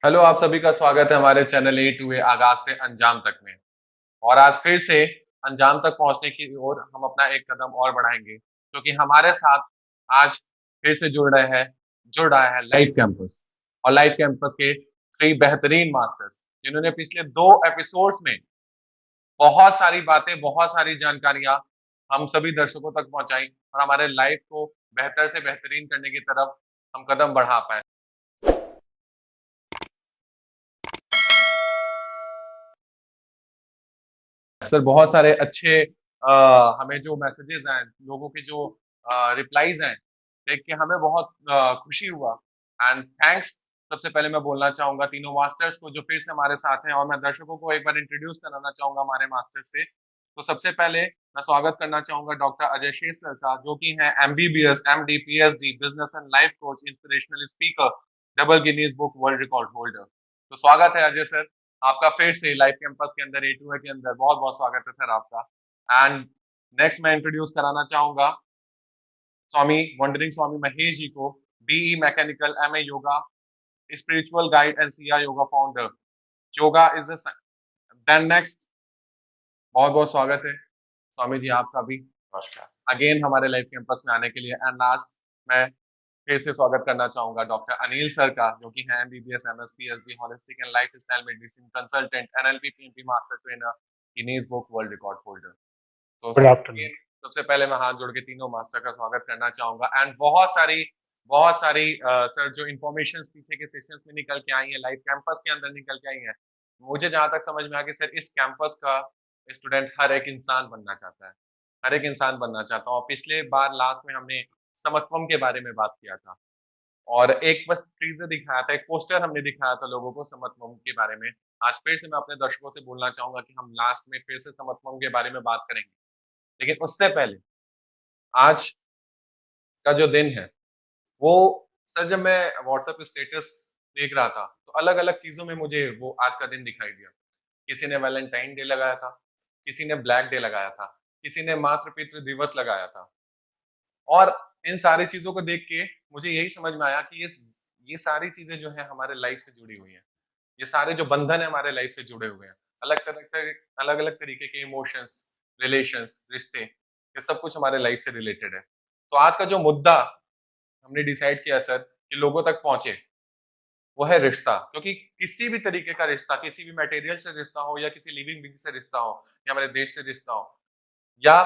Hello, आप सभी का स्वागत है हमारे चैनल ए टू ए आगाज से अंजाम तक में। और आज फिर से अंजाम तक पहुंचने की ओर हम अपना एक कदम और बढ़ाएंगे, क्योंकि हमारे साथ आज फिर से जुड़ रहा है लाइव कैंपस। और लाइव कैंपस के 3 बेहतरीन मास्टर्स, जिन्होंने पिछले 2 एपिसोड्स में बहुत सारी बातें, बहुत सारी जानकारियां हम सभी दर्शकों तक पहुंचाई और हमारे लाइफ को बेहतर से बेहतरीन करने की तरफ हम कदम बढ़ा पाए। सर, बहुत सारे अच्छे हमें जो मैसेजेस आए, लोगों के जो रिप्लाईज हैं, देख के हमें बहुत खुशी हुआ। And thanks. सबसे पहले मैं बोलना चाहूंगा तीनों मास्टर्स को जो फिर से हमारे साथ हैं, और मैं दर्शकों को एक बार इंट्रोड्यूस कराना चाहूंगा हमारे मास्टर्स से। तो सबसे पहले मैं स्वागत करना चाहूंगा डॉक्टर अजय शेष सर का, जो कि हैं MBBS, MD, PhD, business and life coach, inspirational speaker, double Guinness book world record holder. तो स्वागत है अजय सर आपका फिर से लाइव कैंपस के अंदर, A2A के अंदर। बहुत बहुत स्वागत है सर आपका। एंड नेक्स्ट मैं इंट्रोड्यूस कराना चाहूंगा स्वामी महेश जी को, BE mechanical, MA yoga, spiritual guide and सीआ yoga founder. Yoga is the then next, बहुत बहुत स्वागत है स्वामी जी आपका भी अगेन हमारे लाइव कैंपस में आने के लिए। एंड लास्ट मैं फिर से स्वागत करना चाहूंगा डॉक्टर अनिल सर का, जो कि है MBBS, MS, PhD, holistic and lifestyle medicine consultant, NLP, PMP master trainer, Guinness book world record holder. तो गुड आफ्टरनून। सबसे पहले मैं हाथ जोड़ के तीनों मास्टर का स्वागत करना चाहूंगा। एंड बहुत सारी सर जो इन्फॉर्मेशन पीछे के सेशंस में निकल के आई है, लाइव कैंपस के अंदर निकल के आई है, मुझे जहां तक समझ में आ कि सर इस कैंपस का स्टूडेंट हर एक इंसान बनना चाहता है, हर एक इंसान बनना चाहता हूँ। पिछले बार लास्ट में हमने समत्वम के बारे में बात किया था, और एक बस टीजर दिखाया था, एक पोस्टर हमने दिखाया था लोगों को समत्वम के बारे में। आज फिर से मैं अपने दर्शकों से बोलना चाहूंगा कि हम लास्ट में फिर से समत्वम के बारे में बात करेंगे। लेकिन उससे पहले आज का जो दिन है वो, सर जब मैं व्हाट्सएप स्टेटस देख रहा था तो अलग अलग चीजों में मुझे वो आज का दिन दिखाई दिया। किसी ने वैलेंटाइन डे लगाया था, किसी ने ब्लैक डे लगाया था, किसी ने मातृ पितृ दिवस लगाया था। और इन सारी चीजों को देख के मुझे यही समझ में आया कि ये सारी चीजें जो है हमारे लाइफ से जुड़ी हुई हैं। ये सारे जो बंधन है हमारे लाइफ से जुड़े हुए हैं। अलग अलग तरीके के इमोशंस, रिलेशंस, रिश्ते, ये सब कुछ हमारे लाइफ से रिलेटेड है। तो आज का जो मुद्दा हमने डिसाइड किया सर कि लोगों तक पहुंचे, वो है रिश्ता। क्योंकि किसी भी तरीके का रिश्ता, किसी भी मटेरियल से रिश्ता हो, या किसी लिविंग बीइंग से रिश्ता हो, या हमारे देश से रिश्ता हो, या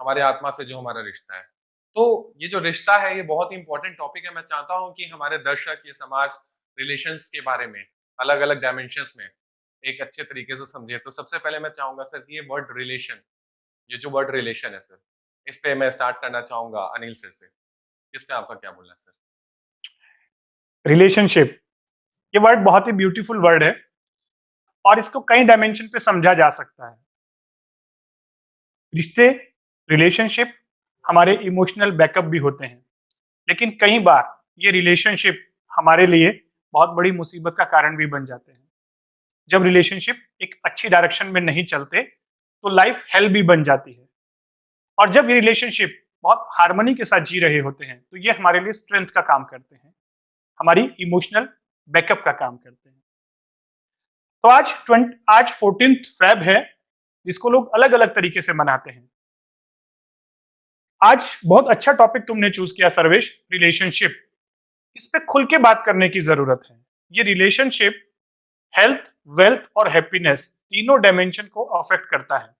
हमारे आत्मा से जो हमारा रिश्ता है, तो ये जो रिश्ता है ये बहुत ही इंपॉर्टेंट टॉपिक है। मैं चाहता हूं कि हमारे दर्शक, ये समाज रिलेशंस के बारे में अलग अलग डायमेंशंस में एक अच्छे तरीके से समझे। तो सबसे पहले मैं चाहूंगा सर कि ये वर्ड रिलेशन, ये जो वर्ड रिलेशन है सर, इस पे मैं स्टार्ट करना चाहूंगा अनिल सर से। इस पे आपका क्या बोलना है सर? रिलेशनशिप, ये वर्ड बहुत ही ब्यूटीफुल वर्ड है और इसको कई डायमेंशन पे समझा जा सकता है। रिश्ते, रिलेशनशिप हमारे इमोशनल बैकअप भी होते हैं, लेकिन कई बार ये रिलेशनशिप हमारे लिए बहुत बड़ी मुसीबत का कारण भी बन जाते हैं। जब रिलेशनशिप एक अच्छी डायरेक्शन में नहीं चलते तो लाइफ हेल भी बन जाती है। और जब ये रिलेशनशिप बहुत हार्मनी के साथ जी रहे होते हैं तो ये हमारे लिए स्ट्रेंथ का काम करते हैं, हमारी इमोशनल बैकअप का काम करते हैं। तो आज 14th फेब है, जिसको लोग अलग अलग तरीके से मनाते हैं। आज बहुत अच्छा टॉपिक तुमने चूज किया सर्वेश, रिलेशनशिप। इस पे खुल के बात करने की जरूरत है। ये रिलेशनशिप हेल्थ, वेल्थ और हैप्पीनेस तीनों डायमेंशन को अफेक्ट करता है।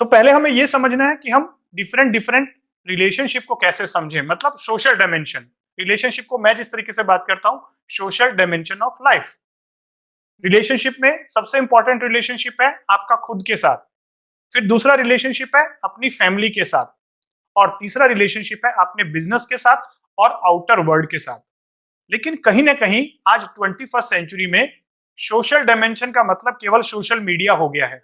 तो पहले हमें यह समझना है कि हम डिफरेंट डिफरेंट रिलेशनशिप को कैसे समझें, मतलब सोशल डायमेंशन। रिलेशनशिप को मैं जिस तरीके से बात करता हूं, social dimension of life. Relationship में सबसे इंपॉर्टेंट रिलेशनशिप है आपका खुद के साथ, फिर दूसरा रिलेशनशिप है अपनी फैमिली के साथ, और तीसरा रिलेशनशिप है अपने बिजनेस के साथ और आउटर वर्ल्ड के साथ। लेकिन कहीं ना कहीं आज 21st सेंचुरी में सोशल डायमेंशन का मतलब केवल सोशल मीडिया हो गया है।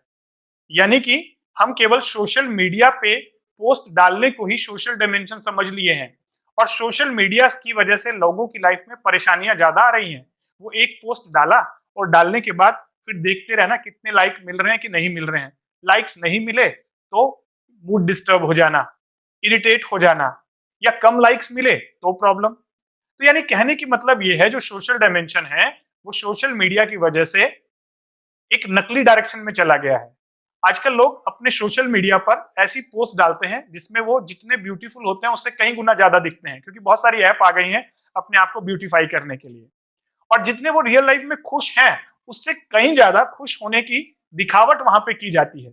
यानी कि हम केवल सोशल मीडिया पे पोस्ट डालने को ही सोशल डायमेंशन समझ लिए हैं, और सोशल मीडिया की वजह से लोगों की लाइफ में परेशानियां ज्यादा आ रही हैं। वो एक पोस्ट डाला और डालने के बाद फिर देखते रहना कितने लाइक मिल रहे हैं कि नहीं मिल रहे हैं। लाइक्स नहीं मिले तो मूड डिस्टर्ब हो जाना, इरिटेट हो जाना, या कम लाइक्स मिले तो प्रॉब्लम। तो यानी कहने की मतलब ये है, जो सोशल डायमेंशन है वो सोशल मीडिया की वजह से एक नकली डायरेक्शन में चला गया है। आजकल लोग अपने सोशल मीडिया पर ऐसी पोस्ट डालते हैं जिसमें वो जितने ब्यूटीफुल होते हैं उससे कहीं गुना ज्यादा दिखते हैं, क्योंकि बहुत सारी ऐप आ गई हैं अपने आप को ब्यूटीफाई करने के लिए। और जितने वो रियल लाइफ में खुश हैं उससे कहीं ज्यादा खुश होने की दिखावट वहां पे की जाती है।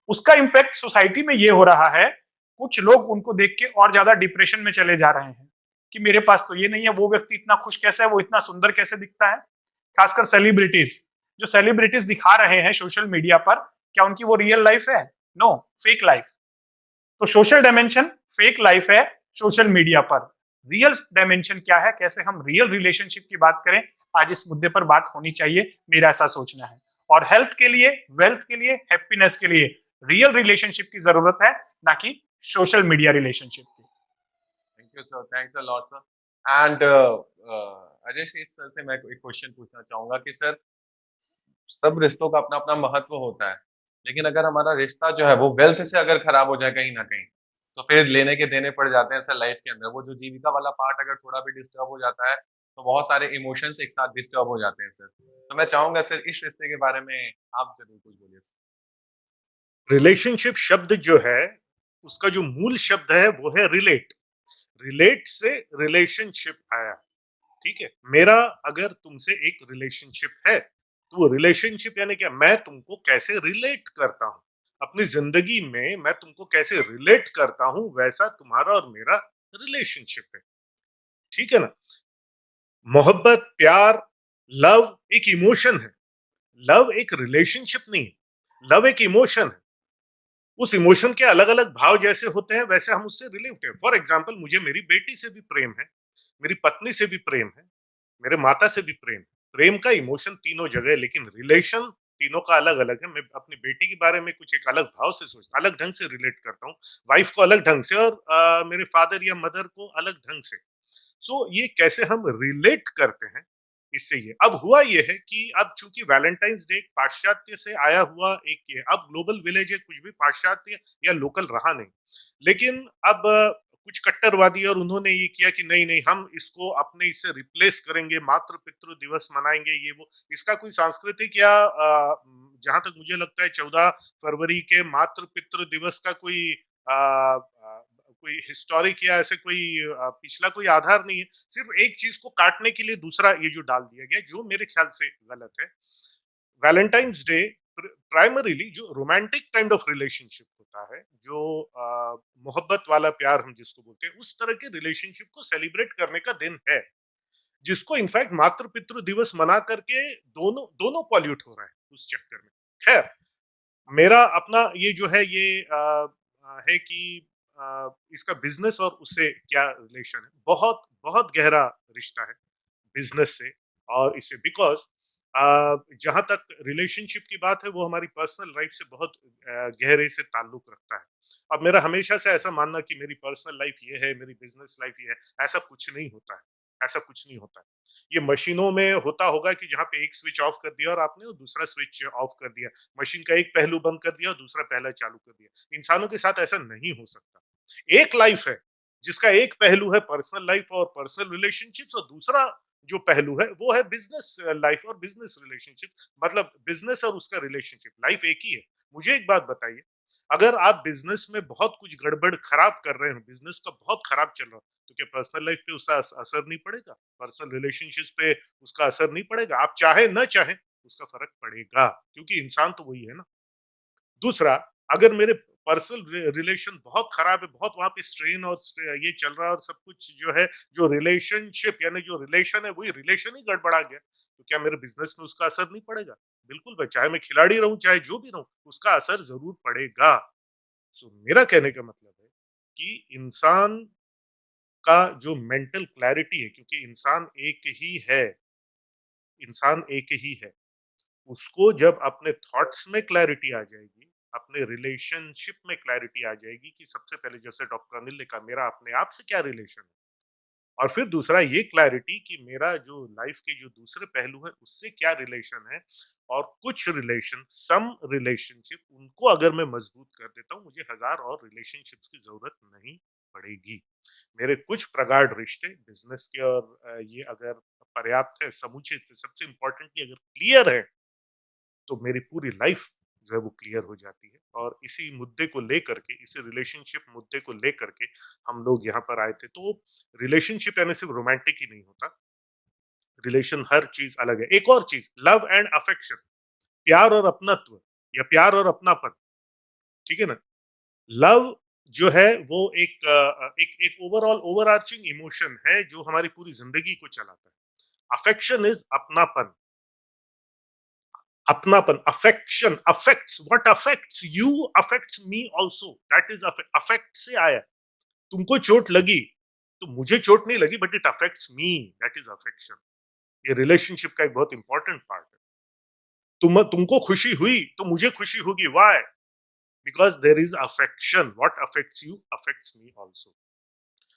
उसका इम्पैक्ट सोसाइटी में ये हो रहा है, कुछ लोग उनको देख के और ज्यादा डिप्रेशन में चले जा रहे हैं कि मेरे पास तो ये नहीं है, वो व्यक्ति इतना खुश कैसे है, वो इतना सुंदर कैसे दिखता है। खासकर सेलिब्रिटीज, जो सेलिब्रिटीज दिखा रहे हैं सोशल मीडिया पर, क्या उनकी वो रियल लाइफ है? No, fake life. तो सोशल डायमेंशन फेक लाइफ है सोशल मीडिया पर। रियल डायमेंशन क्या है, कैसे हम रियल रिलेशनशिप की बात करें, आज इस मुद्दे पर बात होनी चाहिए, मेरा ऐसा सोचना है। और हेल्थ के लिए, वेल्थ के लिए, हैप्पीनेस के लिए रियल रिलेशनशिप की जरूरत है, ना कि सोशल मीडिया रिलेशनशिप की। Thank you sir, thanks a lot sir. And Ajay शेष सर से मैं एक क्वेश्चन पूछना चाहूंगा कि सर, सब रिश्तों का अपना अपना महत्व होता है, लेकिन अगर हमारा रिश्ता जो है वो वेल्थ से अगर खराब हो जाए कहीं ना कहीं, तो फिर लेने के देने पड़ जाते हैं सर लाइफ के अंदर। वो जो जीविका वाला पार्ट अगर थोड़ा भी डिस्टर्ब हो जाता है, तो बहुत सारे इमोशंस एक साथ डिस्टर्ब हो जाते हैं सर। तो मैं चाहूंगा सर इस रिश्ते के बारे में आप जरूर कुछ बोलिए सर। रिलेशनशिप शब्द जो है, उसका जो मूल शब्द है वो है रिलेट। रिलेट से रिलेशनशिप आया। ठीक है, मेरा अगर तुमसे एक रिलेशनशिप है तो वो रिलेशनशिप यानी क्या, मैं तुमको कैसे रिलेट करता हूं अपनी जिंदगी में, मैं तुमको कैसे रिलेट करता हूं, वैसा तुम्हारा और मेरा रिलेशनशिप है। ठीक है ना। मोहब्बत, प्यार, लव एक इमोशन है। लव एक रिलेशनशिप नहीं है, लव एक इमोशन है। उस इमोशन के अलग अलग भाव जैसे होते हैं वैसे हम उससे रिलेट हैं। फॉर एग्जाम्पल, मुझे मेरी बेटी से भी प्रेम है, मेरी पत्नी से भी प्रेम है, मेरे माता से भी प्रेम है। प्रेम का इमोशन तीनों जगह है, लेकिन रिलेशन तीनों का अलग अलग है। मैं अपनी बेटी के बारे में कुछ एक अलग भाव से सोचता, अलग ढंग से रिलेट करता हूँ, वाइफ को अलग ढंग से, और मेरे फादर या मदर को अलग ढंग से। सो ये कैसे हम रिलेट करते हैं, इससे ये अब हुआ ये है कि अब चूंकि वैलेंटाइंस डे पाश्चात्य से आया हुआ एक ये, अब ग्लोबल विलेज है, कुछ भी पाश्चात्य या लोकल रहा नहीं। लेकिन अब कुछ कट्टरवादी और उन्होंने ये किया कि नहीं नहीं, हम इसको अपने इससे रिप्लेस करेंगे, मातृ पितृ दिवस मनाएंगे, ये वो। इसका कोई सांस्कृतिक या जहां तक मुझे लगता है 14 फरवरी के मातृ पितृ दिवस का कोई कोई हिस्टोरिक या ऐसे कोई पिछला कोई आधार नहीं है। सिर्फ एक चीज को काटने के लिए दूसरा ये जो डाल दिया गया, जो मेरे ख्याल से गलत है। वैलेंटाइंस डे प्राइमरीली जो रोमांटिक काइंड ऑफ रिलेशनशिप होता है, जो मोहब्बत वाला प्यार हम जिसको बोलते हैं, उस तरह के रिलेशनशिप को सेलिब्रेट करने का दिन है, जिसको इनफैक्ट मातृ पितृ दिवस मना करके दोनों दोनों पॉल्यूट हो रहा है उस चक्कर में। खैर, मेरा अपना ये जो है ये है कि इसका बिजनेस और उससे क्या रिलेशन है। बहुत बहुत गहरा रिश्ता है बिजनेस से और इससे, बिकॉज जहां तक रिलेशनशिप की बात है वो हमारी पर्सनल लाइफ से बहुत गहरे से ताल्लुक रखता है। अब मेरा हमेशा से ऐसा मानना कि मेरी पर्सनल लाइफ ये है, मेरी बिजनेस लाइफ ये है, ऐसा कुछ नहीं होता है। ऐसा कुछ नहीं होता है। ये मशीनों में होता होगा कि जहाँ पे एक स्विच ऑफ कर दिया और आपने वो दूसरा स्विच ऑफ कर दिया, मशीन का एक पहलू बंद कर दिया और दूसरा पहला चालू कर दिया। इंसानों के साथ ऐसा नहीं हो सकता। एक लाइफ है जिसका एक पहलू है पर्सनल लाइफ और पर्सनल रिलेशनशिप्स, और दूसरा जो पहलू है वो है बिजनेस लाइफ और बिजनेस रिलेशनशिप, मतलब बिजनेस और उसका रिलेशनशिप। लाइफ एक ही है। मुझे एक बात बताइए, अगर आप बिजनेस में बहुत कुछ गड़बड़ खराब कर रहे हो, बिजनेस का बहुत खराब चल रहा हो, तो क्या पर्सनल लाइफ पे उसका असर नहीं पड़ेगा? पर्सनल रिलेशनशिप्स पे उसका असर नहीं पड़ेगा? आप चाहे न चाहे उसका फर्क पड़ेगा, क्योंकि इंसान तो वही है ना। दूसरा, अगर मेरे पर्सनल रिलेशन बहुत खराब है, बहुत वहां पे स्ट्रेन और ये चल रहा है और सब कुछ जो है, जो रिलेशनशिप यानी जो रिलेशन है वही रिलेशन ही गड़बड़ा गया, तो क्या मेरे बिजनेस में उसका असर नहीं पड़ेगा? बिल्कुल भाई, चाहे मैं खिलाड़ी रहूं चाहे जो भी रहूं, उसका असर जरूर पड़ेगा। सो मेरा कहने का मतलब है कि इंसान का जो मेंटल क्लैरिटी है, क्योंकि इंसान एक ही है, इंसान एक ही है, उसको जब अपने थॉट्स में क्लैरिटी आ जाएगी, अपने रिलेशनशिप में क्लैरिटी आ जाएगी कि सबसे पहले, जैसे डॉक्टर अनिल ने कहा, मेरा अपने आप से क्या रिलेशन है, और फिर दूसरा ये क्लैरिटी कि मेरा जो लाइफ के जो दूसरे पहलू है उससे क्या रिलेशन है, और कुछ रिलेशन, सम रिलेशनशिप, उनको अगर मैं मजबूत कर देता हूँ, मुझे हजार और रिलेशनशिप्स की जरूरत नहीं पड़ेगी। मेरे कुछ प्रगाढ़ रिश्ते बिजनेस के और ये अगर पर्याप्त है, समुचित है, सबसे इम्पोर्टेंटली अगर क्लियर है, तो मेरी पूरी लाइफ जो है वो क्लियर हो जाती है। और इसी मुद्दे को लेकर के, इसी रिलेशनशिप मुद्दे को लेकर के हम लोग यहाँ पर आए थे। तो रिलेशनशिप यानी सिर्फ रोमांटिक ही नहीं होता, रिलेशन हर चीज अलग है। एक और चीज, लव एंड अफेक्शन, प्यार और अपनत्व या प्यार और अपनापन, ठीक है ना। लव जो है वो एक ओवरऑल ओवरआर्चिंग इमोशन है जो हमारी पूरी जिंदगी को चलाता है। अफेक्शन इज अपनापन, अपनापन, affection, affects, what affects you affects me also, that is affect से आया। तुमको चोट लगी तो मुझे चोट नहीं लगी, but it affects me, that is affection. ये रिलेशनशिप का एक बहुत इंपॉर्टेंट पार्ट है। तुमको खुशी हुई तो मुझे खुशी होगी, why? Because there is affection, what affects you affects me also.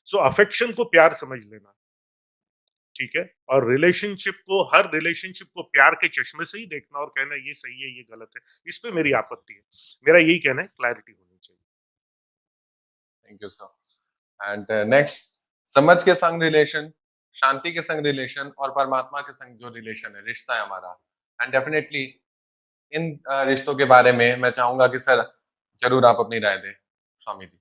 So affection को प्यार समझ लेना, ठीक है। और रिलेशनशिप को, हर रिलेशनशिप को प्यार के चश्मे से ही देखना और कहना ये सही है, ये गलत है, इस पे मेरी आपत्ति है। मेरा यही कहना है, क्लैरिटी होनी चाहिए। Thank you sir. And next, समझ के संग रिलेशन, शांति के संग रिलेशन और परमात्मा के संग जो रिलेशन है, रिश्ता है हमारा। एंड डेफिनेटली इन रिश्तों के बारे में मैं चाहूंगा कि सर जरूर आप अपनी राय दें, स्वामी जी।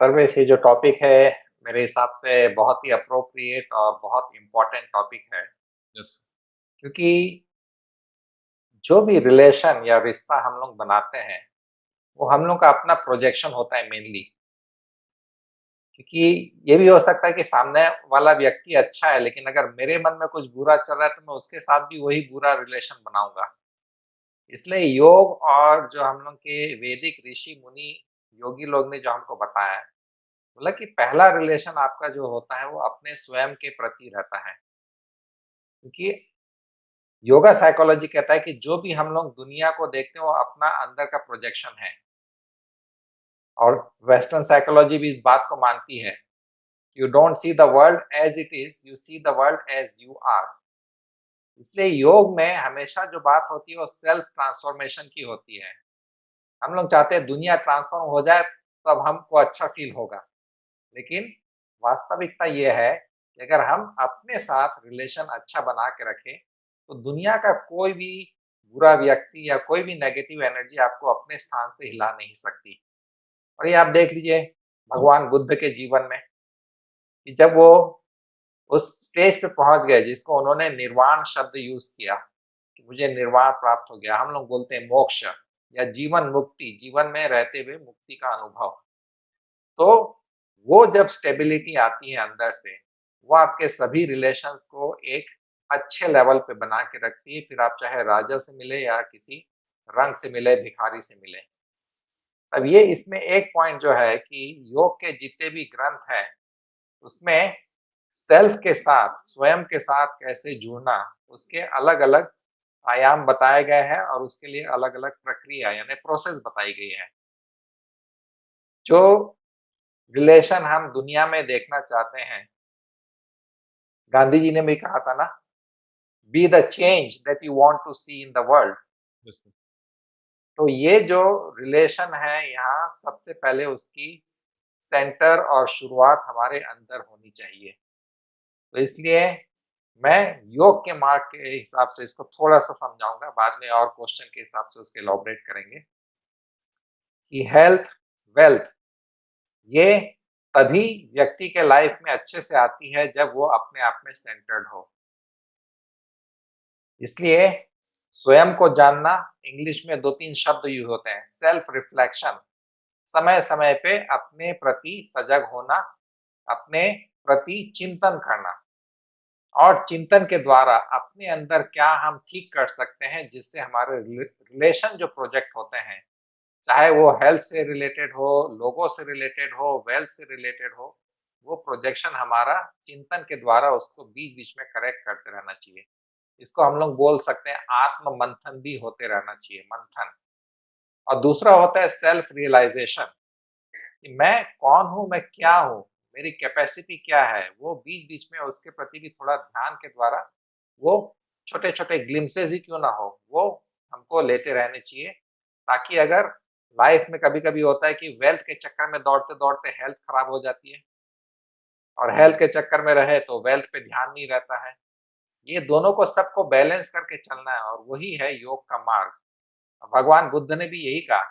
सर्वेश, ये जो टॉपिक है मेरे हिसाब से बहुत ही अप्रोप्रिएट और बहुत इम्पोर्टेंट टॉपिक है, यस। क्योंकि जो भी रिलेशन या रिश्ता हम लोग बनाते हैं वो हम लोग का अपना प्रोजेक्शन होता है मेनली। क्योंकि ये भी हो सकता है कि सामने वाला व्यक्ति अच्छा है, लेकिन अगर मेरे मन में कुछ बुरा चल रहा है तो मैं उसके साथ भी वही बुरा रिलेशन बनाऊंगा। इसलिए योग और जो हम लोग के वैदिक ऋषि मुनि योगी लोग ने जो हमको बताया है, बोला कि पहला रिलेशन आपका जो होता है वो अपने स्वयं के प्रति रहता है। क्योंकि योगा साइकोलॉजी कहता है कि जो भी हम लोग दुनिया को देखते हैं वो अपना अंदर का प्रोजेक्शन है। और वेस्टर्न साइकोलॉजी भी इस बात को मानती है, you don't see the world as it is, you see the world as you are. इसलिए योग में हमेशा जो बात होती है वो सेल्फ ट्रांसफॉर्मेशन की होती है। हम लोग चाहते हैं दुनिया ट्रांसफॉर्म हो जाए तब हमको अच्छा फील होगा, लेकिन वास्तविकता ये है कि अगर हम अपने साथ रिलेशन अच्छा बना के रखें तो दुनिया का कोई भी बुरा व्यक्ति या कोई भी नेगेटिव एनर्जी आपको अपने स्थान से हिला नहीं सकती। और ये आप देख लीजिए भगवान बुद्ध के जीवन में कि जब वो उस स्टेज पे पहुंच गए जिसको उन्होंने निर्वाण शब्द यूज किया कि मुझे निर्वाण प्राप्त हो गया, हम लोग बोलते हैं मोक्ष या जीवन मुक्ति, जीवन में रहते हुए मुक्ति का अनुभव। तो वो जब स्टेबिलिटी आती है अंदर से, वो आपके सभी रिलेशंस को एक अच्छे लेवल पे बना के रखती है। फिर आप चाहे राजा से मिले या किसी रंग से मिले, भिखारी से मिले। अब ये इसमें एक पॉइंट जो है कि योग के जितने भी ग्रंथ हैं उसमें सेल्फ के साथ, स्वयं के साथ कैसे जुड़ना, उसके अलग अलग आयाम बताए गए हैं और उसके लिए अलग अलग प्रक्रिया यानी प्रोसेस बताई गई है। जो रिलेशन हम दुनिया में देखना चाहते हैं, गांधी जी ने भी कहा था ना, be the change that you want to see in the world. Yes. तो ये जो रिलेशन है यहाँ सबसे पहले उसकी सेंटर और शुरुआत हमारे अंदर होनी चाहिए। तो इसलिए मैं योग के मार्ग के हिसाब से इसको थोड़ा सा समझाऊंगा, बाद में और क्वेश्चन के हिसाब से उसके एलॉबरेट करेंगे कि हेल्थ, वेल्थ ये तभी व्यक्ति के लाइफ में अच्छे से आती है जब वो अपने आप में सेंटर्ड हो। इसलिए स्वयं को जानना, इंग्लिश में 2-3 शब्द यूज होते हैं, सेल्फ रिफ्लेक्शन, समय समय पे अपने प्रति सजग होना, अपने प्रति चिंतन करना और चिंतन के द्वारा अपने अंदर क्या हम ठीक कर सकते हैं जिससे हमारे रिलेशन जो प्रोजेक्ट होते हैं, चाहे वो हेल्थ से रिलेटेड हो, लोगों से रिलेटेड हो, वेल्थ से रिलेटेड हो, वो प्रोजेक्शन हमारा चिंतन के द्वारा उसको बीच बीच में करेक्ट करते रहना चाहिए। इसको हम लोग बोल सकते हैं आत्म मंथन भी होते रहना चाहिए, मंथन। और दूसरा होता है सेल्फ रियलाइजेशन कि मैं कौन हूँ, मैं क्या हूँ, मेरी कैपेसिटी क्या है, वो बीच बीच में उसके प्रति भी थोड़ा ध्यान के द्वारा, वो छोटे छोटे ग्लिम्सेस ही क्यों ना हो, वो हमको लेते रहने चाहिए। ताकि अगर लाइफ में कभी कभी होता है कि वेल्थ के चक्कर में दौड़ते दौड़ते हेल्थ खराब हो जाती है, और हेल्थ के चक्कर में रहे तो वेल्थ पे ध्यान नहीं रहता है। ये दोनों को सबको बैलेंस करके चलना है और वही है योग का मार्ग। भगवान बुद्ध ने भी यही कहा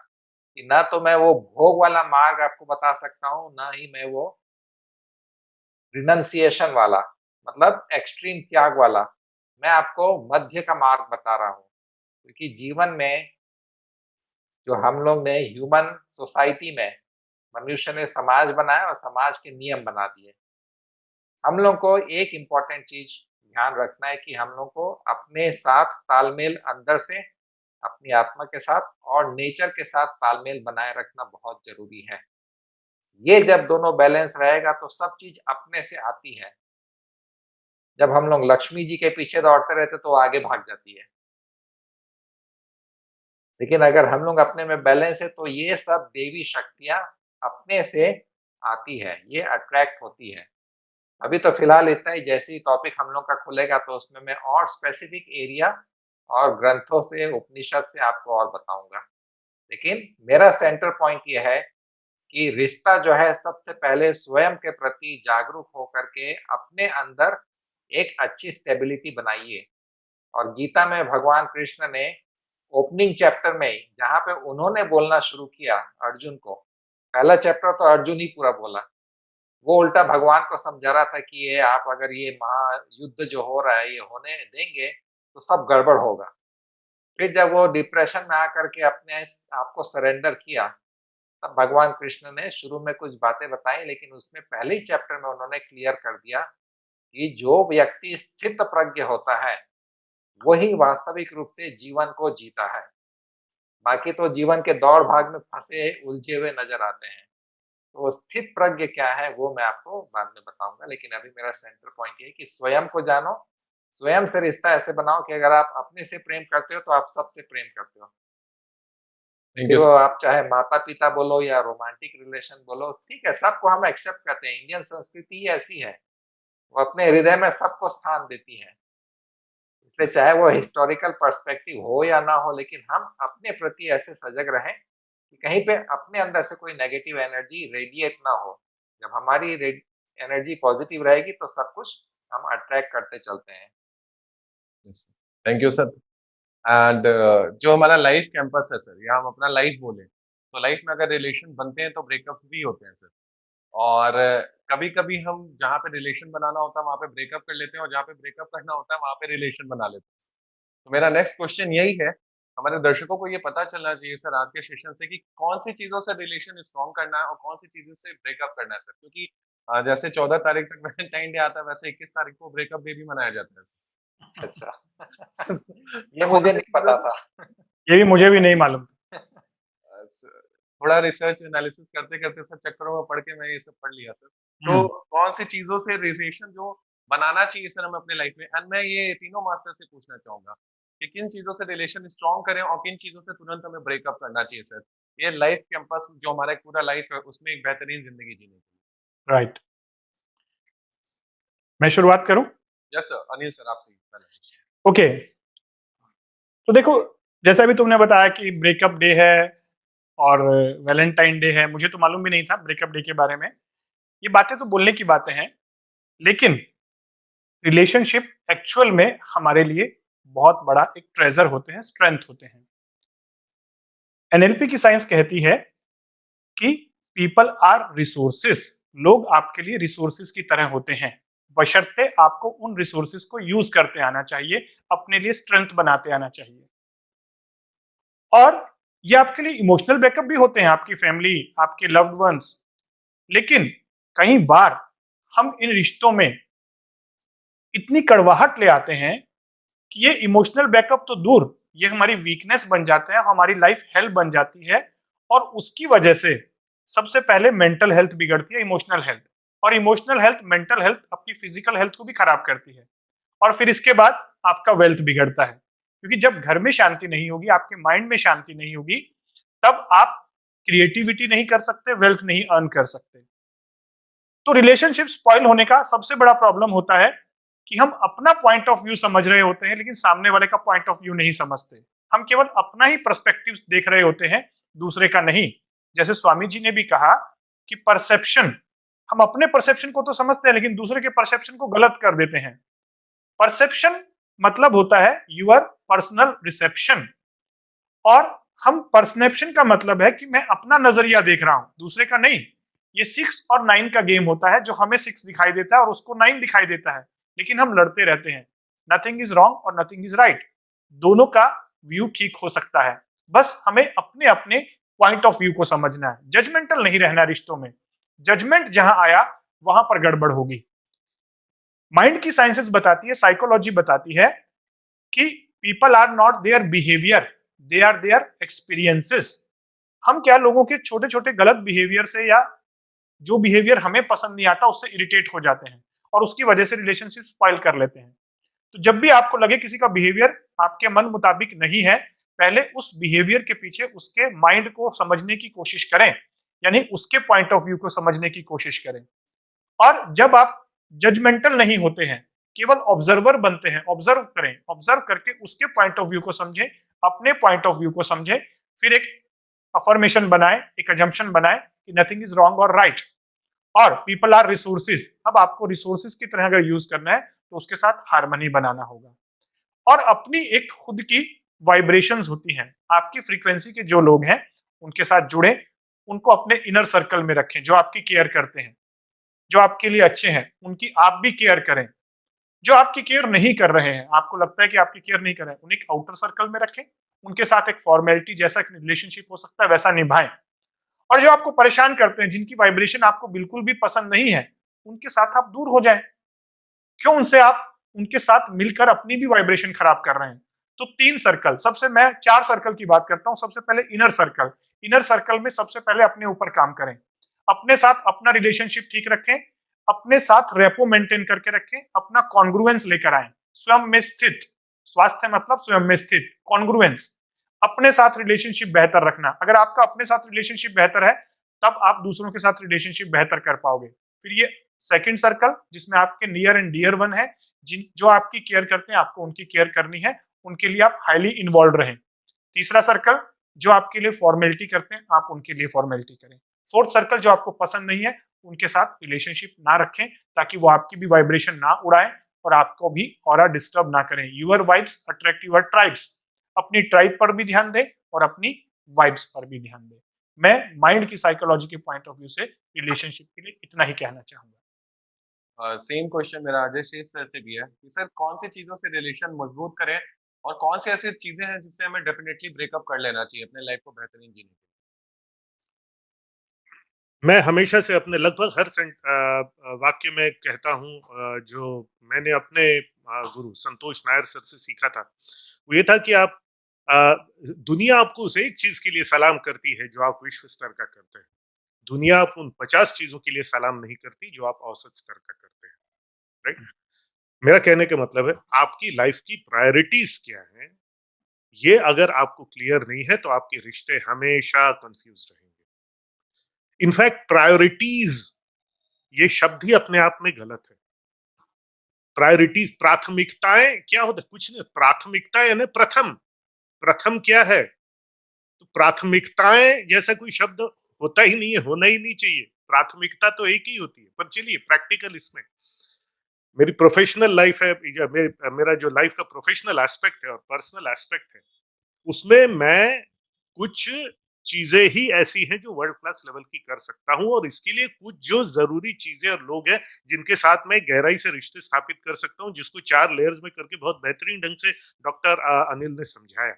कि ना तो मैं वो भोग वाला मार्ग आपको बता सकता हूँ, ना ही मैं वो रिनंसिएशन वाला मतलब एक्सट्रीम त्याग वाला, मैं आपको मध्य का मार्ग बता रहा हूँ। क्योंकि जीवन में जो हम लोग ने ह्यूमन सोसाइटी में मनुष्य ने समाज बनाया और समाज के नियम बना दिए। हम लोग को एक इम्पोर्टेंट चीज ध्यान रखना है कि हम लोग को अपने साथ तालमेल अंदर से, अपनी आत्मा के साथ और नेचर के साथ तालमेल बनाए रखना बहुत जरूरी है। ये जब दोनों बैलेंस रहेगा तो सब चीज अपने से आती है। जब हम लोग लक्ष्मी जी के पीछे दौड़ते रहते तो आगे भाग जाती है, लेकिन अगर हम लोग अपने में बैलेंस है तो ये सब देवी शक्तियां अपने से आती है, ये अट्रैक्ट होती है। अभी तो फिलहाल इतना ही, जैसे ही टॉपिक हम लोग का खुलेगा तो उसमें मैं और स्पेसिफिक एरिया और ग्रंथों से, उपनिषद से आपको और बताऊंगा। लेकिन मेरा सेंटर पॉइंट ये है कि रिश्ता जो है सबसे पहले स्वयं के प्रति जागरूक होकर के अपने अंदर एक अच्छी स्टेबिलिटी बनाइए। और गीता में भगवान कृष्ण ने ओपनिंग चैप्टर में जहाँ पे उन्होंने बोलना शुरू किया अर्जुन को, पहला चैप्टर तो अर्जुन ही पूरा बोला, वो उल्टा भगवान को समझा रहा था कि ये आप अगर ये महायुद्ध जो हो रहा है ये होने देंगे तो सब गड़बड़ होगा। फिर जब वो डिप्रेशन में आकर के अपने आपको सरेंडर किया, तब भगवान कृष्ण ने शुरू में कुछ बातें बताई, लेकिन उसमें पहले ही चैप्टर में उन्होंने क्लियर कर दिया कि जो व्यक्ति स्थित प्रज्ञ होता है वही वास्तविक रूप से जीवन को जीता है। बाकी तो जीवन के दौड़ भाग में फंसे उलझे हुए नजर आते हैं। तो स्थित प्रज्ञ क्या है वो मैं आपको बाद में बताऊंगा, लेकिन अभी मेरा सेंटर पॉइंट ये है कि स्वयं को जानो, स्वयं से रिश्ता ऐसे बनाओ कि अगर आप अपने से प्रेम करते हो तो आप सबसे प्रेम करते हो। थैंक फिर यू वो सर। आप चाहे माता पिता बोलो या रोमांटिक रिलेशन बोलो, ठीक है, सबको हम एक्सेप्ट करते हैं। इंडियन संस्कृति ही ऐसी है, वो अपने हृदय में सबको स्थान देती है। इसलिए चाहे वो हिस्टोरिकल पर्सपेक्टिव हो या ना हो, लेकिन हम अपने प्रति ऐसे सजग रहें कि कहीं पे अपने अंदर से कोई नेगेटिव एनर्जी रेडिएट ना हो। जब हमारी एनर्जी पॉजिटिव रहेगी तो सब कुछ हम अट्रैक्ट करते चलते हैं। Thank you sir. एंड जो हमारा लाइफ कैंपस है सर, या हम अपना लाइफ बोले तो लाइफ में अगर रिलेशन बनते हैं तो ब्रेकअप्स भी होते हैं सर। और कभी कभी हम जहाँ पे रिलेशन बनाना होता है वहाँ पे ब्रेकअप कर लेते हैं, और जहाँ पे ब्रेकअप करना होता है वहाँ पे रिलेशन बना लेते हैं। तो मेरा नेक्स्ट क्वेश्चन यही है, हमारे दर्शकों को ये पता चलना चाहिए सर आज के सेशन से कि कौन सी चीजों से रिलेशन स्ट्रॉन्ग करना है और कौन सी चीजों से ब्रेकअप करना है सर। क्योंकि जैसे 14 तारीख तक वैलेंटाइन डे आता है, वैसे 21 तारीख को ब्रेकअप डे भी मनाया जाता है सर। अच्छा। ये मुझे नहीं पता था। ये भी मुझे भी नहीं मालूम। थोड़ा रिसर्च एनालिसिस करते करते सर चक्करों में पढ़ के मैं ये सब पढ़ लिया सर। तो कौन सी चीजों से रिलेशन जो बनाना चाहिए सर हमें अपने लाइफ में, एंड मैं ये तीनों मास्टर से पूछना चाहूंगा कि किन चीजों से रिलेशन स्ट्रॉन्ग करें और किन चीजों से तुरंत हमें ब्रेकअप करना चाहिए सर, ये लाइफ कैंपस जो हमारा एक पूरा लाइफ है उसमें एक बेहतरीन जिंदगी जीने के लिए। राइट, मैं शुरुआत करूं? यस सर, अनिल सर आपसे पहले पूछिए। ओके, तो देखो, जैसा भी तुमने बताया कि ब्रेकअप डे है और वैलेंटाइन डे है, मुझे तो मालूम भी नहीं था ब्रेकअप डे के बारे में। ये बातें तो बोलने की बातें हैं, लेकिन रिलेशनशिप एक्चुअल में हमारे लिए बहुत बड़ा एक ट्रेजर होते हैं, स्ट्रेंथ होते हैं। एनएलपी की साइंस कहती है कि पीपल आर रिसोर्सेस, लोग आपके लिए रिसोर्सेस की तरह होते हैं, बशर्ते आपको उन रिसोर्सेस को यूज करते आना चाहिए, अपने लिए स्ट्रेंथ बनाते आना चाहिए। और ये आपके लिए इमोशनल बैकअप भी होते हैं, आपकी फैमिली, आपके लव्ड वंस। लेकिन कई बार हम इन रिश्तों में इतनी कड़वाहट ले आते हैं कि ये इमोशनल बैकअप तो दूर, ये हमारी वीकनेस बन जाते हैं, हमारी लाइफ हेल्प बन जाती है। और उसकी वजह से सबसे पहले मेंटल हेल्थ बिगड़ती है, इमोशनल हेल्थ। और इमोशनल हेल्थ, मेंटल हेल्थ अपनी फिजिकल हेल्थ को भी खराब करती है। और फिर इसके बाद आपका वेल्थ बिगड़ता है, क्योंकि जब घर में शांति नहीं होगी, आपके माइंड में शांति नहीं होगी, तब आप क्रिएटिविटी नहीं कर सकते, वेल्थ नहीं अर्न कर सकते। तो रिलेशनशिप स्पॉइल होने का सबसे बड़ा प्रॉब्लम होता है कि हम अपना पॉइंट ऑफ व्यू समझ रहे होते हैं, लेकिन सामने वाले का पॉइंट ऑफ व्यू नहीं समझते। हम केवल अपना ही पर्सपेक्टिव देख रहे होते हैं, दूसरे का नहीं। जैसे स्वामी जी ने भी कहा कि परसेप्शन हम अपने परसेप्शन को तो समझते हैं लेकिन दूसरे के परसेप्शन को गलत कर देते हैं। परसेप्शन मतलब होता है यूर पर्सनल रिसेप्शन, और हम परसेप्शन का मतलब है कि मैं अपना नजरिया देख रहा हूं, दूसरे का नहीं। ये 6 और 9 का गेम होता है, जो हमें 6 दिखाई देता है और उसको 9 दिखाई देता है, लेकिन हम लड़ते रहते हैं। नथिंग इज रॉन्ग और नथिंग इज राइट, दोनों का व्यू ठीक हो सकता है, बस हमें अपने अपने पॉइंट ऑफ व्यू को समझना है। जजमेंटल नहीं रहना रिश्तों में, जजमेंट जहां आया वहां पर गड़बड़ होगी। माइंड की साइंसेस बताती है, साइकोलॉजी बताती है कि people are not their behaviour, they are their experiences. हम क्या लोगों के छोटे छोटे गलत बिहेवियर से या जो बिहेवियर हमें पसंद नहीं आता उससे इरिटेट हो जाते हैं और उसकी वजह से रिलेशनशिप स्पॉइल कर लेते हैं। तो जब भी आपको लगे किसी का बिहेवियर आपके मन मुताबिक नहीं है, पहले उस बिहेवियर के पीछे उसके माइंड को समझने की कोशिश करें, यानी उसके पॉइंट ऑफ व्यू को समझने की कोशिश करें। और जब आप जजमेंटल नहीं होते हैं, केवल ऑब्जर्वर बनते हैं, ऑब्जर्व करें, ऑब्जर्व करके उसके पॉइंट ऑफ व्यू को समझें, अपने पॉइंट ऑफ व्यू को समझें, फिर एक अफर्मेशन बनाए, एक अजम्पशन बनाए कि नथिंग इज रॉन्ग और राइट, और पीपल आर रिसोर्सेज। अब आपको रिसोर्सेज की तरह अगर यूज करना है तो उसके साथ हार्मनी बनाना होगा। और अपनी एक खुद की वाइब्रेशंस होती हैं, आपकी फ्रीक्वेंसी के जो लोग हैं उनके साथ जुड़े, उनको अपने इनर सर्कल में रखें, जो आपकी केयर करते हैं, जो आपके लिए अच्छे हैं, उनकी आप भी केयर करें। जो आपकी केयर नहीं कर रहे हैं, आपको लगता है कि आपकी केयर नहीं कर रहे हैं, उन्हें एक आउटर सर्कल में रखें, उनके साथ एक फॉर्मेलिटी जैसा रिलेशनशिप हो सकता है वैसा निभाएं। और जो आपको परेशान करते हैं, जिनकी वाइब्रेशन आपको बिल्कुल भी पसंद नहीं है, उनके साथ आप दूर हो जाएं। क्यों उनसे आप उनके साथ मिलकर अपनी भी वाइब्रेशन खराब कर रहे हैं? तो 3 सर्कल, सबसे मैं 4 सर्कल की बात करता हूं। सबसे पहले इनर सर्कल। इनर सर्कल में सबसे पहले अपने ऊपर काम करें, अपने साथ अपना रिलेशनशिप ठीक रखें, अपने साथ रेपो मेंटेन करके रखें, अपना कॉन्ग्रुएंस लेकर आए, स्वयं में स्थित। स्वास्थ्य मतलब स्वयं में स्थित, कॉन्ग्रुएंस। अपने साथ रिलेशनशिप बेहतर रखना। अगर आपका अपने साथ रिलेशनशिप बेहतर है, तब आप दूसरों के साथ रिलेशनशिप बेहतर कर पाओगे। फिर ये सेकंड सर्कल, जिसमें आपके नियर एंड डियर वन है, जिन जो आपकी केयर करते हैं, आपको उनकी केयर करनी है, उनके लिए आप हाईली इन्वॉल्व रहें। तीसरा सर्कल, जो आपके लिए फॉर्मेलिटी करते हैं, आप उनके लिए फॉर्मेलिटी करें। फोर्थ सर्कल, जो आपको पसंद नहीं है, उनके साथ रिलेशनशिप ना रखें, ताकि वो आपकी भी वाइब्रेशन ना उड़ाए और आपको भी ऑरा डिस्टर्ब ना करें। Your vibes attract your tribes. अपनी ट्राइब पर भी ध्यान दें और अपनी वाइब्स पर भी ध्यान दें। मैं माइंड की साइकोलॉजी के पॉइंट ऑफ व्यू से रिलेशनशिप के लिए इतना ही कहना चाहूंगा। सेम क्वेश्चन मेरा अजय शेष सर से भी है कि सर कौन सी चीजों से रिलेशन मजबूत करें और कौन सी ऐसी चीजें हैं जिससे हमें डेफिनेटली ब्रेकअप कर लेना चाहिए अपने लाइफ को बेहतरीन जीने के मैं हमेशा से अपने लगभग हर वाक्य में कहता हूँ, जो मैंने अपने गुरु संतोष नायर सर से सीखा था, वो ये था कि आप अ, दुनिया आपको उस एक चीज के लिए सलाम करती है जो आप विश्व स्तर का करते हैं। दुनिया आपको उन 50 चीजों के लिए सलाम नहीं करती जो आप औसत स्तर का करते हैं। राइट। मेरा कहने का मतलब है, आपकी लाइफ की प्रायोरिटीज क्या है, ये अगर आपको क्लियर नहीं है तो आपके रिश्ते हमेशा कंफ्यूज रहेंगे। इनफैक्ट प्रायोरिटीज ये शब्द ही अपने आप में गलत है। प्रायोरिटीज, प्राथमिकताएं क्या होता है? कुछ नहीं। प्राथमिकता यानी प्रथम। प्रथम क्या है? तो प्राथमिकताएं जैसा कोई शब्द होता ही नहीं है, होना ही नहीं चाहिए। प्राथमिकता तो एक ही होती है। पर चलिए प्रैक्टिकल इसमें मेरी प्रोफेशनल लाइफ है, मेरा जो लाइफ का प्रोफेशनल एस्पेक्ट है और पर्सनल एस्पेक्ट है, उसमें मैं कुछ चीजें ही ऐसी हैं जो वर्ल्ड क्लास लेवल की कर सकता हूं, और इसके लिए कुछ जो जरूरी चीजें और लोग हैं जिनके साथ मैं गहराई से रिश्ते स्थापित कर सकता हूं, जिसको 4 लेयर्स में करके बहुत बेहतरीन ढंग से डॉक्टर अनिल ने समझाया।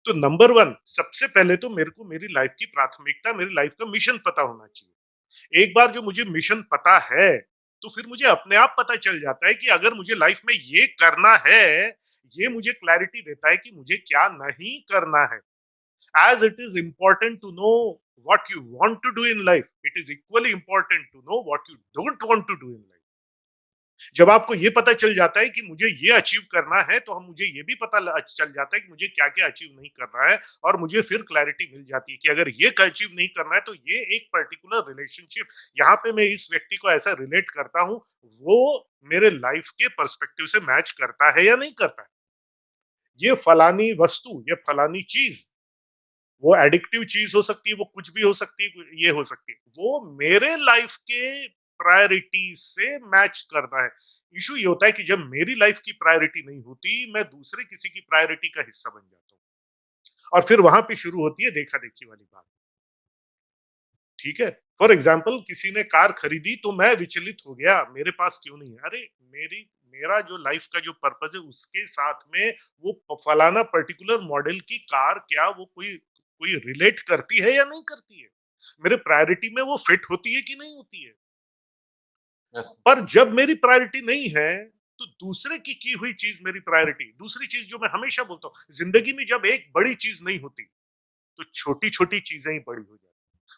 तो नंबर 1, सबसे पहले तो मेरे को मेरी लाइफ की प्राथमिकता, मेरी लाइफ का मिशन पता होना चाहिए। एक बार जो मुझे मिशन पता है, तो फिर मुझे अपने आप पता चल जाता है कि अगर मुझे लाइफ में ये करना है, ये मुझे क्लैरिटी देता है कि मुझे क्या नहीं करना है। As it is important to know what you want to do in life, it is equally important to know what you don't want to do in life. जब आपको ये पता चल जाता है कि मुझे ये अचीव करना है, तो हम मुझे ये भी पता चल जाता है कि मुझे क्या क्या अचीव नहीं करना है, और मुझे फिर क्लैरिटी मिल जाती है कि अगर ये अचीव नहीं करना है तो ये एक पर्टिकुलर रिलेशनशिप, यहाँ पे मैं इस व्यक्ति को ऐसा रिलेट करता हूँ, वो मेरे लाइफ के पर्सपेक्टिव से मैच करता है या नहीं करता है। ये फलानी वस्तु, ये फलानी चीज, वो एडिक्टिव चीज हो सकती है, वो कुछ भी हो सकती है, ये हो सकती है, वो मेरे लाइफ के प्रायोरिटी से मैच करना है। इशू ये होता है कि जब मेरी लाइफ की प्रायोरिटी नहीं होती, मैं दूसरे किसी की प्रायोरिटी का हिस्सा बन जाता हूँ और फिर वहां पे शुरू होती है देखा देखी वाली बात। ठीक है, फॉर एग्जाम्पल किसी ने कार खरीदी तो मैं विचलित हो गया, मेरे पास क्यों नहीं है। अरे मेरी मेरा जो लाइफ का जो पर्पज है उसके साथ में वो फलाना पर्टिकुलर मॉडल की कार क्या वो कोई कोई रिलेट करती है या नहीं करती है, मेरे प्रायोरिटी में वो फिट होती है कि नहीं होती है। यस, पर जब मेरी प्रायोरिटी नहीं है तो दूसरे की हुई चीज मेरी प्रायोरिटी। दूसरी चीज जो मैं हमेशा बोलता हूँ, जिंदगी में जब एक बड़ी चीज नहीं होती तो छोटी छोटी चीजें ही बड़ी हो जाती।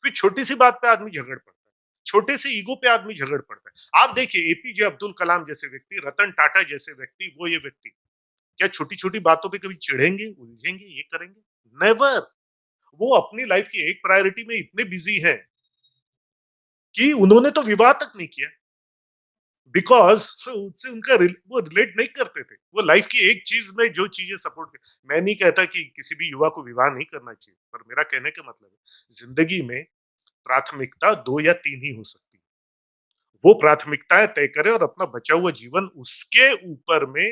फिर छोटी सी बात पे आदमी झगड़ पड़ता है, छोटे से ईगो पे आदमी झगड़ पड़ता है। आप देखिए एपीजे अब्दुल कलाम जैसे व्यक्ति, रतन टाटा जैसे व्यक्ति, वो ये व्यक्ति क्या छोटी छोटी बातों पे कभी चिढ़ेंगे, उलझेंगे, ये करेंगे? नेवर। वो अपनी लाइफ की एक प्रायोरिटी में इतने बिजी हैं कि उन्होंने तो विवाह तक नहीं किया, बिकॉज उससे वो रिलेट नहीं करते थे। वो लाइफ की एक चीज में जो चीजें सपोर्ट कर। मैं नहीं कहता कि किसी भी युवा को विवाह नहीं करना चाहिए, पर मेरा कहने का मतलब है जिंदगी में प्राथमिकता 2 या 3 ही हो सकती है। वो प्राथमिकताएं तय करे और अपना बचा हुआ जीवन उसके ऊपर में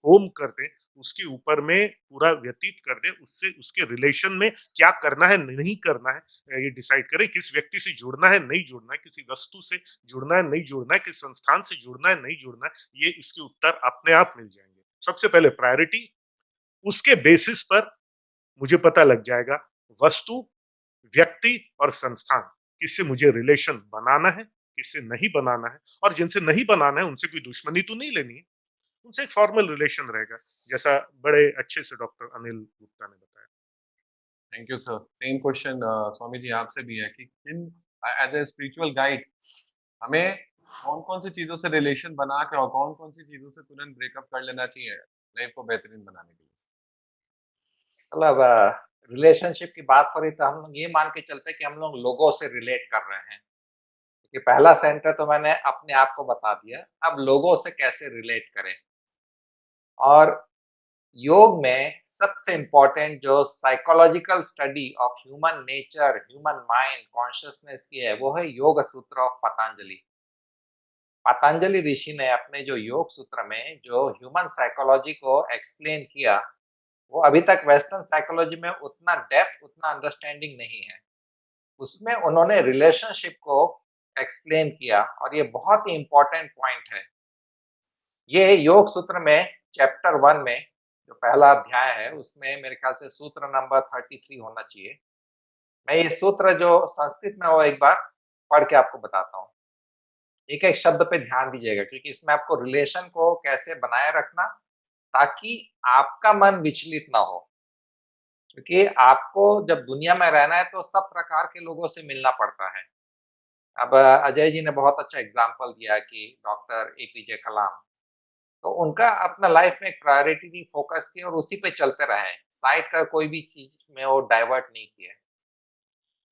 होम कर दे, उसके ऊपर में पूरा व्यतीत कर दे, उससे उसके रिलेशन में क्या करना है नहीं करना है ये डिसाइड करे। किस व्यक्ति से जुड़ना है नहीं जुड़ना है, किसी वस्तु से जुड़ना है नहीं जुड़ना है, किस संस्थान से जुड़ना है नहीं जुड़ना है, ये इसके उत्तर अपने आप मिल जाएंगे। सबसे पहले प्रायोरिटी, उसके बेसिस पर मुझे पता लग जाएगा वस्तु, व्यक्ति और संस्थान किससे मुझे रिलेशन बनाना है, किससे नहीं बनाना है। और जिनसे नहीं बनाना है उनसे कोई दुश्मनी तो नहीं लेनी है, उनसे एक फॉर्मल रिलेशन रहेगा, जैसा बड़े अच्छे से डॉक्टर अनिल गुप्ता ने बताया। Thank you sir. Same question Swami ji आपसे भी है कि किन एज ए स्पिरिचुअल गाइड हमें कौन-कौन सी चीज़ों से रिलेशन बना के और कौन-कौन सी चीज़ों से तुरंत ब्रेकअप कर लेना चाहिए लाइफ को बेहतरीन बनाने के लिए? मतलब रिलेशनशिप की बात हो रही तो हम लोग ये मान के चलते हैं कि हम लोग लोगों से रिलेट कर रहे हैं। कि पहला सेंटर तो मैंने अपने आप को बता दिया, अब लोगों से कैसे रिलेट करें। और योग में सबसे इम्पोर्टेंट जो psychological study of human nature, human mind, consciousness की है, वो है योग सूत्र ऑफ पतंजलि। पतंजलि ऋषि ने अपने जो योग सूत्र में जो ह्यूमन साइकोलॉजी को एक्सप्लेन किया, वो अभी तक वेस्टर्न साइकोलॉजी में उतना डेप्थ, उतना अंडरस्टैंडिंग नहीं है। उसमें उन्होंने रिलेशनशिप को एक्सप्लेन किया और ये बहुत ही इंपॉर्टेंट पॉइंट है। ये योग सूत्र में चैप्टर 1 में जो पहला अध्याय है उसमें मेरे ख्याल से सूत्र नंबर 33 होना चाहिए। मैं ये सूत्र जो संस्कृत में वो एक बार पढ़ के आपको बताता हूँ। एक एक शब्द पे ध्यान दीजिएगा क्योंकि इसमें आपको रिलेशन को कैसे बनाए रखना ताकि आपका मन विचलित ना हो। क्योंकि आपको जब दुनिया में रहना है तो सब प्रकार के लोगों से मिलना पड़ता है। अब अजय जी ने बहुत अच्छा एग्जाम्पल दिया कि डॉक्टर एपीजे कलाम, तो उनका अपना लाइफ में एक प्रायोरिटी थी, फोकस थी और उसी पे चलते रहे, साइड का कोई भी चीज में वो डाइवर्ट नहीं किए।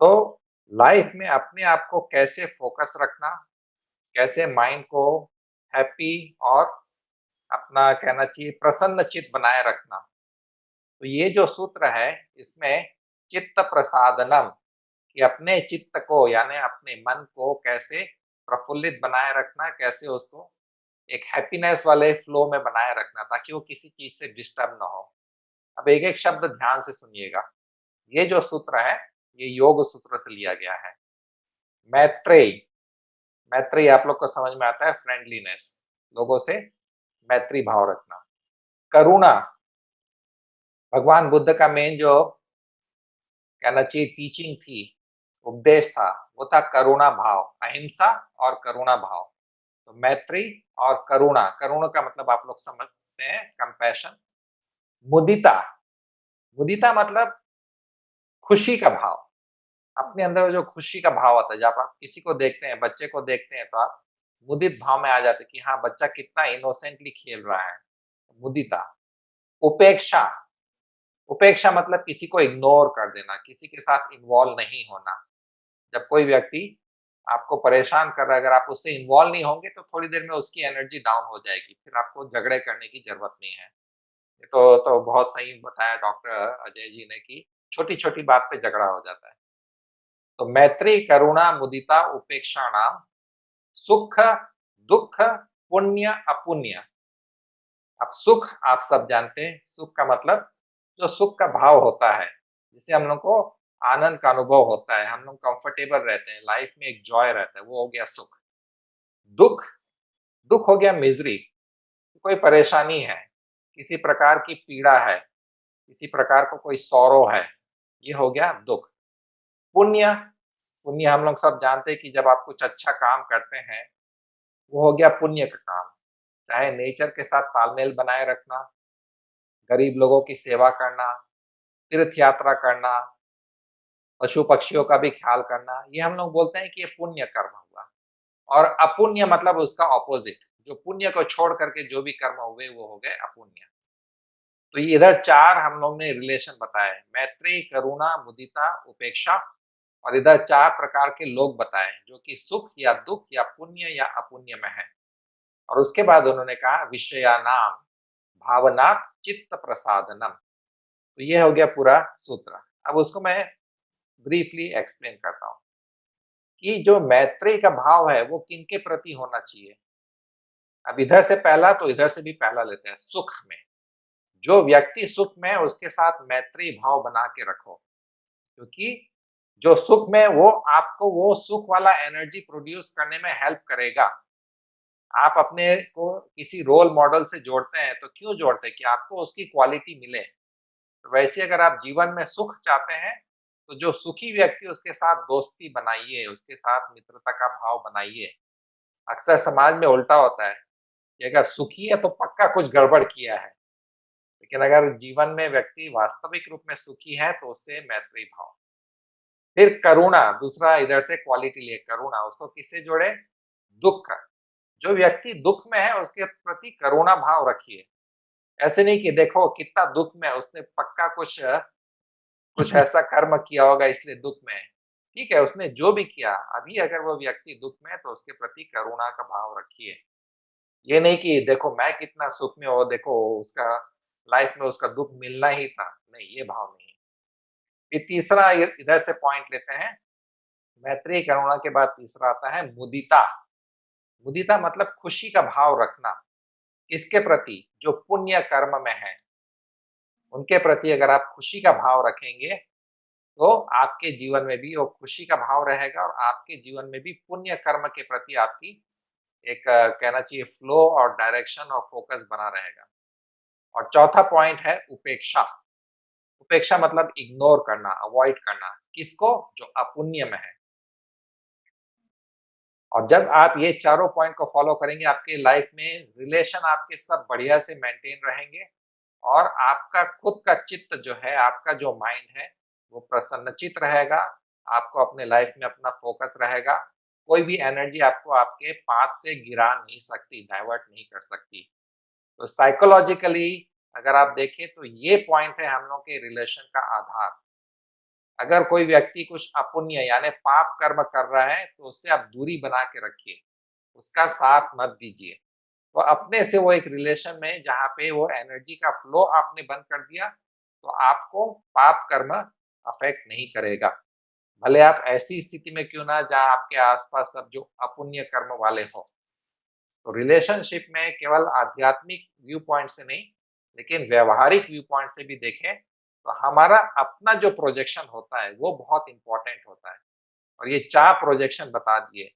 तो लाइफ में अपने आप को कैसे फोकस रखना, कैसे माइंड को हैप्पी और अपना कहना चाहिए प्रसन्न चित्त बनाए रखना। तो ये जो सूत्र है इसमें चित्त प्रसादनम, कि अपने चित्त को यानी अपने मन को कैसे प्रफुल्लित बनाए रखना, कैसे उसको एक हैप्पीनेस वाले फ्लो में बनाए रखना ताकि वो किसी चीज से डिस्टर्ब ना हो। अब एक एक शब्द ध्यान से सुनिएगा। ये जो सूत्र है ये योग सूत्र से लिया गया है। मैत्रेय, मैत्रेय आप लोग को समझ में आता है, फ्रेंडलीनेस, लोगों से मैत्री भाव रखना। करुणा, भगवान बुद्ध का मेन जो कहना चाहिए टीचिंग थी, उपदेश था, वो था करुणा भाव, अहिंसा और करुणा भाव। तो मैत्री और करुणा, करुणा का मतलब आप लोग समझते हैं कंपैशन। मुदिता, मुदिता मतलब खुशी का भाव। अपने अंदर जो खुशी का भाव आता है, जब आप किसी को देखते हैं, बच्चे को देखते हैं तो आप मुदित भाव में आ जाते हैं कि हाँ बच्चा कितना इनोसेंटली खेल रहा है, मुदिता। उपेक्षा, उपेक्षा मतलब किसी को इग्नोर कर देना, किसी के साथ इन्वॉल्व नहीं होना। जब कोई व्यक्ति आपको परेशान कर रहा है, अगर आप उससे इन्वॉल्व नहीं होंगे तो थोड़ी देर में उसकी एनर्जी डाउन हो जाएगी, फिर आपको झगड़े करने की जरूरत नहीं है। ये तो बहुत सही बताया डॉक्टर अजय जी ने कि छोटी छोटी बात पे झगड़ा हो जाता है। तो मैत्री, करुणा, मुदिता, उपेक्षा नाम सुख, दुख, पुण्य, अपुण्य। अब सुख आप सब जानते हैं, सुख का मतलब जो सुख का भाव होता है, जिससे हम लोग को आनंद का अनुभव होता है, हम लोग कंफर्टेबल रहते हैं, लाइफ में एक जॉय रहता है, वो हो गया सुख। दुख, दुख हो गया मिजरी, कोई परेशानी है, किसी प्रकार की पीड़ा है, किसी प्रकार को कोई सौरो है, ये हो गया दुख। पुण्य, पुण्य हम लोग सब जानते हैं कि जब आप कुछ अच्छा काम करते हैं, वो हो गया पुण्य का काम। चाहे नेचर के साथ तालमेल बनाए रखना, गरीब लोगों की सेवा करना, तीर्थ यात्रा करना, पशु पक्षियों का भी ख्याल करना, ये हम लोग बोलते हैं कि ये पुण्य कर्म हुआ। और अपुण्य मतलब उसका ऑपोजिट, जो पुण्य को छोड़ करके जो भी कर्म हुए वो हो गए अपुण्य। तो ये इधर 4 हम लोग ने रिलेशन बताए, मैत्री, करुणा, मुदिता, उपेक्षा, और इधर 4 प्रकार के लोग बताए जो कि सुख या दुख या पुण्य या अपुण्य में है। और उसके बाद उन्होंने कहा विषयानाम भावना चित्त प्रसादनम। तो ये हो गया पूरा सूत्र। अब उसको मैं ब्रीफली एक्सप्लेन करता हूँ कि जो मैत्री का भाव है वो किनके प्रति होना चाहिए। अब इधर से पहला तो इधर से भी पहला लेते हैं, सुख में। जो व्यक्ति सुख में है उसके साथ मैत्री भाव बना के रखो, क्योंकि जो सुख में वो आपको वो सुख वाला एनर्जी प्रोड्यूस करने में हेल्प करेगा। आप अपने को किसी रोल मॉडल से जोड़ते हैं तो क्यों जोड़ते हैं कि आपको उसकी क्वालिटी मिले। तो वैसे अगर आप जीवन में सुख चाहते हैं तो जो सुखी व्यक्ति उसके साथ दोस्ती बनाइए, उसके साथ मित्रता का भाव बनाइए। अक्सर समाज में उल्टा होता है कि अगर सुखी है तो पक्का कुछ गड़बड़ किया है, लेकिन अगर जीवन में व्यक्ति वास्तविक रूप में सुखी है तो उससे मैत्री भाव। फिर करुणा, दूसरा इधर से क्वालिटी लिए करुणा, उसको किससे जोड़े? दुख। जो व्यक्ति दुख में है उसके प्रति करुणा भाव रखिए। ऐसे नहीं कि देखो कितना दुख में है, उसने पक्का कुछ ऐसा कर्म किया होगा इसलिए दुख में है। ठीक है, उसने जो भी किया, अभी अगर वो व्यक्ति दुख में है तो उसके प्रति करुणा का भाव रखिए। ये नहीं कि देखो मैं कितना सुख में हूँ, देखो उसका लाइफ में उसका दुख मिलना ही था, नहीं, ये भाव नहीं। फिर तीसरा इधर से पॉइंट लेते हैं, मैत्री करुणा के बाद तीसरा आता है मुदिता। मुदिता मतलब खुशी का भाव रखना। किसके प्रति? जो पुण्य कर्म में है उनके प्रति अगर आप खुशी का भाव रखेंगे तो आपके जीवन में भी वो खुशी का भाव रहेगा, और आपके जीवन में भी पुण्य कर्म के प्रति आपकी एक कहना चाहिए फ्लो और डायरेक्शन और फोकस बना रहेगा। और चौथा पॉइंट है उपेक्षा। उपेक्षा मतलब इग्नोर करना, अवॉइड करना। किसको? जो अपुण्य में है। और जब आप ये चारों पॉइंट को फॉलो करेंगे आपके लाइफ में रिलेशन आपके सब बढ़िया से मेंटेन रहेंगे, और आपका खुद का चित्त जो है, आपका जो माइंड है वो प्रसन्नचित रहेगा। आपको अपने लाइफ में अपना फोकस रहेगा। कोई भी एनर्जी आपको आपके पाथ से गिरा नहीं सकती, डाइवर्ट नहीं कर सकती। तो साइकोलॉजिकली अगर आप देखें तो ये पॉइंट है हम लोग के रिलेशन का आधार। अगर कोई व्यक्ति कुछ अपुण्य यानी पाप कर्म कर रहा है तो उससे आप दूरी बना के रखिए, उसका साथ मत दीजिए। तो अपने से वो एक रिलेशन में जहाँ पे वो एनर्जी का फ्लो आपने बंद कर दिया तो आपको पाप कर्म अफेक्ट नहीं करेगा। भले आप ऐसी स्थिति में क्यों ना जहाँ आपके आसपास सब जो अपुण्य कर्म वाले हो। तो रिलेशनशिप में केवल आध्यात्मिक व्यू पॉइंट से नहीं, लेकिन व्यवहारिक व्यू पॉइंट से भी देखें तो हमारा अपना जो प्रोजेक्शन होता है वो बहुत इंपॉर्टेंट होता है। और ये 4 प्रोजेक्शन बता दिए,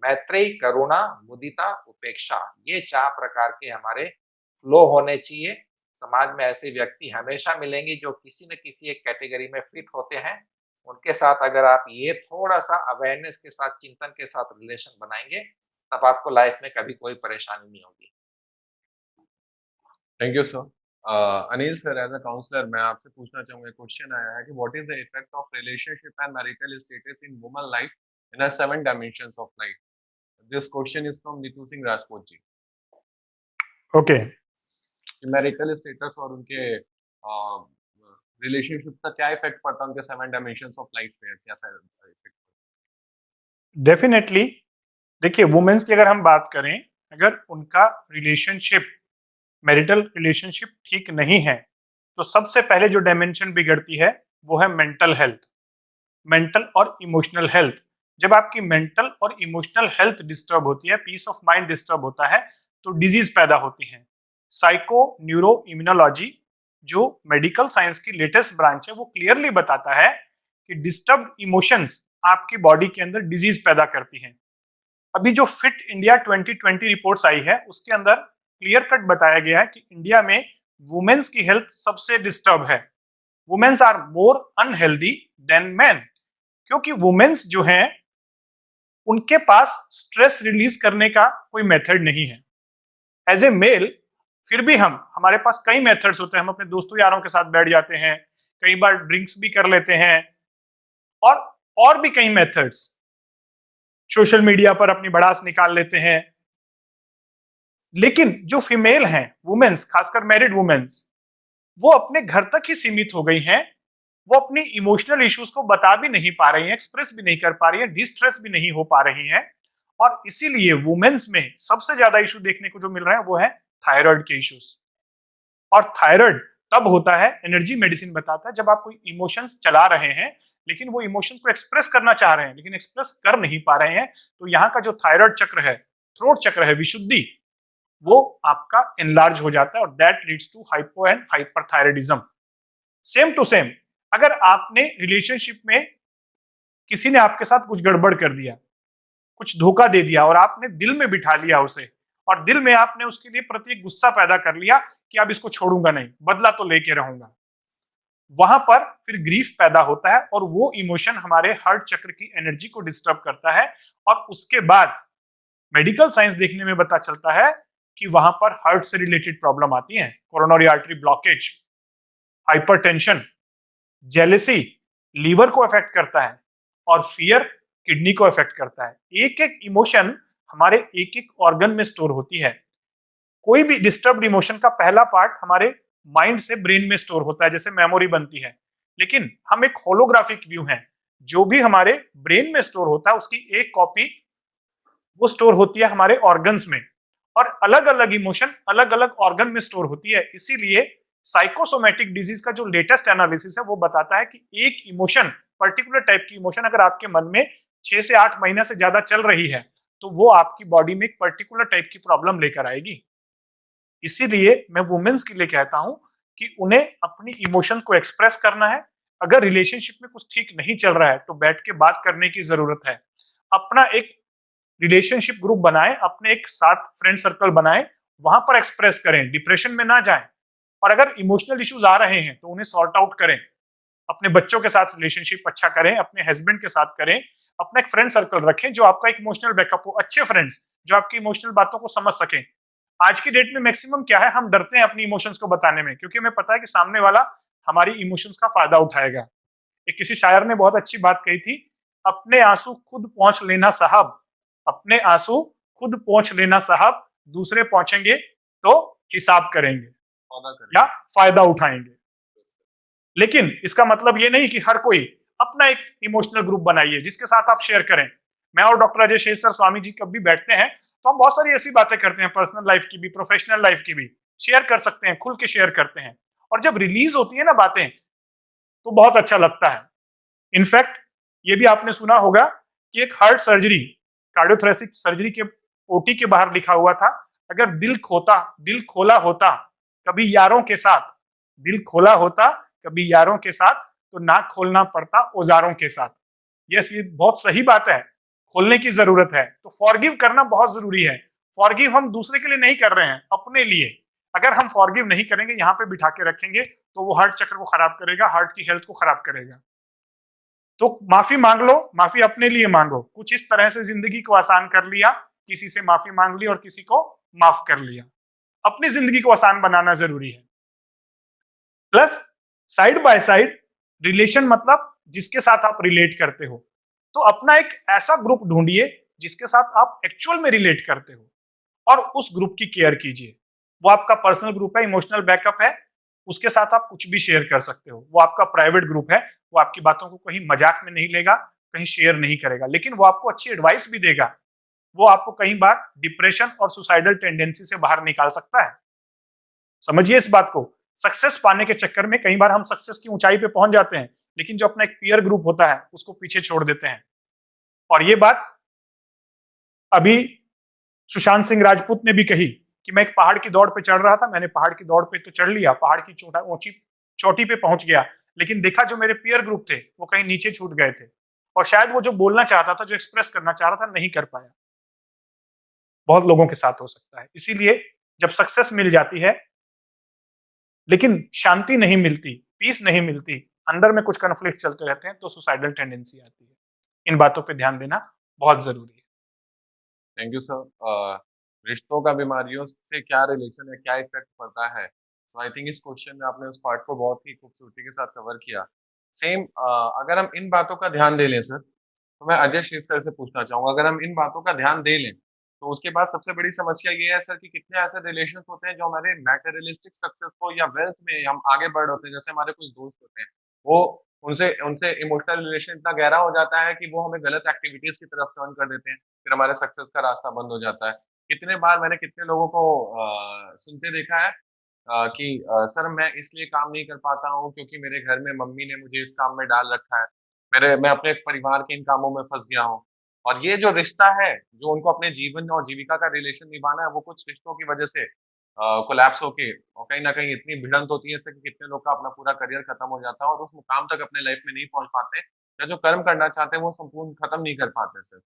मैत्री, करुणा, मुदिता, उपेक्षा, ये 4 प्रकार के हमारे फ्लो होने चाहिए। समाज में ऐसे व्यक्ति हमेशा मिलेंगे जो किसी न किसी एक कैटेगरी में फिट होते हैं। उनके साथ अगर आप ये थोड़ा-सा अवेयरनेस के साथ, चिंतन के साथ रिलेशन बनाएँगे, तब आपको लाइफ में कभी कोई परेशानी नहीं होगी। Thank you sir. Anil sir, as a counsellor मैं आपसे पूछना चाहूंगा, क्वेश्चन आया है कि what is the effect of relationship and marital status in woman life in a 7 dimensions of life. This question is from Neetu Singh Rajput ji. Okay, कि मैरिटल स्टेटस और उनके रिलेशनशिप का क्या इफेक्ट पड़ता है उनके 7 डायमेंशंस ऑफ लाइफ पे, कैसा इफेक्ट? डेफिनेटली। देखिए, वुमेन्स की अगर हम बात करें, अगर उनका रिलेशनशिप, मैरिटल रिलेशनशिप ठीक नहीं है तो सबसे पहले जो डायमेंशन बिगड़ती है वो है मेंटल हेल्थ, मेंटल और इमोशनल हेल्थ। जब आपकी मेंटल और इमोशनल हेल्थ डिस्टर्ब होती है, पीस ऑफ माइंड डिस्टर्ब होता है, तो डिजीज पैदा होती है। साइको न्यूरो इम्यूनोलॉजी जो मेडिकल साइंस की लेटेस्ट ब्रांच है, वो क्लियरली बताता है कि डिस्टर्ब इमोशंस आपकी बॉडी के अंदर डिजीज पैदा करती हैं। अभी जो फिट इंडिया 2020 रिपोर्ट्स आई है, उसके अंदर क्लियर कट बताया गया है कि इंडिया में वुमेन्स की हेल्थ सबसे डिस्टर्ब है। Womens are more unhealthy than men, क्योंकि वुमेन्स जो हैं उनके पास स्ट्रेस रिलीज करने का कोई मेथड नहीं है। एज ए मेल फिर भी हमारे पास कई मेथड्स होते हैं। हम अपने दोस्तों यारों के साथ बैठ जाते हैं, कई बार ड्रिंक्स भी कर लेते हैं, और भी कई मेथड्स, सोशल मीडिया पर अपनी भड़ास निकाल लेते हैं। लेकिन जो फीमेल हैं, वुमेन्स, खासकर मैरिड वुमेन्स, वो अपने घर तक ही सीमित हो गई हैं। वो अपनी इमोशनल इश्यूज को बता भी नहीं पा रही हैं, एक्सप्रेस भी नहीं कर पा रही हैं, डिस्ट्रेस भी नहीं हो पा रही हैं। और इसीलिए वुमेन्स में सबसे ज्यादा इशू देखने को जो मिल रहे हैं वो है थायराइड के इश्यूज। और थायराइड तब होता है, एनर्जी मेडिसिन बताता है, जब आप कोई इमोशंस चला रहे हैं लेकिन वो इमोशंस को एक्सप्रेस करना चाह रहे हैं लेकिन एक्सप्रेस कर नहीं पा रहे हैं, तो यहाँ का जो थायराइड चक्र है, थ्रोट चक्र है, विशुद्धि, वो आपका एनलार्ज हो जाता है और that leads to hypo and hyperthyroidism. Same to same, अगर आपने रिलेशनशिप में किसी ने आपके साथ कुछ गड़बड़ कर दिया, कुछ धोखा दे दिया और आपने दिल में बिठा लिया उसे, और दिल में आपने उसके लिए प्रति गुस्सा पैदा कर लिया कि अब इसको छोड़ूंगा नहीं, बदला तो लेके रहूंगा, वहां पर फिर ग्रीफ पैदा होता है और वो इमोशन हमारे हार्ट चक्र की एनर्जी को डिस्टर्ब करता है। और उसके बाद मेडिकल साइंस देखने में पता चलता है कि वहां पर हार्ट से रिलेटेड प्रॉब्लम आती है, coronary artery blockage, hypertension, jealousy liver को अफेक्ट करता है और फियर किडनी को अफेक्ट करता है। एक एक इमोशन हमारे एक एक ऑर्गन में स्टोर होती है। कोई भी डिस्टर्ब्ड इमोशन का पहला पार्ट हमारे माइंड से ब्रेन में स्टोर होता है, जैसे मेमोरी बनती है, लेकिन हम एक होलोग्राफिक व्यू हैं। जो भी हमारे ब्रेन में स्टोर होता है उसकी एक कॉपी वो स्टोर होती है हमारे ऑर्गन्स में, और अलग अलग इमोशन अलग अलग ऑर्गन में स्टोर होती है। इसीलिए साइकोसोमेटिक डिजीज का जो लेटेस्ट एनालिसिस है वो बताता है कि एक इमोशन, पर्टिकुलर टाइप की इमोशन अगर आपके मन में 6 से 8 महीने से ज्यादा चल रही है तो वो आपकी बॉडी में एक पर्टिकुलर टाइप की प्रॉब्लम लेकर आएगी। इसीलिए मैं वुमेन्स के लिए कहता हूं कि उन्हें अपनी इमोशंस को एक्सप्रेस करना है। अगर रिलेशनशिप में कुछ ठीक नहीं चल रहा है तो बैठ के बात करने की जरूरत है। अपना एक रिलेशनशिप ग्रुप बनाएं, अपने एक साथ फ्रेंड सर्कल बनाएं, वहां पर एक्सप्रेस करें, डिप्रेशन में ना जाएं। और अगर इमोशनल इश्यूज आ रहे हैं तो उन्हें सॉर्ट आउट करें। अपने बच्चों के साथ रिलेशनशिप अच्छा करें, अपने हस्बैंड के साथ करें, अपना एक फ्रेंड सर्कल रखें जो आपका एक इमोशनल बैकअप हो, अच्छे फ्रेंड्स जो आपकी इमोशनल बातों को समझ सकें। आज की डेट में मैक्सिमम क्या है, हम डरते हैं अपनी इमोशंस को बताने में, क्योंकि हमें पता है कि सामने वाला हमारी इमोशंस का फायदा उठाएगा। एक किसी शायर ने बहुत अच्छी बात कही थी, अपने आंसू खुद पहुंच लेना साहब, अपने आंसू खुद पहुंच लेना साहब, दूसरे पहुंचेंगे तो हिसाब करेंगे या फायदा उठाएंगे। लेकिन इसका मतलब ये नहीं कि हर कोई अपना एक इमोशनल ग्रुप बनाइए जिसके साथ आप शेयर करें। मैं और डॉक्टर अजय शेषर स्वामी जी कभी बैठते हैं तो हम बहुत सारी ऐसी बातें करते हैं, पर्सनल लाइफ की भी, प्रोफेशनल लाइफ की भी शेयर कर सकते हैं, खुल के शेयर करते हैं। और जब रिलीज होती है ना बातें तो बहुत अच्छा लगता है। इनफैक्ट ये भी आपने सुना होगा कि एक हार्ट सर्जरी, कार्डियोथोरेसिक सर्जरी के ओटी के बाहर लिखा हुआ था, अगर दिल खोला होता कभी यारों के साथ, दिल खोला होता कभी यारों के साथ, तो ना खोलना पड़ता औजारों के साथ। यस, ये बहुत सही बात है, खोलने की जरूरत है। तो फॉरगिव करना बहुत जरूरी है। फॉरगिव हम दूसरे के लिए नहीं कर रहे हैं, अपने लिए। अगर हम फॉरगिव नहीं करेंगे, यहाँ पे बिठा के रखेंगे, तो वो हार्ट चक्र को खराब करेगा, हार्ट की हेल्थ को खराब करेगा। तो माफी मांग लो, माफी अपने लिए मांगो। कुछ इस तरह से जिंदगी को आसान कर लिया, किसी से माफी मांग ली और किसी को माफ कर लिया। अपनी जिंदगी को आसान बनाना जरूरी है। Plus side by side relation, मतलब जिसके साथ आप रिलेट करते हो, तो अपना एक ऐसा ग्रुप ढूंढिए जिसके साथ आप एक्चुअल में रिलेट करते हो और उस ग्रुप की केयर कीजिए। वो आपका पर्सनल ग्रुप है, इमोशनल बैकअप है, उसके साथ आप कुछ भी शेयर कर सकते हो। वो आपका प्राइवेट ग्रुप है, वो आपकी बातों को कहीं मजाक में नहीं लेगा, कहीं शेयर नहीं करेगा, लेकिन वो आपको अच्छी एडवाइस भी देगा। वो आपको कई बार डिप्रेशन और सुसाइडल टेंडेंसी से बाहर निकाल सकता है। समझिए इस बात को। सक्सेस पाने के चक्कर में कई बार हम सक्सेस की ऊंचाई पे पहुंच जाते हैं, लेकिन जो अपना एक पीयर ग्रुप होता है उसको पीछे छोड़ देते हैं। और ये बात अभी सुशांत सिंह राजपूत ने भी कही कि मैं एक पहाड़ की दौड़ पे चढ़ रहा था, मैंने पहाड़ की दौड़ पे तो चढ़ लिया, पहाड़ की ऊंची चोटी पे पहुंच गया, लेकिन देखा जो मेरे पीयर ग्रुप थे वो कहीं नीचे छूट गए थे, और शायद वो जो बोलना चाहता था, जो एक्सप्रेस करना चाह रहा था, नहीं कर पाया। बहुत लोगों के साथ हो सकता है। इसीलिए जब सक्सेस मिल जाती है लेकिन शांति नहीं मिलती, पीस नहीं मिलती, अंदर में कुछ कन्फ्लिक्ट चलते रहते हैं, तो सुसाइडल टेंडेंसी आती है। इन बातों पे ध्यान देना बहुत जरूरी है। Thank you sir. रिश्तों का बीमारियों से क्या रिलेशन है, क्या इफेक्ट पड़ता है? सो आई थिंक इस क्वेश्चन में आपने उस पार्ट को बहुत ही खूबसूरती के साथ कवर किया। सेम अगर हम इन बातों का ध्यान दे लें सर, तो मैं अजय श्री सर से पूछना चाहूंगा, अगर हम इन बातों का ध्यान दे लें तो उसके बाद सबसे बड़ी समस्या ये है सर कि कितने ऐसे रिलेशन होते हैं जो हमारे मैटेरियलिस्टिक सक्सेस को या वेल्थ में हम आगे बढ़ होते हैं। जैसे हमारे कुछ दोस्त होते हैं, वो उनसे उनसे इमोशनल रिलेशन इतना गहरा हो जाता है कि वो हमें गलत एक्टिविटीज की तरफ टर्न कर देते हैं, फिर हमारे सक्सेस का रास्ता बंद हो जाता है। कितने बार मैंने कितने लोगों को सुनते देखा है कि सर मैं इसलिए काम नहीं कर पाता हूँ क्योंकि मेरे घर में मम्मी ने मुझे इस काम में डाल रखा है, मैं अपने परिवार के इन कामों में फंस गया हूँ। और ये जो रिश्ता है, जो उनको अपने जीवन और जीविका का रिलेशन निभाना है, वो कुछ रिश्तों की वजह से कोलैप्स होके और कहीं न कहीं इतनी भिड़ंत होती है इससे कि कितने लोग का अपना पूरा करियर खत्म हो जाता है और उस मुकाम तक अपने लाइफ में नहीं पहुँच पाते, या जो कर्म करना चाहते हैं वो संपूर्ण खत्म नहीं कर पाते सर।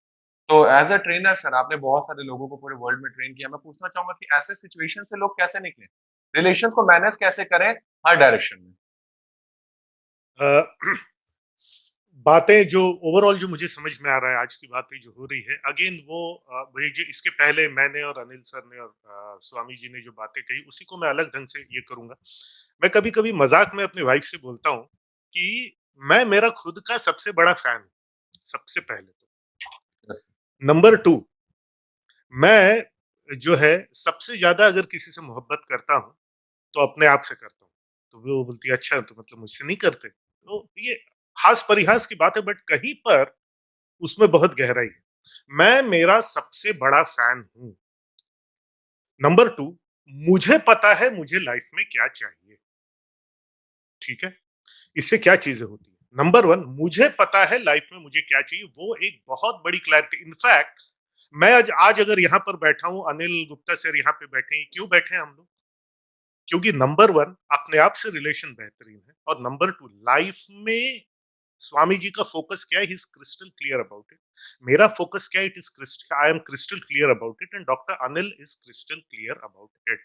तो एज़ अ ट्रेनर सर, आपने बहुत सारे लोगों को पूरे वर्ल्ड में ट्रेन किया। मैं पूछना चाहूँगा कि ऐसे सिचुएशन से लोग कैसे निकलें? रिलेशंस को मैनेज कैसे करें हर डायरेक्शन में? अ, बातें जो ओवरऑल जो मुझे समझ में आ रहा है, आज की बातें जो हो रही है, अगेन वो वही जो इसके पहले मैंने और अनिल सर ने और स्वामी जी ने जो बातें कही, उसी को मैं अलग ढंग से ये करूंगा। मैं कभी कभी मजाक में अपनी वाइफ से बोलता हूँ कि मैं मेरा खुद का सबसे बड़ा फैन हूँ, सबसे पहले तो। यस। नंबर टू, मैं जो है सबसे ज्यादा अगर किसी से मोहब्बत करता हूँ तो अपने आप से करता हूँ। तो वो बोलती है अच्छा तो मतलब मुझसे नहीं करते। तो ये हास परिहास की बात है, बट कहीं पर उसमें बहुत गहराई है। मैं मेरा सबसे बड़ा फैन हूं। नंबर टू, मुझे पता है मुझे लाइफ में क्या चाहिए। ठीक है, इससे क्या चीजें होती है। नंबर वन, मुझे पता है लाइफ में मुझे क्या चाहिए, वो एक बहुत बड़ी क्लैरिटी। इनफैक्ट मैं आज अगर यहाँ पर बैठा हूं, अनिल गुप्ता सर यहाँ पे बैठे हैं, क्यों बैठे हैं हम लोग? क्योंकि नंबर वन, अपने आप से रिलेशन बेहतरीन है, और नंबर टू, लाइफ में स्वामी जी का फोकस क्या है, he is crystal clear about it. मेरा फोकस क्या है, it is crystal, I am crystal clear about it, and doctor Anil is crystal clear about it.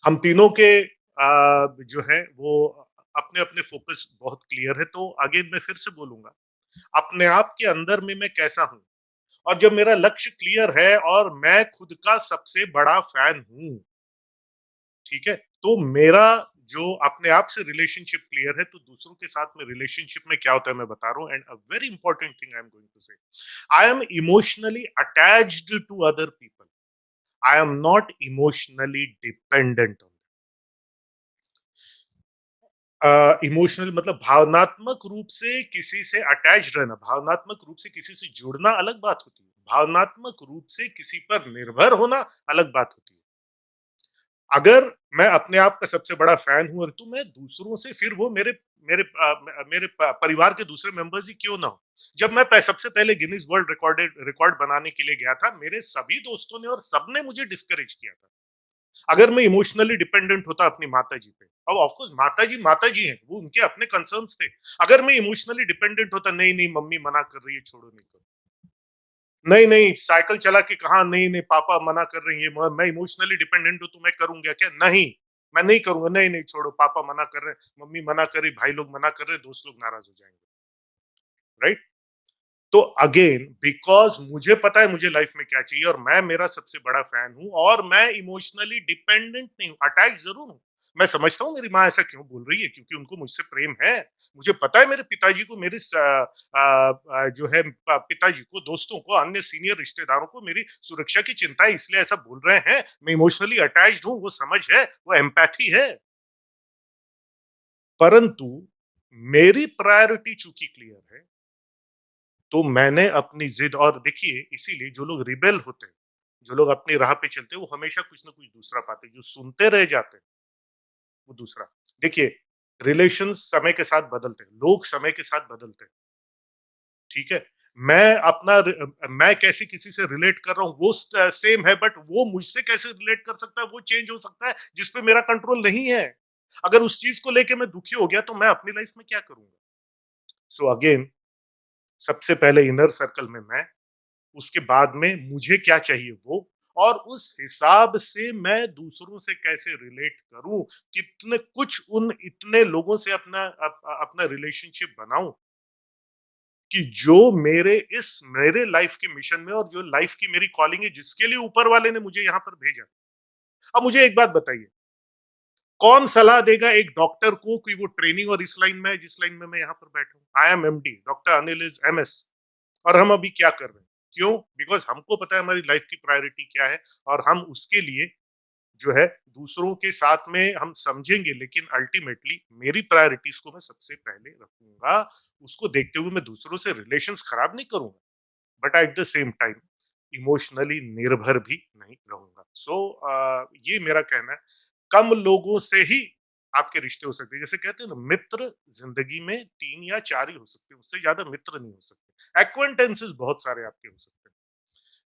हम तीनों के जो है वो अपने अपने फोकस बहुत क्लियर है। तो आगे मैं फिर से बोलूंगा, अपने आप के अंदर में मैं कैसा हूं, और जब मेरा लक्ष्य क्लियर है और मैं खुद का सबसे बड़ा फैन हूं, ठीक है, तो मेरा जो अपने आप से रिलेशनशिप क्लियर है, तो दूसरों के साथ में रिलेशनशिप में क्या होता है मैं बता रहा हूं। And a very important thing I am going to say, I am emotionally attached to other people, I am not emotionally dependent on. Emotional मतलब भावनात्मक रूप से किसी से अटैच रहना, भावनात्मक रूप से किसी से जुड़ना अलग बात होती है, भावनात्मक रूप से किसी पर निर्भर होना अलग बात होती है। अगर मैं अपने आप का सबसे बड़ा फैन हूं, तो मैं दूसरों से, फिर वो मेरे मेरे मेरे परिवार के दूसरे मेंबर्स ही क्यों ना हो। जब मैं सबसे पहले गिनीज वर्ल्ड रिकॉर्ड बनाने के लिए गया था, मेरे सभी दोस्तों ने और सबने मुझे डिस्करेज किया था। अगर मैं इमोशनली डिपेंडेंट होता अपनी माता जी पे, अब ऑफकोर्स माता जी हैं, वो उनके अपने कंसर्न्स थे। अगर मैं इमोशनली डिपेंडेंट होता, नहीं नहीं मम्मी मना कर रही है, छोड़ो, नहीं करो, नहीं नहीं साइकिल चला के कहा, नहीं नहीं पापा मना कर रही है, मैं इमोशनली डिपेंडेंट हूं तो मैं करूंगा क्या, नहीं मैं नहीं करूंगा, नहीं नहीं छोड़ो, पापा मना कर रहे हैं, मम्मी मना कर रही, भाई लोग मना कर रहे, दोस्त लोग नाराज हो जाएंगे, राइट। तो अगेन बिकॉज मुझे पता है मुझे लाइफ में क्या चाहिए, और मैं मेरा सबसे बड़ा फैन हूं, और मैं इमोशनली डिपेंडेंट नहीं हूं, अटैच जरूर हूं। मैं समझता हूं मेरी माँ ऐसा क्यों बोल रही है, क्योंकि उनको मुझसे प्रेम है। मुझे पता है मेरे पिताजी को, मेरे जो है पिताजी को, दोस्तों को, अन्य सीनियर रिश्तेदारों को मेरी सुरक्षा की चिंता है, इसलिए ऐसा बोल रहे हैं। मैं इमोशनली अटैच्ड हूं, वो समझ है, वो एम्पैथी है। परंतु मेरी प्रायोरिटी चूंकि क्लियर है, तो मैंने अपनी जिद, और देखिए इसीलिए जो लोग रिबेल होते हैं, जो लोग अपनी राह पे चलते हैं, वो हमेशा कुछ ना कुछ दूसरा पाते हैं, जो सुनते रह जाते हैं वो दूसरा। देखिए, रिलेशन समय के साथ बदलते हैं, लोग समय के साथ बदलते हैं, ठीक है। मैं कैसे किसी से रिलेट कर रहा हूँ वो सेम है, बट वो मुझसे कैसे रिलेट कर सकता है वो चेंज हो सकता है, जिसपे मेरा कंट्रोल नहीं है। अगर उस चीज को लेके मैं दुखी हो गया तो मैं अपनी लाइफ में क्या करूंगा? सो अगेन, सबसे पहले इनर सर्कल में मैं, उसके बाद में मुझे क्या चाहिए वो, और उस हिसाब से मैं दूसरों से कैसे रिलेट करूं, कितने कुछ उन इतने लोगों से अपना रिलेशनशिप बनाऊं कि जो मेरे लाइफ के मिशन में और जो लाइफ की मेरी कॉलिंग है, जिसके लिए ऊपर वाले ने मुझे यहाँ पर भेजा। अब मुझे एक बात बताइए, कौन सलाह देगा एक डॉक्टर को कि वो ट्रेनिंग और इस लाइन में है जिस लाइन में मैं यहाँ पर बैठा हूँ? I am MD, doctor Anil is MS, और हम अभी क्या कर रहे हैं? क्यों? बिकॉज हमको पता है हमारी लाइफ की प्रायोरिटी क्या है, और हम उसके लिए जो है दूसरों के साथ में हम समझेंगे, लेकिन अल्टीमेटली मेरी प्रायोरिटीज को मैं सबसे पहले रखूंगा। उसको देखते हुए मैं दूसरों से रिलेशंस खराब नहीं करूंगा, but at the same time emotionally निर्भर भी नहीं रहूंगा। सो ये मेरा कहना है। कम लोगों से ही आपके रिश्ते हो सकते हैं। जैसे कहते हैं ना, मित्र जिंदगी में 3 या 4 ही हो सकते हैं, उससे ज्यादा मित्र नहीं हो सकते। एक्वेंटेंसेस बहुत सारे आपके हो सकते हैं।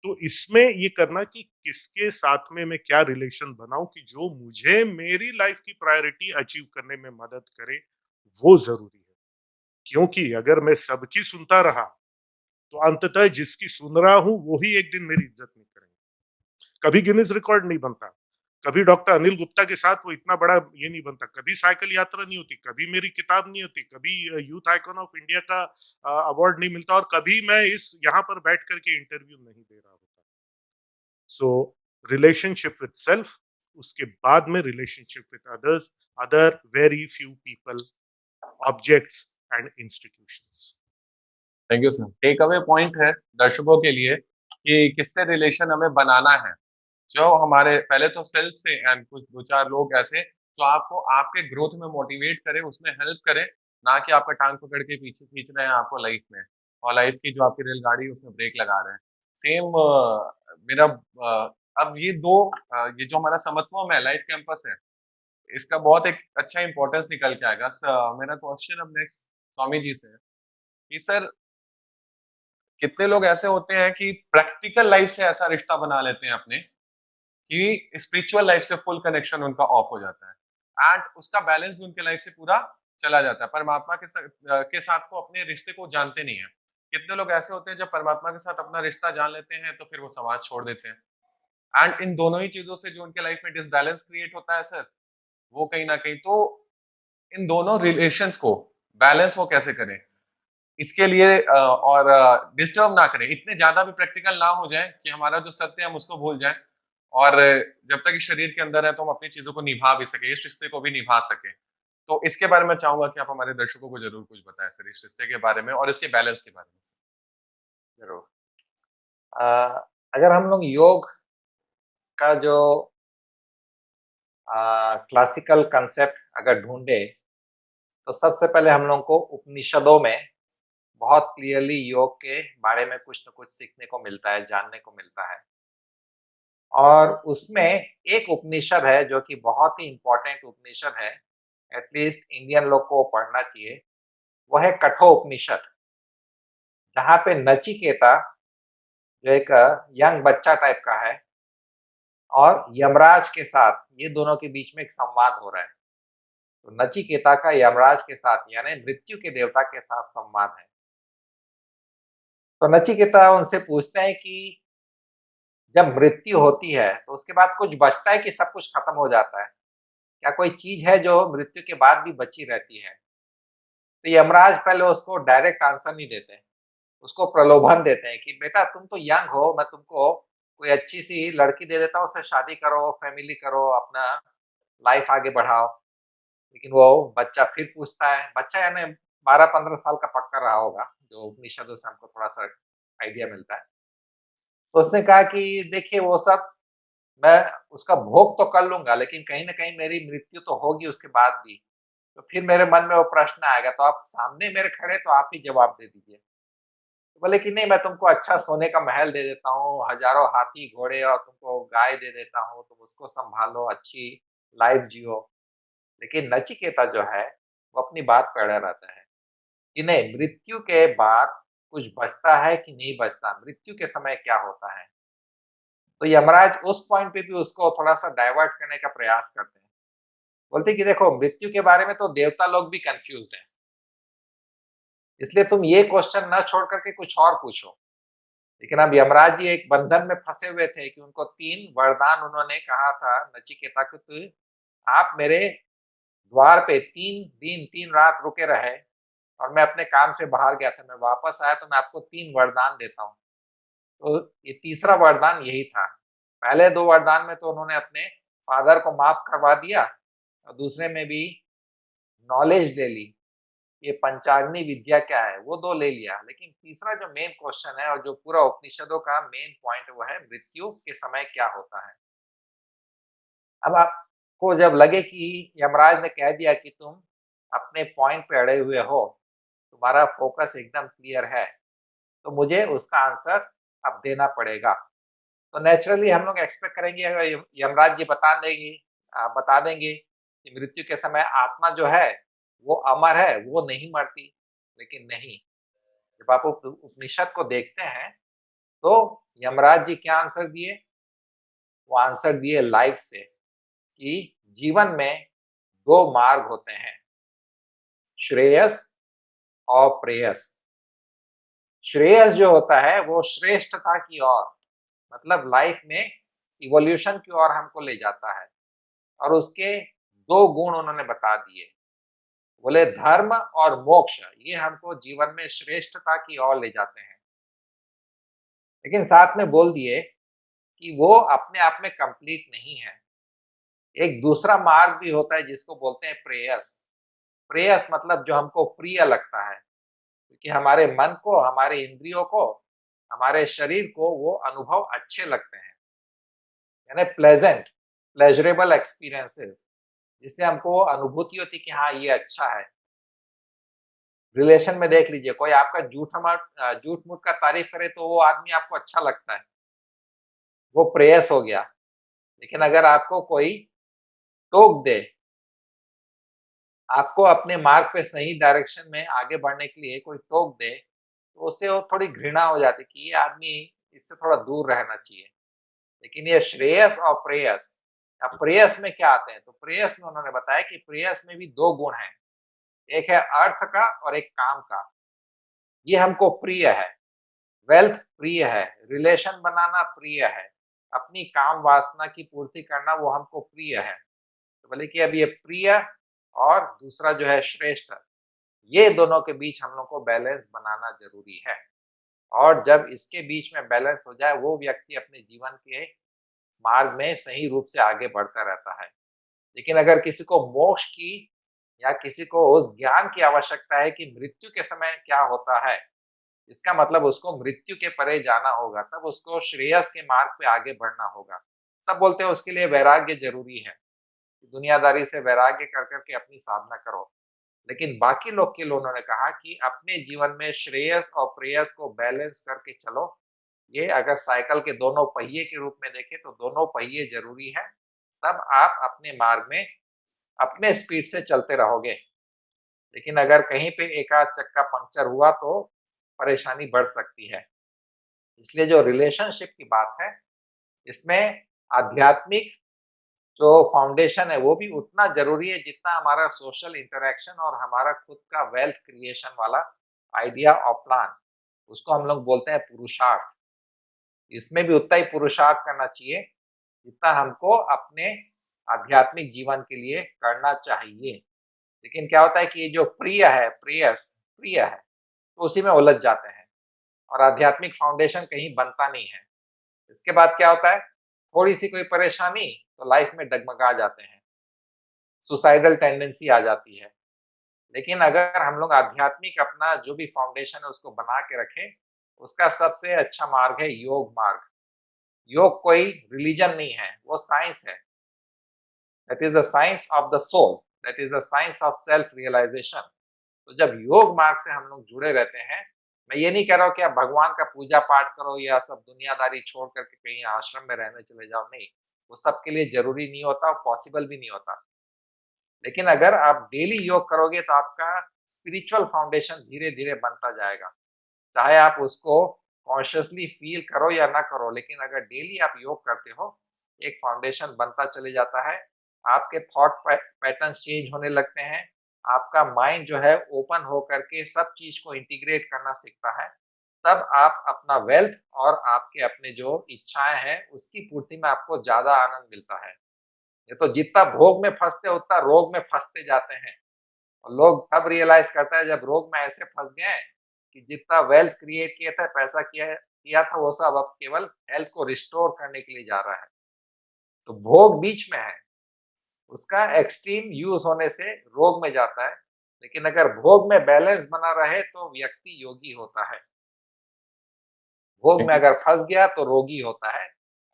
तो इसमें ये करना कि किसके साथ में मैं क्या रिलेशन बनाऊं कि जो मुझे मेरी लाइफ की प्रायोरिटी अचीव करने में मदद करे, वो जरूरी है। क्योंकि अगर मैं सबकी सुनता रहा तो अंततः जिसकी सुन रहा हूं वो ही एक दिन मेरी इज्जत नहीं करेंगे। कभी गिनीज रिकॉर्ड नहीं बनता, कभी डॉक्टर अनिल गुप्ता के साथ वो इतना बड़ा ये नहीं बनता, कभी साइकिल यात्रा नहीं होती, कभी मेरी किताब नहीं होती, कभी यूथ आइकॉन ऑफ इंडिया का अवार्ड नहीं मिलता, और कभी मैं इस यहाँ पर बैठ करके इंटरव्यू नहीं दे रहा होता। सो रिलेशनशिप विद सेल्फ, उसके बाद में relationship with others, other very few people, objects and institutions. Thank you sir. Take away point है दर्शकों के लिए कि किससे रिलेशन हमें बनाना है, जो हमारे पहले तो सेल्फ से, एंड कुछ दो चार लोग ऐसे जो आपको आपके ग्रोथ में मोटिवेट करे, उसमें हेल्प करे, ना कि आपका टांग पकड़ के पीछे खींच रहे हैं आपको लाइफ में, और लाइफ की जो आपकी रेलगाड़ी है उसमें ब्रेक लगा रहे हैं। सेम मेरा अब ये जो हमारा समत्वम है, लाइफ कैंपस है, इसका बहुत एक अच्छा इंपॉर्टेंस निकल के आएगा। मेरा क्वेश्चन अब नेक्स्ट स्वामी जी से है कि सर, कितने लोग ऐसे होते हैं कि प्रैक्टिकल लाइफ से ऐसा रिश्ता बना लेते हैं अपने कि स्पिरिचुअल लाइफ से फुल कनेक्शन उनका ऑफ हो जाता है, एंड उसका बैलेंस भी उनके लाइफ से पूरा चला जाता है। परमात्मा के साथ को अपने रिश्ते को जानते नहीं है। कितने लोग ऐसे होते हैं जब परमात्मा के साथ अपना रिश्ता जान लेते हैं तो फिर वो समाज छोड़ देते हैं, एंड इन दोनों ही चीजों से जो उनके लाइफ में डिसबैलेंस क्रिएट होता है सर, वो कहीं ना कहीं तो इन दोनों रिलेशंस को बैलेंस वो कैसे करें, इसके लिए और डिस्टर्ब ना करें, इतने ज्यादा भी प्रैक्टिकल ना हो जाए कि हमारा जो सत्य है हम उसको भूल जाएं, और जब तक इस शरीर के अंदर है तो हम अपनी चीजों को निभा भी सके, इस रिश्ते को भी निभा सके। तो इसके बारे में चाहूंगा कि आप हमारे दर्शकों को जरूर कुछ बताएं सर, इस रिश्ते के बारे में और इसके बैलेंस के बारे में सर। जरूर। अगर हम लोग योग का जो क्लासिकल कंसेप्ट अगर ढूंढे, तो सबसे पहले हम लोग को उपनिषदों में बहुत क्लियरली योग के बारे में कुछ न कुछ सीखने को मिलता है, जानने को मिलता है। और उसमें एक उपनिषद है जो कि बहुत ही इम्पोर्टेंट उपनिषद है, एटलीस्ट इंडियन लोग को पढ़ना चाहिए। वो है कठोपनिषद, जहाँ पे नचिकेता जो एक यंग बच्चा टाइप का है, और यमराज के साथ ये दोनों के बीच में एक संवाद हो रहा है। तो नचिकेता का यमराज के साथ यानी मृत्यु के देवता के साथ संवाद है। तो नचिकेता उनसे पूछते हैं कि जब मृत्यु होती है तो उसके बाद कुछ बचता है कि सब कुछ खत्म हो जाता है? क्या कोई चीज है जो मृत्यु के बाद भी बची रहती है? तो यमराज पहले उसको डायरेक्ट आंसर नहीं देते हैं, उसको प्रलोभन देते हैं कि बेटा तुम तो यंग हो, मैं तुमको कोई अच्छी सी लड़की दे देता हूँ, उससे शादी करो, फैमिली करो, अपना लाइफ आगे बढ़ाओ। लेकिन वो बच्चा फिर पूछता है, बच्चा यानी 12-15 साल का पक्का रहा होगा, जो उपनिषदों से हमको थोड़ा सा आइडिया मिलता है। तो उसने कहा कि देखिए वो सब मैं उसका भोग तो कर लूंगा, लेकिन कहीं ना कहीं मेरी मृत्यु तो होगी उसके बाद भी। तो फिर मेरे मन में वो प्रश्न आएगा, तो आप सामने मेरे खड़े तो आप ही जवाब दे दीजिए। तो बोले कि नहीं, मैं तुमको अच्छा सोने का महल दे देता हूँ, हजारों हाथी घोड़े, और तुमको गाय दे देता हूँ, तुम उसको संभालो, अच्छी लाइफ जियो। लेकिन नचिकेता जो है वो अपनी बात पे अड़ा रहता है कि नहीं, मृत्यु के बाद कुछ बचता है कि नहीं बचता, मृत्यु के समय क्या होता है। तो यमराज उस पॉइंट पे भी उसको थोड़ा-सा डाइवर्ट करने का प्रयास करते हैं। बोलते हैं कि देखो मृत्यु के बारे में तो देवता लोग भी कन्फ्यूज़्ड हैं। इसलिए तुम ये क्वेश्चन ना छोड़ कर के कुछ और पूछो। लेकिन अब यमराज जी एक बंधन में फँसे हुए थे कि उनको 3 वरदान उन्होंने कहा था नचिकेता को, तू आप मेरे द्वार पे 3 दिन 3 रात रुके रहे और मैं अपने काम से बाहर गया था, मैं वापस आया तो मैं आपको 3 वरदान देता हूँ। तो ये तीसरा वरदान यही था। पहले 2 वरदान में तो उन्होंने अपने फादर को माफ़ करवा दिया और दूसरे में भी नॉलेज ले ली। ये पंचाग्नि विद्या क्या है, वो 2 ले लिया। लेकिन तीसरा जो मेन क्वेश्चन है और जो पूरा उपनिषदों का मेन पॉइंट वो है मृत्यु के समय क्या होता है। अब आपको जब लगे कि यमराज ने कह दिया कि तुम अपने पॉइंट पे अड़े हुए हो, तुम्हारा फोकस एकदम क्लियर है, तो मुझे उसका आंसर अब देना पड़ेगा। तो नेचुरली हम लोग एक्सपेक्ट करेंगे अगर यमराज जी बता देंगे कि मृत्यु के समय आत्मा जो है वो अमर है, वो नहीं मरती। लेकिन नहीं, जब आप उपनिषद को देखते हैं तो यमराज जी क्या आंसर दिए? वो आंसर दिए लाइफ से कि जीवन में 2 मार्ग होते हैं, श्रेयस और प्रेयस। श्रेयस जो होता है वो श्रेष्ठता की ओर, मतलब लाइफ में इवोल्यूशन की ओर हमको ले जाता है। और उसके 2 गुण उन्होंने बता दिए। बोले धर्म और मोक्ष, ये हमको जीवन में श्रेष्ठता की ओर ले जाते हैं। लेकिन साथ में बोल दिए कि वो अपने आप में कंप्लीट नहीं है। एक दूसरा मार्ग भी होता है जिसको बोलते हैं प्रेयस। प्रेयस मतलब जो हमको प्रिय लगता है, क्योंकि हमारे मन को, हमारे इंद्रियों को, हमारे शरीर को वो अनुभव अच्छे लगते हैं, यानी प्लेजेंट, प्लेजरेबल एक्सपीरियंसेस, जिससे हमको अनुभूति होती है कि हाँ ये अच्छा है। रिलेशन में देख लीजिए, कोई आपका झूठ मूठ का तारीफ करे तो वो आदमी आपको अच्छा लगता है, वो प्रेयस हो गया। लेकिन अगर आपको कोई टोक दे, आपको अपने मार्ग पे सही डायरेक्शन में आगे बढ़ने के लिए कोई टोक दे, तो उससे वो थोड़ी घृणा हो जाती है कि ये आदमी, इससे थोड़ा दूर रहना चाहिए। लेकिन ये श्रेयस और प्रेयस, अब प्रेयस में क्या आते हैं? तो प्रेयस में उन्होंने बताया कि प्रेयस में भी 2 गुण हैं, एक है अर्थ का और एक काम का। ये हमको प्रिय है, वेल्थ प्रिय है, रिलेशन बनाना प्रिय है, अपनी काम वासना की पूर्ति करना वो हमको प्रिय है। तो बोले कि अब ये प्रिय और दूसरा जो है श्रेष्ठ, ये दोनों के बीच हम लोग को बैलेंस बनाना ज़रूरी है। और जब इसके बीच में बैलेंस हो जाए, वो व्यक्ति अपने जीवन के मार्ग में सही रूप से आगे बढ़ता रहता है। लेकिन अगर किसी को मोक्ष की या किसी को उस ज्ञान की आवश्यकता है कि मृत्यु के समय क्या होता है, इसका मतलब उसको मृत्यु के परे जाना होगा, तब उसको श्रेयस के मार्ग पे आगे बढ़ना होगा। तब बोलते हैं उसके लिए वैराग्य ज़रूरी है, दुनियादारी से वैराग्य कर कर के अपनी साधना करो। लेकिन बाकी लोग के लिए उन्होंने कहा कि अपने जीवन में श्रेयस और प्रेयस को बैलेंस करके चलो। ये अगर साइकिल के दोनों पहिए के रूप में देखें तो दोनों पहिए ज़रूरी है, तब आप अपने मार्ग में अपने स्पीड से चलते रहोगे। लेकिन अगर कहीं पे एक आध चक्का पंक्चर हुआ तो परेशानी बढ़ सकती है। इसलिए जो रिलेशनशिप की बात है, इसमें आध्यात्मिक जो फाउंडेशन है वो भी उतना ज़रूरी है जितना हमारा सोशल इंटरैक्शन और हमारा खुद का वेल्थ क्रिएशन वाला आइडिया और प्लान, उसको हम लोग बोलते हैं पुरुषार्थ। इसमें भी उतना ही पुरुषार्थ करना चाहिए जितना हमको अपने आध्यात्मिक जीवन के लिए करना चाहिए। लेकिन क्या होता है कि ये जो प्रिय है, प्रिय है, तो उसी में उलझ जाते हैं और आध्यात्मिक फाउंडेशन कहीं बनता नहीं है। इसके बाद क्या होता है, थोड़ी-सी कोई परेशानी तो लाइफ में डगमगा जाते हैं, सुसाइडल टेंडेंसी आ जाती है। लेकिन अगर हम लोग आध्यात्मिक अपना जो भी फाउंडेशन है उसको बना के रखें, उसका सबसे अच्छा मार्ग है योग मार्ग। योग कोई रिलीजन नहीं है, वो साइंस है। That is the science of the soul, that is the science of self realisation. तो जब योग मार्ग से हम लोग जुड़े रहते हैं, मैं ये नहीं कह रहा हूँ कि आप भगवान का पूजा पाठ करो या सब दुनियादारी छोड़ करके कहीं आश्रम में रहने चले जाओ, नहीं, वो सबके लिए ज़रूरी नहीं होता और पॉसिबल भी नहीं होता। लेकिन अगर आप डेली योग करोगे तो आपका स्पिरिचुअल फाउंडेशन धीरे-धीरे बनता जाएगा। चाहे आप उसको कॉन्शियसली फील करो या ना करो, लेकिन अगर डेली आप योग करते हो, एक फाउंडेशन बनता चले जाता है, आपके थॉट पैटर्न्स चेंज होने लगते हैं, आपका माइंड जो है ओपन हो करके सब चीज को इंटीग्रेट करना सीखता है, तब आप अपना वेल्थ और आपके अपने जो इच्छाएं हैं उसकी पूर्ति में आपको ज्यादा आनंद मिलता है। ये तो जितना भोग में फंसते उतना रोग में फंसते जाते हैं, और लोग तब रियलाइज करता है जब रोग में ऐसे फंस गए कि जितना वेल्थ क्रिएट किया था, पैसा किया किया था, वो सब अब केवल हेल्थ को रिस्टोर करने के लिए जा रहा है। तो भोग बीच में है, उसका एक्सट्रीम यूज होने से रोग में जाता है, लेकिन अगर भोग में बैलेंस बना रहे तो व्यक्ति योगी होता है। भोग में अगर फंस गया तो रोगी होता है,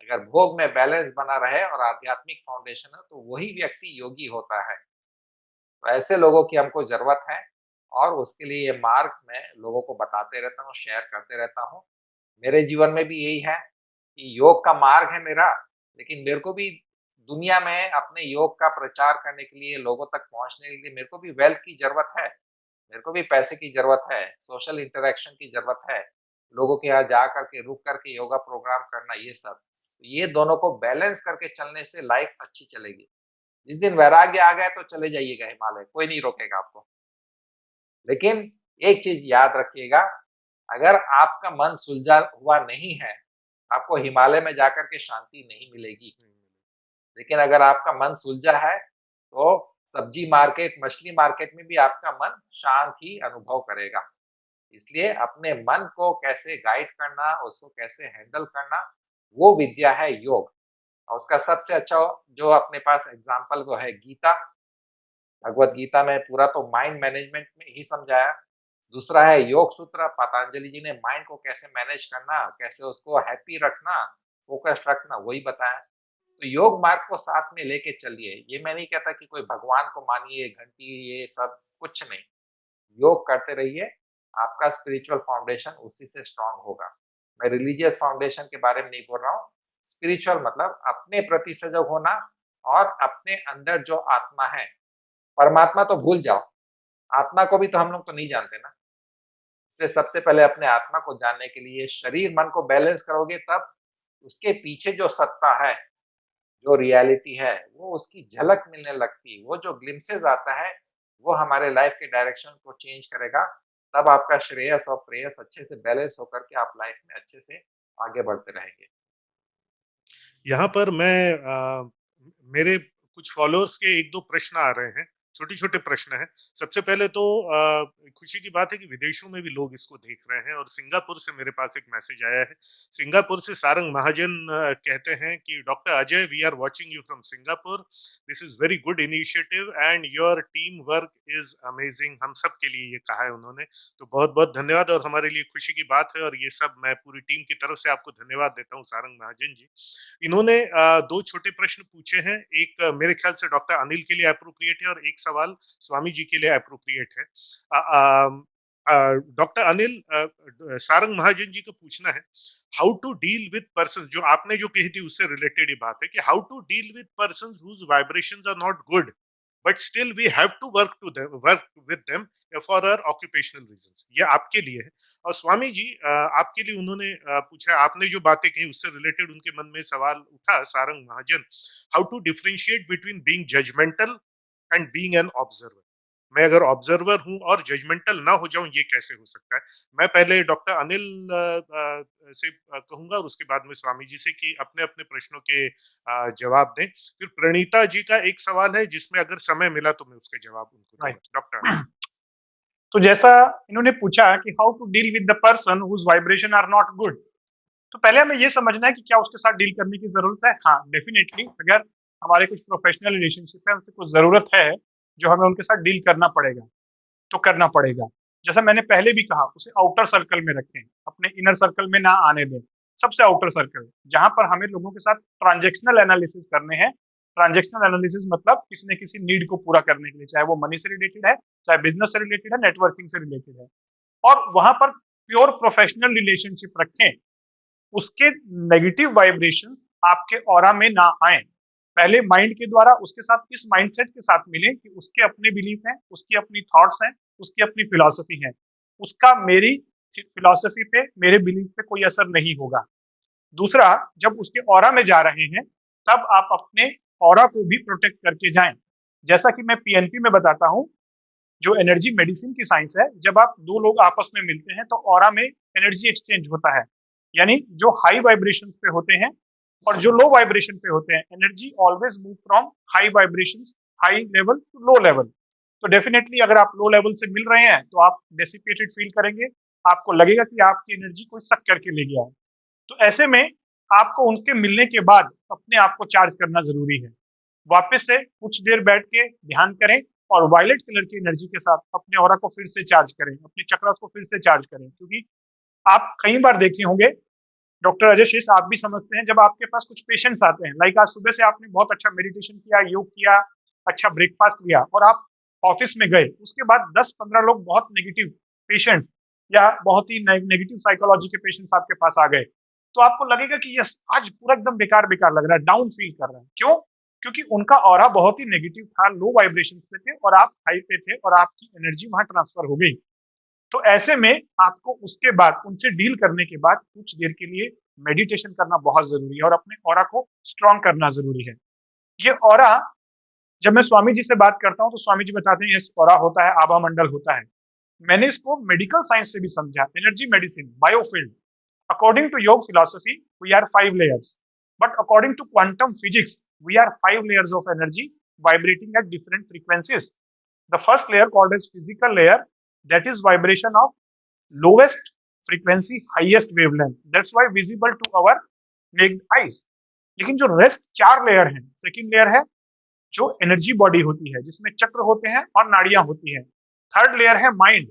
अगर भोग में बैलेंस बना रहे और आध्यात्मिक फाउंडेशन है तो वही व्यक्ति योगी होता है। तो ऐसे लोगों की हमको जरूरत है, और उसके लिए ये मार्ग मैं लोगों को बताते रहता हूँ, शेयर करते रहता हूँ। मेरे जीवन में भी यही है कि योग का मार्ग है मेरा, लेकिन मेरे को भी दुनिया में अपने योग का प्रचार करने के लिए, लोगों तक पहुंचने के लिए मेरे को भी वेल्थ की जरूरत है, मेरे को भी पैसे की जरूरत है, सोशल इंटरेक्शन की जरूरत है, लोगों के यहाँ जा करके रुक करके योगा प्रोग्राम करना, ये सब। तो ये दोनों को बैलेंस करके चलने से लाइफ अच्छी चलेगी। जिस दिन वैराग्य आ गया तो चले जाइएगा हिमालय, कोई नहीं रोकेगा आपको। लेकिन एक चीज याद रखिएगा, अगर आपका मन सुलझा हुआ नहीं है, आपको हिमालय में जाकर के शांति नहीं मिलेगी। लेकिन अगर आपका मन सुलझा है, तो सब्जी मार्केट, मछली मार्केट में भी आपका मन शांत ही अनुभव करेगा। इसलिए अपने मन को कैसे गाइड करना, उसको कैसे हैंडल करना, वो विद्या है योग। और उसका सबसे अच्छा जो अपने पास एग्जाम्पल वो है गीता। भगवत गीता में पूरा तो माइंड मैनेजमेंट में ही समझाया। दूसरा है योग सूत्र, पतंजलि जी ने माइंड को कैसे मैनेज करना, कैसे उसको हैप्पी रखना, फोकस्ड रखना, वही बताया। तो योग मार्ग को साथ में लेके चलिए। ये मैं नहीं कहता कि कोई भगवान को मानिए, घंटी, ये सब कुछ नहीं। योग करते रहिए, आपका स्पिरिचुअल फाउंडेशन उसी से स्ट्रांग होगा। मैं रिलीजियस फाउंडेशन के बारे में नहीं बोल रहा हूँ। स्पिरिचुअल मतलब अपने प्रति सजग होना, और अपने अंदर जो आत्मा है, परमात्मा तो भूल जाओ, आत्मा को भी तो हम लोग तो नहीं जानते ना। इसलिए सबसे पहले अपने आत्मा को जानने के लिए शरीर मन को बैलेंस करोगे, तब उसके पीछे जो सत्ता है, जो रियलिटी है, वो उसकी झलक मिलने लगती। वो जो ग्लिम्सेस आता है, वो हमारे लाइफ के डायरेक्शन को चेंज करेगा। तब आपका श्रेयस और प्रेयस अच्छे से बैलेंस होकर के आप लाइफ में अच्छे से आगे बढ़ते रहेंगे। यहाँ पर मैं मेरे कुछ फॉलोअर्स के 1-2 प्रश्न आ रहे हैं, छोटे-छोटे प्रश्न हैं। सबसे पहले तो खुशी की बात है कि विदेशों में भी लोग इसको देख रहे हैं, और सिंगापुर से मेरे पास एक मैसेज आया है। सिंगापुर से सारंग महाजन कहते हैं कि doctor Ajay, we are watching you from Singapore. This is very good initiative and your team work is amazing. हम सब के लिए ये कहा है उन्होंने, तो बहुत-बहुत धन्यवाद, और हमारे लिए खुशी की बात है, और ये सब मैं पूरी टीम की तरफ से आपको धन्यवाद देता हूँ सारंग महाजन जी। इन्होंने 2 छोटे प्रश्न पूछे हैं। एक मेरे ख्याल से डॉक्टर अनिल के लिए अप्रोप्रिएट है, और एक सवाल स्वामी जी के लिए अप्रोप्रिएट है। डॉक्टर अनिल, सारंग महाजन जी को पूछना है, how to deal with person, जो आपने जो कही थी उससे रिलेटेड ये बात है कि how to deal with person whose vibrations are not good, but still we have to work with them for our occupational reasons. ये आपके लिए है। और स्वामी जी, आपके लिए उन्होंने पूछा, आपने जो बातें कही उससे रिलेटेड उनके मन में सवाल उठा, Sarang Mahajan, how to differentiate between being judgmental and being an observer. मैं अगर ऑब्जर्वर हूं और जजमेंटल ना हो जाऊं, ये कैसे हो सकता है? मैं पहले डॉक्टर अनिल से कहूंगा, और उसके बाद में स्वामी जी से, कि अपने अपने प्रश्नों के जवाब दें। फिर प्रणीता जी का एक सवाल है जिसमें अगर समय मिला तो मैं उसके जवाब उनको दूंगा। राइट। डॉक्टर। तो जैसा इन्होंने पूछा कि how to deal with the person whose vibration are not good, तो पहले हमें ये समझना है कि क्या उसके साथ डील करने की जरूरत है। हाँ, डेफिनेटली अगर हमारे कुछ प्रोफेशनल रिलेशनशिप है, उनसे कुछ जरूरत है जो हमें उनके साथ डील करना पड़ेगा, तो करना पड़ेगा। जैसा मैंने पहले भी कहा, उसे आउटर सर्कल में रखें, अपने इनर सर्कल में ना आने दें। सबसे आउटर सर्कल जहां पर हमें लोगों के साथ ट्रांजेक्शनल एनालिसिस करने हैं। ट्रांजेक्शनल एनालिसिस मतलब किसी न किसी नीड को पूरा करने के लिए, चाहे वो मनी से रिलेटेड है, चाहे बिजनेस से रिलेटेड है, नेटवर्किंग से रिलेटेड है, और वहां पर प्योर प्रोफेशनल रिलेशनशिप रखें। उसके नेगेटिव वाइब्रेशंस आपके ऑरा में ना आए। पहले माइंड के द्वारा उसके साथ इस माइंडसेट के साथ मिले कि उसके अपने बिलीफ हैं, उसकी अपनी थॉट्स हैं, उसकी अपनी फिलॉसफी है, उसका मेरी फिलॉसफी पे, मेरे बिलीफ पे कोई असर नहीं होगा। दूसरा, जब उसके ऑरा में जा रहे हैं, तब आप अपने ऑरा को भी प्रोटेक्ट करके जाएं। जैसा कि मैं पीएनपी में बताता हूं, जो एनर्जी मेडिसिन की साइंस है, जब आप दो लोग आपस में मिलते हैं तो ऑरा में एनर्जी एक्सचेंज होता है। यानी जो हाई वाइब्रेशन पे होते हैं और जो लो वाइब्रेशन पे होते हैं, energy always move from high vibration, high level to low level. तो डेफिनेटली अगर आप लो लेवल से मिल रहे हैं तो आप डेसिपेटेड फील करेंगे, आपको लगेगा कि आपकी एनर्जी कोई सक करके ले गया है। तो ऐसे में आपको उनके मिलने के बाद अपने आप को चार्ज करना जरूरी है। वापस से कुछ देर बैठ के ध्यान करें और वायलेट कलर की एनर्जी के साथ अपने ऑरा को फिर से चार्ज करें, अपने चक्रास को फिर से चार्ज करें। क्योंकि आप कई बार देखे होंगे, डॉक्टर अजय शेष आप भी समझते हैं, जब आपके पास कुछ पेशेंट्स आते हैं, लाइक आज सुबह से आपने बहुत अच्छा मेडिटेशन किया, योग किया, अच्छा ब्रेकफास्ट किया और आप ऑफिस में गए, उसके बाद 10-15 लोग बहुत नेगेटिव पेशेंट्स या बहुत ही नेगेटिव साइकोलॉजी के पेशेंट्स आपके पास आ गए, तो आपको लगेगा कि यस, आज पूरा एकदम बेकार बेकार लग रहा है, डाउन फील कर रहे हैं। क्यों? क्योंकि उनका ऑरा बहुत ही नेगेटिव था, लो वाइब्रेशन पे थे और आप हाई पे थे और आपकी एनर्जी वहां ट्रांसफर हो गई। तो ऐसे में आपको उसके बाद उनसे डील करने के बाद कुछ देर के लिए मेडिटेशन करना बहुत जरूरी है और अपने ऑरा को स्ट्रॉन्ग करना जरूरी है। ये ऑरा, जब मैं स्वामी जी से बात करता हूँ तो स्वामी जी बताते हैं ये ऑरा होता है, आभा मंडल होता है। मैंने इसको मेडिकल साइंस से भी समझा, energy medicine, biofield. According to yoga philosophy, we are 5 layers, but according to quantum physics, we are 5 layers of energy vibrating at different frequencies. The first layer called as physical layer, that is vibration of lowest frequency, highest wavelength. That's why visible to our naked eyes. लेकिन जो rest 4 layer हैं, second layer है जो energy body होती है, जिसमें चक्र होते हैं और नाड़ियां होती हैं। थर्ड लेयर है माइंड,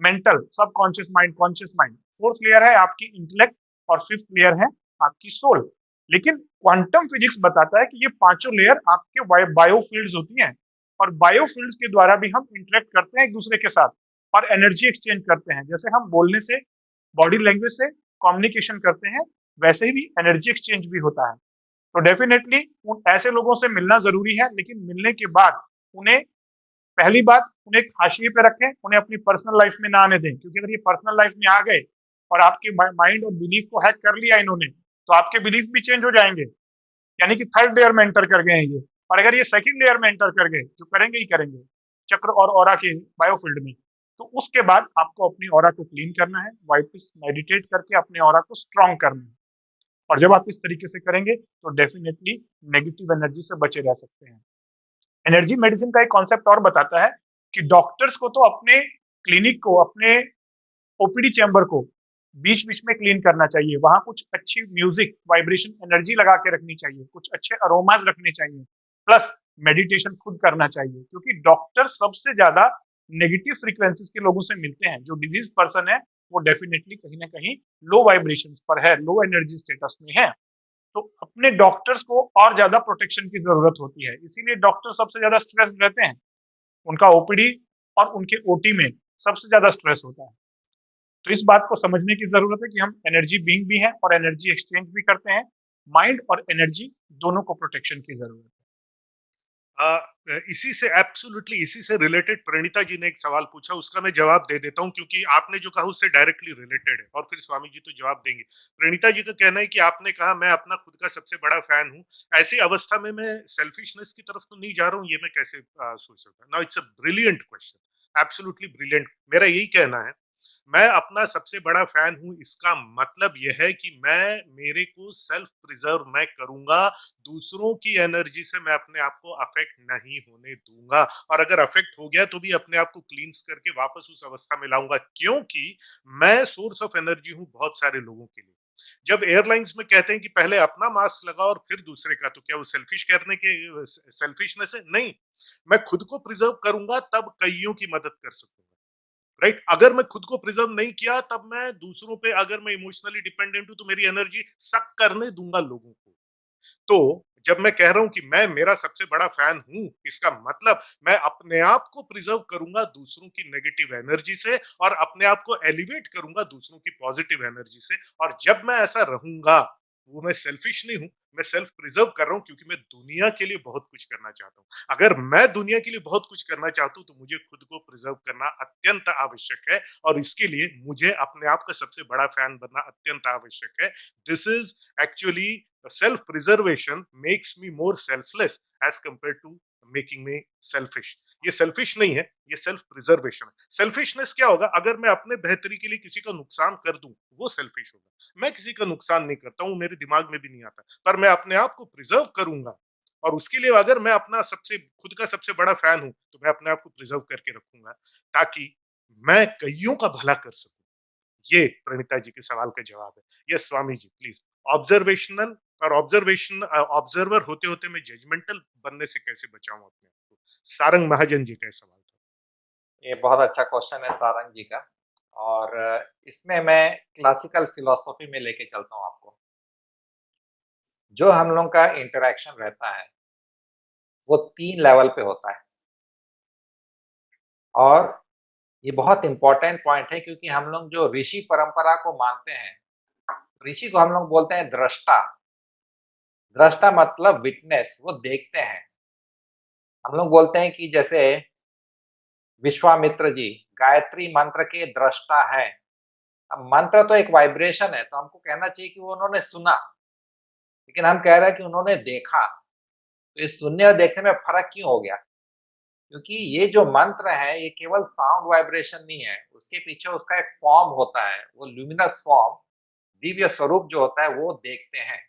मेंटल, सब conscious mind, conscious mind. Fourth layer है आपकी इंटेलेक्ट और फिफ्थ लेयर है आपकी सोल। लेकिन क्वांटम फिजिक्स बताता है कि ये पांचों लेयर आपके बायोफील्ड्स होती हैं और बायोफील्ड्स के द्वारा भी हम इंटरेक्ट करते हैं एक दूसरे के साथ और एनर्जी एक्सचेंज करते हैं। जैसे हम बोलने से, बॉडी लैंग्वेज से कम्युनिकेशन करते हैं, वैसे ही भी एनर्जी एक्सचेंज भी होता है। तो डेफिनेटली उन ऐसे लोगों से मिलना जरूरी है, लेकिन मिलने के बाद उन्हें, पहली बात, उन्हें एक हाशिए पे रखें, उन्हें अपनी पर्सनल लाइफ में ना आने दें। क्योंकि अगर ये पर्सनल लाइफ में आ गए और आपके माइंड और बिलीफ को हैक कर लिया इन्होंने, तो आपके बिलीफ भी चेंज हो जाएंगे। यानी कि थर्ड लेयर में एंटर कर गए हैं ये। और अगर ये सेकंड लेयर में एंटर कर गए, जो करेंगे ही करेंगे चक्र और ऑरा के बायोफील्ड में, तो उसके बाद आपको अपनी ऑरा को क्लीन करना है, वाइपिस मेडिटेट करके अपने ऑरा को स्ट्रॉन्ग करना है। और जब आप इस तरीके से करेंगे तो डेफिनेटली नेगेटिव एनर्जी से बचे रह सकते हैं। एनर्जी मेडिसिन का एक कॉन्सेप्ट और बताता है कि डॉक्टर्स को तो अपने क्लिनिक को, अपने ओपीडी चैम्बर को बीच बीच में क्लीन करना चाहिए। वहां कुछ अच्छी म्यूजिक, वाइब्रेशन, एनर्जी लगा के रखनी चाहिए, कुछ अच्छे अरोमाज रखने चाहिए, प्लस मेडिटेशन खुद करना चाहिए। क्योंकि डॉक्टर सबसे ज्यादा नेगेटिव फ्रीक्वेंसीज के लोगों से मिलते हैं। जो डिजीज पर्सन है वो डेफिनेटली कहीं ना कहीं लो वाइब्रेशन पर है, लो एनर्जी स्टेटस में है। तो अपने डॉक्टर्स को और ज्यादा प्रोटेक्शन की जरूरत होती है, इसीलिए डॉक्टर सबसे ज्यादा स्ट्रेस रहते हैं। उनका ओपीडी और उनके ओटी में सबसे ज्यादा स्ट्रेस होता है। तो इस बात को समझने की जरूरत है कि हम एनर्जी बीइंग भी हैं और एनर्जी एक्सचेंज भी करते हैं। माइंड और एनर्जी दोनों को प्रोटेक्शन की जरूरत है। इसी से एब्सोल्युटली इसी से रिलेटेड प्रणीता जी ने एक सवाल पूछा, उसका मैं जवाब दे देता हूं क्योंकि आपने जो कहा उससे डायरेक्टली रिलेटेड है और फिर स्वामी जी तो जवाब देंगे। प्रणीता जी का कहना है कि आपने कहा मैं अपना खुद का सबसे बड़ा फैन हूं, ऐसी अवस्था में मैं सेल्फिशनेस की तरफ तो नहीं जा रहा हूं, ये मैं कैसे सोच सकता हूं? Now it's a brilliant question, absolutely brilliant. मेरा यही कहना है, मैं अपना सबसे बड़ा फैन हूं, इसका मतलब यह है कि मैं, मेरे को सेल्फ प्रिजर्व मैं करूंगा, दूसरों की एनर्जी से मैं अपने आप को अफेक्ट नहीं होने दूंगा। और अगर अफेक्ट हो गया तो भी अपने आप को क्लींस करके वापस उस अवस्था में लाऊंगा, क्योंकि मैं सोर्स ऑफ एनर्जी हूं बहुत सारे लोगों के लिए। जब एयरलाइंस में कहते हैं कि पहले अपना मास्क लगाओ और फिर दूसरे का, तो क्या वो सेल्फिश करने के सेल्फिशनेस है? नहीं, मैं खुद को प्रिजर्व करूंगा तब कईयों की मदद कर सकूंगा। राइट? अगर मैं खुद को प्रिजर्व नहीं किया तब मैं दूसरों पे, अगर मैं इमोशनली डिपेंडेंट हूं तो मेरी एनर्जी सक करने दूंगा लोगों को। तो जब मैं कह रहा हूं कि मैं मेरा सबसे बड़ा फैन हूं, इसका मतलब मैं अपने आप को प्रिजर्व करूंगा दूसरों की नेगेटिव एनर्जी से और अपने आप को एलिवेट करूंगा दूसरों की पॉजिटिव एनर्जी से। और जब मैं ऐसा रहूंगा, वो मैं सेल्फिश नहीं हूं, मैं सेल्फ प्रिजर्व कर रहा हूं क्योंकि मैं दुनिया के लिए बहुत कुछ करना चाहता हूं। अगर मैं दुनिया के लिए बहुत कुछ करना चाहता हूं तो मुझे खुद को प्रिजर्व करना अत्यंत आवश्यक है, और इसके लिए मुझे अपने आप का सबसे बड़ा फैन बनना अत्यंत आवश्यक है। This is actually self preservation makes me more selfless as compare to making me selfish. ये सेल्फिश नहीं है, ये सेल्फ प्रिजर्वेशन है। सेल्फिशनेस क्या होगा? अगर मैं अपने बेहतरी के लिए किसी का नुकसान कर दूं, वो सेल्फिश होगा। मैं किसी का नुकसान नहीं करता हूं, मेरे दिमाग में भी नहीं आता, पर मैं अपने आप को प्रिजर्व करूंगा, और उसके लिए अगर मैं अपना सबसे खुद का सबसे बड़ा फैन हूं तो मैं अपने आप को प्रिजर्व करके रखूंगा ताकि मैं कईयों का भला कर सकूं। ये प्रणीता जी के सवाल का जवाब है। Yes Swami ji, please. Observational और ऑब्जर्वर होते होते मैं जजमेंटल बनने से कैसे बचाऊं अपने आप को? सारंग महाजन जी का सवाल था। ये बहुत अच्छा क्वेश्चन है सारंग जी का, और इसमें मैं क्लासिकल फिलॉसफी में लेके चलता हूँ आपको। जो हम लोग का इंटरेक्शन रहता है वो 3 लेवल पे होता है, और ये बहुत इम्पोर्टेंट पॉइंट है क्योंकि हम लोग जो ऋषि परंपरा को मानते हैं, ऋषि को हम लोग बोलते हैं दृष्टा। दृष्टा मतलब विटनेस, वो देखते हैं। हम लोग बोलते हैं कि जैसे विश्वामित्र जी गायत्री मंत्र के दृष्टा है। अब मंत्र तो एक वाइब्रेशन है, तो हमको कहना चाहिए कि वो उन्होंने सुना, लेकिन हम कह रहे हैं कि उन्होंने देखा। तो ये सुनने और देखने में फर्क क्यों हो गया? क्योंकि ये जो मंत्र है ये केवल साउंड वाइब्रेशन नहीं है, उसके पीछे उसका एक फॉर्म होता है, वो ल्यूमिनस फॉर्म, दिव्य स्वरूप जो होता है वो देखते हैं।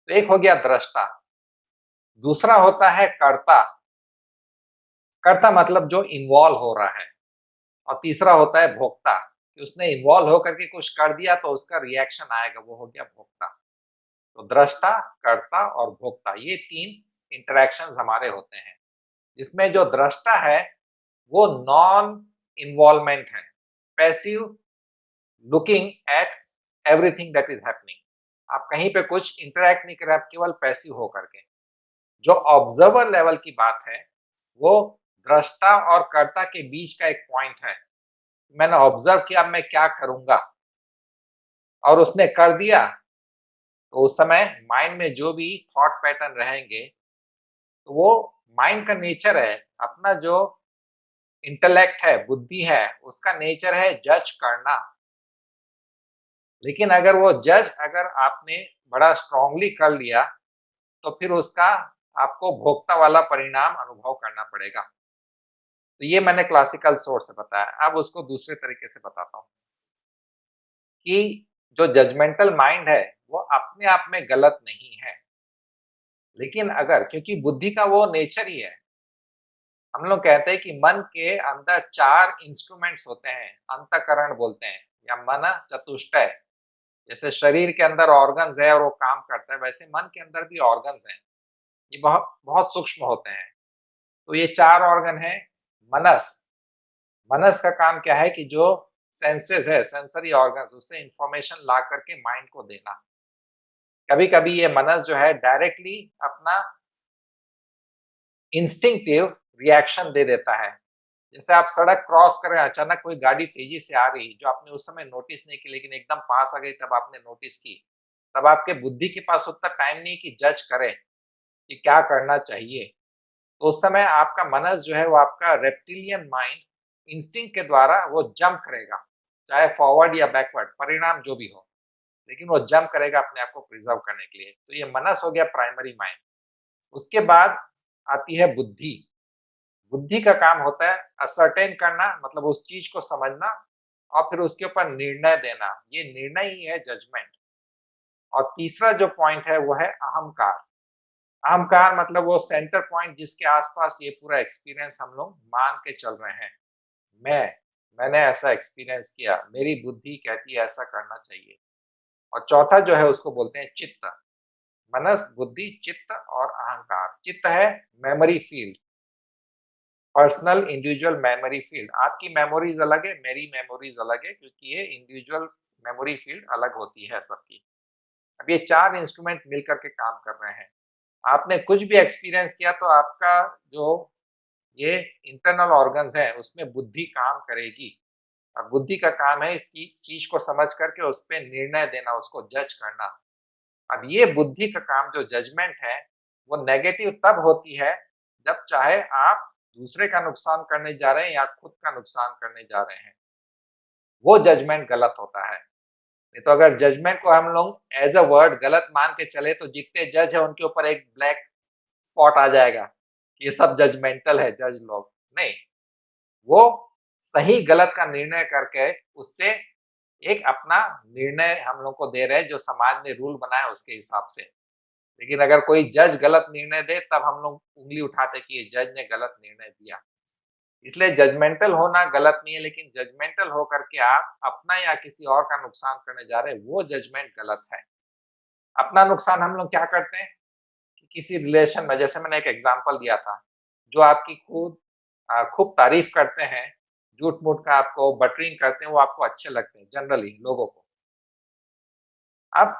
तो एक हो गया दृष्टा। दूसरा होता है कर्ता। कर्ता मतलब जो इन्वॉल्व हो रहा है। और तीसरा होता है भोक्ता, कि उसने इन्वॉल्व होकर के कुछ कर दिया तो उसका रिएक्शन आएगा, वो हो गया भोक्ता। तो दृष्टा, कर्ता और भोक्ता, ये 3 इंटरेक्शंस हमारे होते हैं। इसमें जो दृष्टा है वो नॉन इन्वॉल्वमेंट है, passive, looking at everything that is happening. आप कहीं पे कुछ इंटरेक्ट नहीं कर रहे, आप केवल पैसिव हो करके। जो ऑब्जर्वर लेवल की बात है वो दृष्टा और कर्ता के बीच का एक पॉइंट है। मैंने ऑब्जर्व किया, अब मैं क्या करूंगा, और उसने कर दिया, तो उस समय माइंड में जो भी थॉट पैटर्न रहेंगे, तो वो माइंड का नेचर है, अपना जो इंटेलेक्ट है, बुद्धि है, उसका नेचर है जज करना। लेकिन अगर वो जज अगर आपने बड़ा स्ट्रांगली कर लिया तो फिर उसका आपको भोक्ता वाला परिणाम अनुभव करना पड़ेगा। तो ये मैंने क्लासिकल सोर्स से बताया। अब उसको दूसरे तरीके से बताता हूँ कि जो जजमेंटल माइंड है वो अपने आप में गलत नहीं है, लेकिन अगर, क्योंकि बुद्धि का वो नेचर ही है, हम लोग कहते हैं कि मन के अंदर 4 इंस्ट्रूमेंट्स होते हैं, अंतःकरण बोलते हैं, या मन चतुष्टय। जैसे शरीर के अंदर ऑर्गन्स है और वो काम करता है, वैसे मन के अंदर भी ऑर्गन्स हैं। ये बहुत बहुत सूक्ष्म होते हैं। तो ये 4 ऑर्गन है। मनस, मनस का काम क्या है कि जो सेंसेस है, सेंसरी ऑर्गन्स, उससे इंफॉर्मेशन ला करके माइंड को देना। कभी कभी ये मनस जो है डायरेक्टली अपना इंस्टिंक्टिव रिएक्शन दे देता है। जैसे आप सड़क क्रॉस कर रहे हैं, अचानक कोई गाड़ी तेजी से आ रही जो आपने उस समय नोटिस नहीं की, लेकिन एकदम पास आ गई तब आपने नोटिस की। तब आपके बुद्धि के पास उतना टाइम नहीं कि जज करे कि क्या करना चाहिए। तो उस समय आपका मनस जो है वो आपका रेप्टिलियन माइंड इंस्टिंक्ट के द्वारा वो जंप करेगा, चाहे फॉरवर्ड या बैकवर्ड, परिणाम जो भी हो, लेकिन वो जंप करेगा अपने आप को प्रिजर्व करने के लिए। तो ये मनस हो गया प्राइमरी माइंड। उसके बाद आती है बुद्धि। बुद्धि का काम होता है असर्टेन करना, मतलब उस चीज को समझना और फिर उसके ऊपर निर्णय देना। ये निर्णय ही है जजमेंट। और तीसरा जो पॉइंट है वो है अहंकार। अहंकार मतलब वो सेंटर पॉइंट जिसके आसपास ये पूरा एक्सपीरियंस हम लोग मान के चल रहे हैं। मैंने ऐसा एक्सपीरियंस किया, मेरी बुद्धि कहती है ऐसा करना चाहिए। और चौथा जो है उसको बोलते हैं चित्त। मनस, बुद्धि, चित्त और अहंकार। चित्त है memory field, personal individual memory field. आपकी मेमोरीज अलग है, मेरी मेमोरीज अलग है, क्योंकि ये इंडिविजुअल मेमोरी फील्ड अलग होती है सबकी। अब ये 4 इंस्ट्रूमेंट मिलकर के काम कर रहे हैं। आपने कुछ भी एक्सपीरियंस किया तो आपका जो ये इंटरनल ऑर्गन्स है उसमें बुद्धि काम करेगी। और बुद्धि का काम है कि चीज को समझ करके उस पर निर्णय देना, उसको जज करना। अब ये बुद्धि का काम जो जजमेंट है वो नेगेटिव तब होती है जब चाहे आप दूसरे का नुकसान करने जा रहे हैं या खुद का नुकसान करने जा रहे हैं, वो जजमेंट गलत होता है। नहीं तो अगर जजमेंट को हम लोग एज अ वर्ड गलत मान के चले तो जितने जज है उनके ऊपर एक ब्लैक स्पॉट आ जाएगा कि ये सब जजमेंटल है जज लोग। नहीं, वो सही गलत का निर्णय करके उससे एक अपना निर्णय हम लोग को दे रहे हैं जो समाज ने रूल बनाया उसके हिसाब से। लेकिन अगर कोई जज गलत निर्णय दे तब हम लोग उंगली उठाते कि ये जज ने गलत निर्णय दिया। इसलिए जजमेंटल होना गलत नहीं है, लेकिन जजमेंटल होकर के आप अपना या किसी और का नुकसान करने जा रहे हैं, वो जजमेंट गलत है। अपना नुकसान हम लोग क्या करते हैं कि किसी रिलेशन में, जैसे मैंने एक एग्जांपल दिया था, जो आपकी खूब तारीफ करते हैं, झूठ-मूठ का आपको बटरिंग करते हैं, वो आपको अच्छे लगते हैं जनरली लोगों को। अब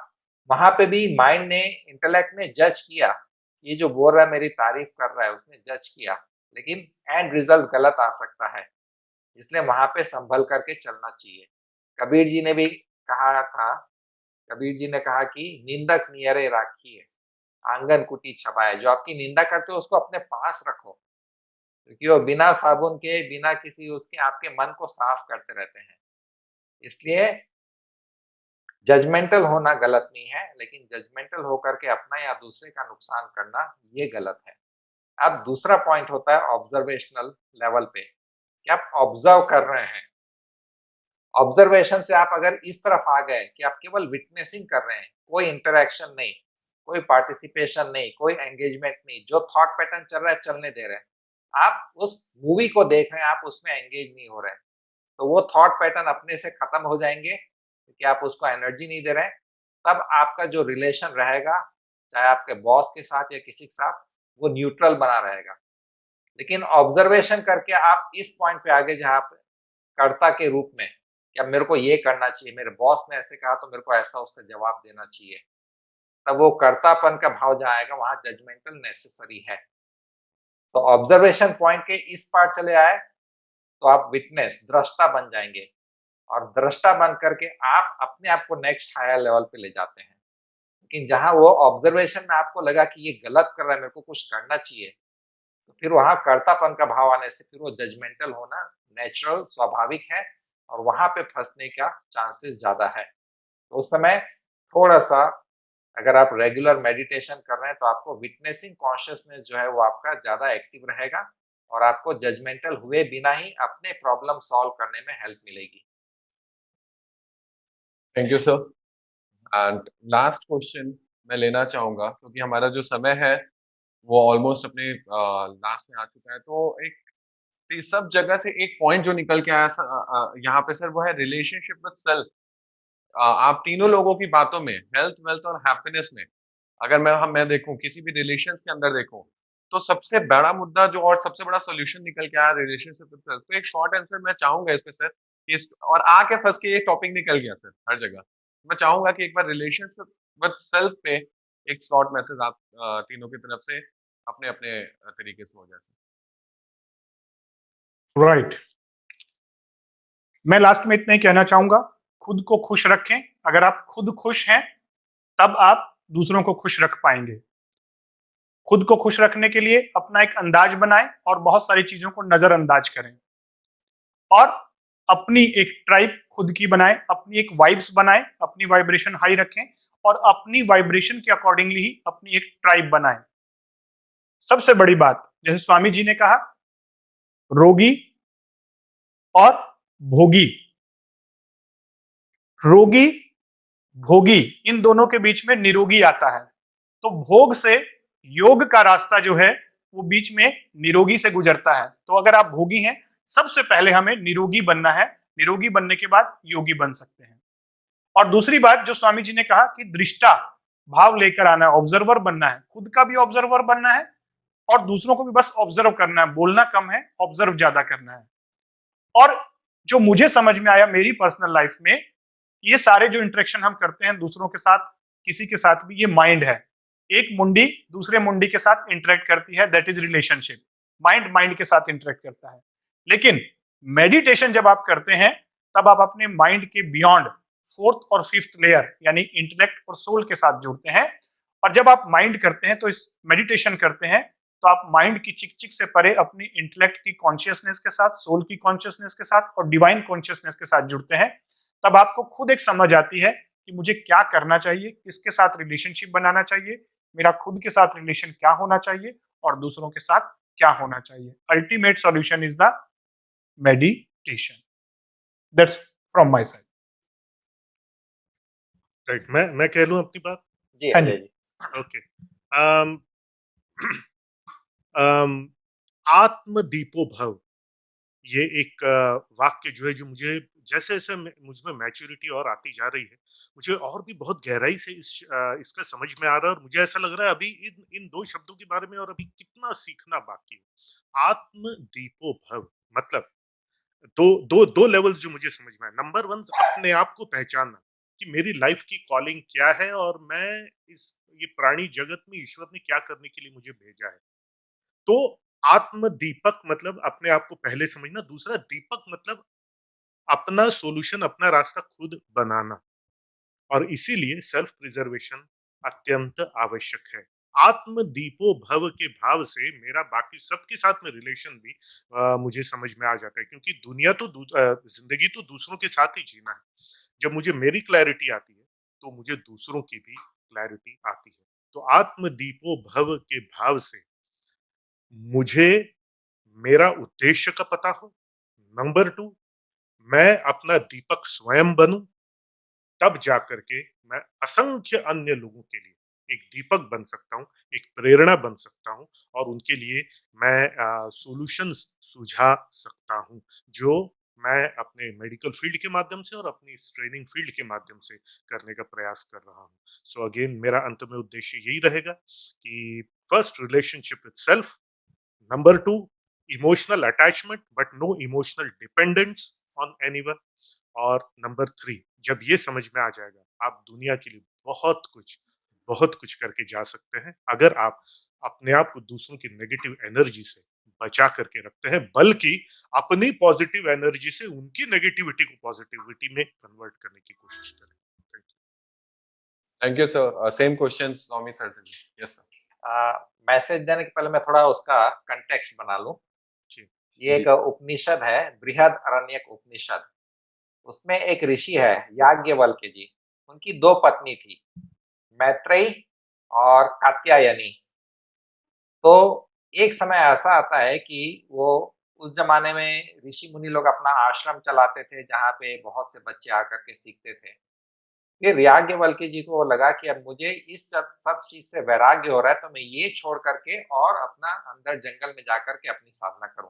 वहाँ पे भी माइंड ने, इंटेलेक्ट ने जज किया, ये जो बोल रहा है मेरी तारीफ कर रहा है, उसने जज किया, लेकिन एंड रिजल्ट गलत आ सकता है। इसलिए वहाँ पे संभल करके चलना चाहिए। कबीर जी ने भी कहा था, कबीर जी ने कहा कि निंदक नियरे राखिए, आंगन कुटी छपाए। जो आपकी निंदा करते हो उसको अपने पास रखो, क्योंकि वो बिना साबुन के, बिना किसी उसके आपके मन को साफ करते रहते हैं। इसलिए जजमेंटल होना गलत नहीं है, लेकिन जजमेंटल होकर के अपना या दूसरे का नुकसान करना ये गलत है। अब दूसरा पॉइंट होता है ऑब्जर्वेशनल लेवल पे, कि आप ऑब्जर्व कर रहे हैं। ऑब्जर्वेशन से आप अगर इस तरफ आ गए कि आप केवल विटनेसिंग कर रहे हैं, कोई इंटरेक्शन नहीं, कोई पार्टिसिपेशन नहीं, कोई एंगेजमेंट नहीं, जो थॉट पैटर्न चल रहा है चलने दे रहे हैं, आप उस मूवी को देख रहे हैं, आप उसमें एंगेज नहीं हो रहे हैं, तो वो थॉट पैटर्न अपने से खत्म हो जाएंगे क्योंकि आप उसको एनर्जी नहीं दे रहे हैं। तब आपका जो रिलेशन रहेगा, चाहे आपके बॉस के साथ या किसी के साथ, वो न्यूट्रल बना रहेगा। लेकिन ऑब्जर्वेशन करके आप इस पॉइंट पे आगे जहाँ पे कर्ता के रूप में, कि अब मेरे को ये करना चाहिए, मेरे बॉस ने ऐसे कहा तो मेरे को ऐसा उसका जवाब देना चाहिए, तब वो कर्तापन का भाव जहाँ आएगा वहां जजमेंटल नेसेसरी है। तो ऑब्जर्वेशन पॉइंट के इस पार चले आए तो आप विटनेस, दृष्टा बन जाएंगे, और दृष्टा बन करके आप अपने आप को नेक्स्ट हायर लेवल पे ले जाते हैं। लेकिन जहां वो ऑब्जर्वेशन में आपको लगा कि ये गलत कर रहा है, मेरे को कुछ करना चाहिए, तो फिर वहां कर्तापन का भाव आने से फिर वो जजमेंटल होना नेचुरल, स्वाभाविक है, और वहां पे फंसने का चांसेस ज्यादा है। तो उस समय थोड़ा सा अगर आप रेगुलर मेडिटेशन कर रहे हैं तो आपको विटनेसिंग कॉन्शियसनेस जो है वो आपका ज्यादा एक्टिव रहेगा, और आपको जजमेंटल हुए बिना ही अपने प्रॉब्लम सॉल्व करने में हेल्प मिलेगी। Thank you sir. And last question मैं लेना चाहूंगा, क्योंकि हमारा जो समय है वो ऑलमोस्ट अपने लास्ट में आ चुका है। तो एक सब जगह से एक पॉइंट जो निकल के आया यहाँ पे सर, वो है रिलेशनशिप विद सेल्फ। आप तीनों लोगों की बातों में, हेल्थ, वेल्थ और हैप्पीनेस में, अगर मैं देखूं किसी भी रिलेशंस के अंदर देखूं, तो सबसे बड़ा मुद्दा जो और सबसे बड़ा सॉल्यूशन निकल के आया रिलेशनशिप विद सेल्फ। तो एक शॉर्ट आंसर मैं चाहूंगा इस पे सर, इस और आके फंस के ये टॉपिक निकल गया सर हर जगह। मैं चाहूंगा कि एक बार रिलेशनशिप विद सेल्फ पे एक शॉर्ट मैसेज आप तीनों की तरफ से अपने अपने तरीके से हो जाए सर। राइट। मैं लास्ट में इतना ही कहना चाहूंगा, खुद को खुश रखें। अगर आप खुद खुश हैं तब आप दूसरों को खुश रख पाएंगे। खुद को खुश रखने के लिए अपना एक अंदाज बनाएं और बहुत सारी चीजों को नजरअंदाज करें, और अपनी एक ट्राइब खुद की बनाएं, अपनी एक वाइब्स बनाएं, अपनी वाइब्रेशन हाई रखें, और अपनी वाइब्रेशन के अकॉर्डिंगली ही अपनी एक ट्राइब बनाएं। सबसे बड़ी बात, जैसे स्वामी जी ने कहा, रोगी और भोगी, रोगी भोगी, इन दोनों के बीच में निरोगी आता है। तो भोग से योग का रास्ता जो है वो बीच में निरोगी से गुजरता है। तो अगर आप भोगी हैं, सबसे पहले हमें निरोगी बनना है, निरोगी बनने के बाद योगी बन सकते हैं। और दूसरी बात जो स्वामी जी ने कहा कि दृष्टा भाव लेकर आना है, ऑब्जर्वर बनना है, खुद का भी ऑब्जर्वर बनना है और दूसरों को भी बस ऑब्जर्व करना है, बोलना कम है, ऑब्जर्व ज्यादा करना है। और जो मुझे समझ में आया मेरी पर्सनल लाइफ में, ये सारे जो इंटरेक्शन हम करते हैं दूसरों के साथ, किसी के साथ भी, ये माइंड है। एक मुंडी दूसरे मुंडी के साथ इंटरेक्ट करती है, that is relationship. Mind mind के साथ इंटरेक्ट करता है। लेकिन मेडिटेशन जब आप करते हैं तब आप अपने माइंड के बियॉन्ड फोर्थ और फिफ्थ लेयर यानी इंटेलेक्ट और सोल के साथ जुड़ते हैं। और जब आप माइंड करते हैं तो इस मेडिटेशन करते हैं तो आप माइंड की चिक चिक से परे अपनी इंटेलेक्ट की कॉन्शियसनेस के साथ, सोल की कॉन्शियसनेस के साथ और डिवाइन कॉन्शियसनेस के साथ जुड़ते हैं। तब आपको खुद एक समझ आती है कि मुझे क्या करना चाहिए, किसके साथ रिलेशनशिप बनाना चाहिए, मेरा खुद के साथ रिलेशन क्या होना चाहिए और दूसरों के साथ क्या होना चाहिए। Ultimate solution is the meditation. That's from my side. Right, मैं कह लूं अपनी बात? जी हाँ अजय जी। जी। ओके। आत्म दीपो भव, ये एक वाक्य जो है, जो मुझे जैसे जैसे मुझ में मैच्योरिटी और आती जा रही है, मुझे और भी बहुत गहराई से इसका समझ में आ रहा है, और मुझे ऐसा लग रहा है अभी इन इन दो शब्दों के बारे में और अभी कितना सीखना बाकी है। आत्म दीपो भव मतलब दो लेवल्स जो मुझे समझ में आए। नंबर वन, अपने आप को पहचानना कि मेरी लाइफ की कॉलिंग क्या है और मैं इस ये प्राणी जगत में ईश्वर ने क्या करने के लिए मुझे भेजा है। तो आत्म दीपक मतलब अपने आप को पहले समझना। दूसरा, दीपक मतलब अपना सॉल्यूशन, अपना रास्ता खुद बनाना, और इसीलिए सेल्फ प्रिजर्वेशन अत्यंत आवश्यक है। आत्म दीपो भव के भाव से मेरा बाकी सबके साथ में रिलेशन भी मुझे समझ में आ जाता है, क्योंकि जिंदगी तो दूसरों के साथ ही जीना है। जब मुझे मेरी क्लैरिटी आती है तो मुझे दूसरों की भी क्लैरिटी आती है। तो आत्म दीपो भव के भाव से मुझे मेरा उद्देश्य का पता हो। नंबर टू, मैं अपना दीपक स्वयं बनूं, तब जाकर के मैं असंख्य अन्य लोगों के लिए एक दीपक बन सकता हूँ, एक प्रेरणा बन सकता हूँ, और उनके लिए मैं सॉल्यूशंस सुझा सकता हूँ, जो मैं अपने मेडिकल फील्ड के माध्यम से और अपनी इस ट्रेनिंग फील्ड के माध्यम से करने का प्रयास कर रहा हूँ। सो अगेन, मेरा अंत में उद्देश्य यही रहेगा कि first, relationship with self. Number two, emotional attachment but no emotional dependence on anyone. और नंबर थ्री, जब ये समझ में आ जाएगा, आप दुनिया के लिए बहुत कुछ करके जा सकते हैं, अगर आप अपने आप को दूसरों की नेगेटिव एनर्जी से बचा करके रखते हैं, बल्कि अपनी पॉजिटिव एनर्जी से उनकी नेगेटिविटी को पॉजिटिविटी में कन्वर्ट करने की कोशिश करें। Thank you sir. Same question Swami sir से भी। Yes sir. मैसेज देने के पहले मैं थोड़ा उसका कंटेक्स्ट बना लूं। जी। ये एक उपनिषद है, बृहद अरण्यक उपनिषद। उसमें एक ऋषि है याज्ञवल्क्य जी। उनकी दो पत्नी थी, मैत्रेयी और कात्यायनी। तो एक समय ऐसा आता है कि वो उस जमाने में ऋषि मुनि लोग अपना आश्रम चलाते थे, जहाँ पे बहुत से बच्चे आकर के सीखते थे। फिर याज्ञवल्क्य जी को लगा कि अब मुझे इस सब चीज से वैराग्य हो रहा है, तो मैं ये छोड़ करके और अपना अंदर जंगल में जाकर के अपनी साधना करूं।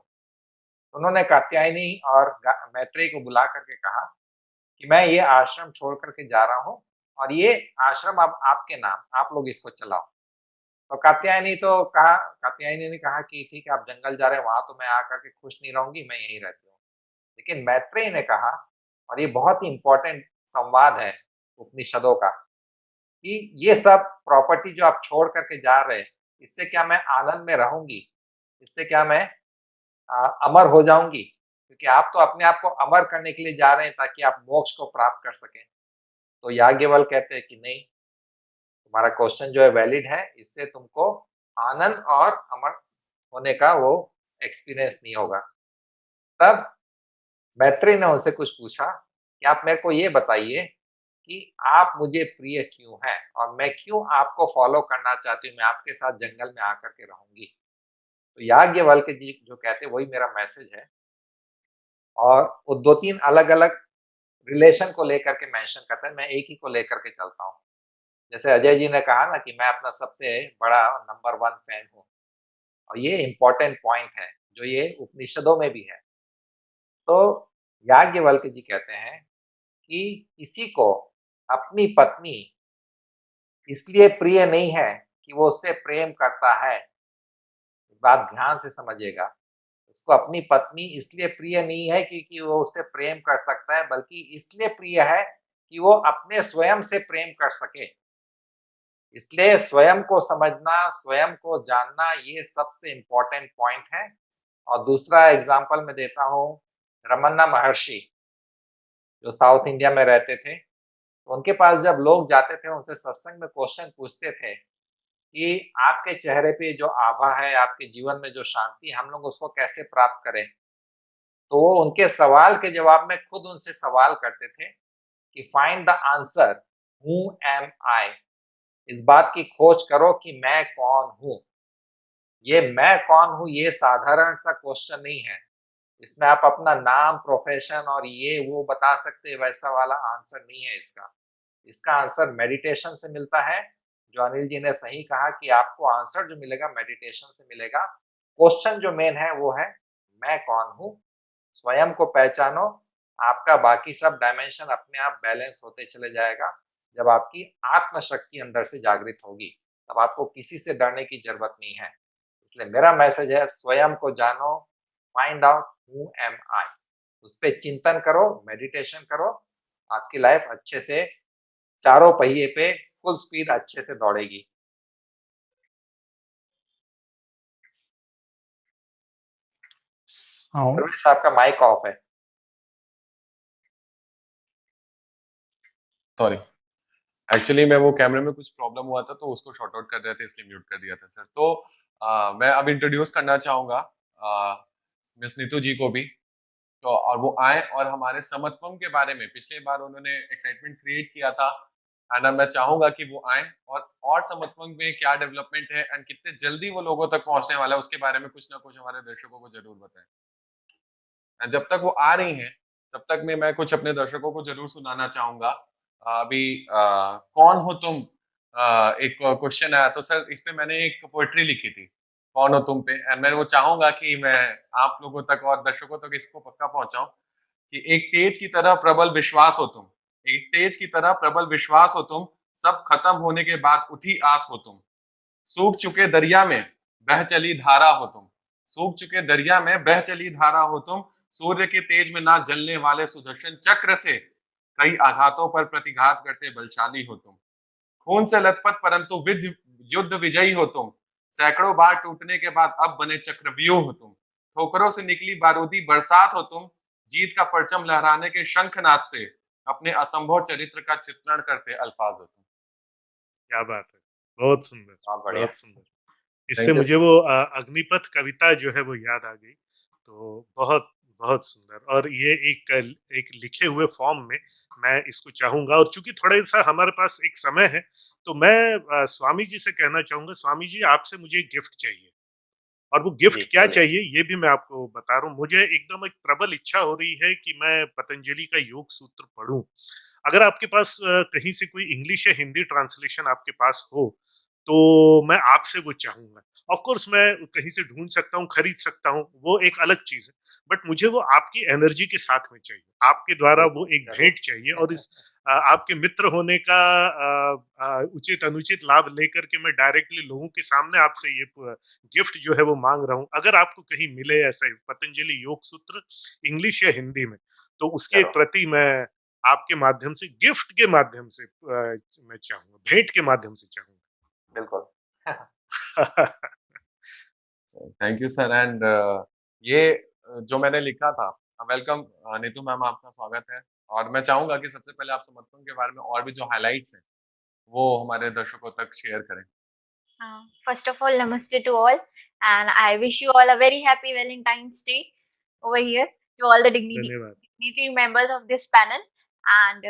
उन्होंने कात्यायनी और मैत्रेयी को बुला करके कहा कि मैं ये आश्रम छोड़ करके जा रहा हूँ, और ये आश्रम अब आपके नाम, आप लोग इसको चलाओ। तो कात्यायनी ने कहा कि ठीक है, आप जंगल जा रहे हैं, वहां तो मैं आकर के खुश नहीं रहूंगी, मैं यहीं रहती हूँ। लेकिन मैत्रेयी ने कहा, और ये बहुत ही इंपॉर्टेंट संवाद है उपनिषदों का, कि ये सब प्रॉपर्टी जो आप छोड़ करके जा रहे हैं, इससे क्या मैं आनंद में रहूंगी? इससे क्या मैं अमर हो जाऊंगी? क्योंकि आप तो अपने आप को अमर करने के लिए जा रहे हैं, ताकि आप मोक्ष को प्राप्त कर सकें। तो याज्ञवल्क्य कहते हैं कि नहीं, तुम्हारा क्वेश्चन जो है वैलिड है, इससे तुमको आनंद और अमर होने का वो एक्सपीरियंस नहीं होगा। तब मैत्रेयी ने उनसे कुछ पूछा कि आप मेरे को ये बताइए कि आप मुझे प्रिय क्यों हैं, और मैं क्यों आपको फॉलो करना चाहती हूँ, मैं आपके साथ जंगल में आकर के रहूंगी। तो याज्ञवल्क्य जी जो कहते हैं वही मेरा मैसेज है। और वो दो तीन अलग अलग रिलेशन को लेकर के मेंशन करते हैं, मैं एक ही को लेकर के चलता हूँ। जैसे अजय जी ने कहा ना कि मैं अपना सबसे बड़ा नंबर वन फैन हूँ, और ये इम्पोर्टेंट पॉइंट है जो ये उपनिषदों में भी है। तो याज्ञवल्क्य जी कहते हैं कि किसी को अपनी पत्नी इसलिए प्रिय नहीं है कि वो उससे प्रेम करता है। बात ध्यान से समझिएगा, उसको अपनी पत्नी इसलिए प्रिय नहीं है क्योंकि वो उससे प्रेम कर सकता है, बल्कि इसलिए प्रिय है कि वो अपने स्वयं से प्रेम कर सके। इसलिए स्वयं को समझना, स्वयं को जानना, ये सबसे इम्पोर्टेंट पॉइंट है। और दूसरा एग्जाम्पल मैं देता हूँ, रमन्ना महर्षि जो साउथ इंडिया में रहते थे, तो उनके पास जब लोग जाते थे, उनसे सत्संग में क्वेश्चन पूछते थे कि आपके चेहरे पे जो आभा है, आपके जीवन में जो शांति है, हम लोग उसको कैसे प्राप्त करें? तो वो उनके सवाल के जवाब में खुद उनसे सवाल करते थे कि find the answer, who am I? इस बात की खोज करो कि मैं कौन हूँ? ये मैं कौन हूँ, ये साधारण सा क्वेश्चन नहीं है। इसमें आप अपना नाम, प्रोफ़ेशन और ये वो बता सकते हैं, वैसा वाला आंसर नहीं है इसका। इसका आंसर मेडिटेशन से मिलता है। जो अनिल जी ने सही कहा कि आपको आंसर जो मिलेगा मेडिटेशन से मिलेगा। क्वेश्चन जो मेन है वो है, मैं कौन हूँ? स्वयं को पहचानो, आपका बाकी सब डायमेंशन अपने आप बैलेंस होते चले जाएगा। जब आपकी आत्मशक्ति अंदर से जागृत होगी, तब आपको किसी से डरने की ज़रूरत नहीं है। इसलिए मेरा मैसेज है, स्वयं को जानो, फाइंड आउट हू एम आई? उस पे चिंतन करो, मेडिटेशन करो, आपकी लाइफ अच्छे से चारों पहिए पे फुल स्पीड अच्छे से दौड़ेगी। हाँ, सर्वेश, आपका माइक ऑफ है। सॉरी, एक्चुअली मैं वो कैमरे में कुछ प्रॉब्लम हुआ था तो उसको शॉर्ट आउट कर रहे थे, इसलिए म्यूट कर दिया था सर। तो मैं अब इंट्रोड्यूस करना चाहूंगा मिस नीतू जी को भी, तो और वो आए और हमारे समत्वम के बारे में, पिछले बार उन्होंने एक्साइटमेंट क्रिएट किया था, एंड मैं चाहूंगा कि वो आए और समत्वम में क्या डेवलपमेंट है एंड कितने जल्दी वो लोगों तक पहुंचने वाला है, उसके बारे में कुछ ना कुछ हमारे दर्शकों को जरूर बताएं। And जब तक वो आ रही हैं, तब तक मैं कुछ अपने दर्शकों को जरूर सुनाना चाहूंगा। अभी कौन हो तुम, एक क्वेश्चन आया तो सर इस पे मैंने एक पोएट्री लिखी थी, कौन हो तुम पे, एंड मैं वो चाहूंगा कि मैं आप लोगों तक और दर्शकों तक इसको पक्का पहुंचाऊं कि एक तेज की तरह प्रबल विश्वास हो तुम, एक तेज की तरह प्रबल विश्वास हो तुम, सब खत्म होने के बाद उठी आस हो तुम, सूख चुके दरिया में बह चली धारा हो तुम, सूख चुके दरिया में बह चली धारा हो तुम, सूर्य के तेज में ना जलने वाले सुदर्शन चक्र से कई आघातों पर प्रतिघात करते बलशाली हो तुम, खून से लथपथ परंतु विद युद्ध विजयी हो तुम, सैकड़ों बार टूटने के बाद अब बने चक्रव्यूह हो तुम, ठोकरों से निकली बारूदी बरसात हो तुम, जीत का परचम लहराने के शंखनाद से अपने असंभव चरित्र का चित्रण करते अल्फाज हो तुम। क्या बात है, बहुत सुंदर, बहुत बढ़िया। बहुत सुंदर। इससे थैंक यू मुझे सर। वो अग्निपथ कविता जो है वो याद आ गई। तो बहुत बहुत सुंदर, और ये एक लिखे हुए फॉर्म में मैं इसको चाहूंगा, और चूंकि थोड़ा सा हमारे पास एक समय है, तो मैं स्वामी जी से कहना चाहूंगा, स्वामी जी आपसे मुझे गिफ्ट चाहिए। और वो गिफ्ट जी, क्या बोलिए। चाहिए ये भी मैं आपको बता रहा हूँ। मुझे एकदम एक प्रबल इच्छा हो रही है कि मैं पतंजलि का योग सूत्र पढूं। अगर आपके पास कहीं से कोई इंग्लिश या हिंदी ट्रांसलेशन आपके पास हो, तो मैं आपसे वो चाहूंगा। ऑफ कोर्स मैं कहीं से ढूंढ सकता हूँ, खरीद सकता हूँ, वो एक अलग चीज है, बट मुझे वो आपकी एनर्जी के साथ में चाहिए, आपके द्वारा वो बिल्कुल, एक ज़रूर। भेंट चाहिए। और इस आपके मित्र होने का उचित अनुचित लाभ लेकर के मैं डायरेक्टली लोगों के सामने आपसे ये गिफ्ट जो है वो मांग रहा हूँ। अगर आपको कहीं मिले ऐसा पतंजलि योग सूत्र इंग्लिश या हिंदी में, तो उसकी एक ज़रूर, प्रति मैं आपके माध्यम से, गिफ्ट के माध्यम से मैं चाहूंगा, भेंट के माध्यम से बिल्कुल। चाहूंगा। Thank you sir. एंड ये जो मैंने लिखा था, वेलकम नीतू मैम, आपका स्वागत है। और मैं चाहूंगा कि सबसे पहले आप समर्थन के बारे में और भी जो हाइलाइट्स हैं वो हमारे दर्शकों तक शेयर करें। First of all, namaste to all, and I wish you all a very happy Valentine's Day over here to all the धन्यवाद। dignity members of this panel. And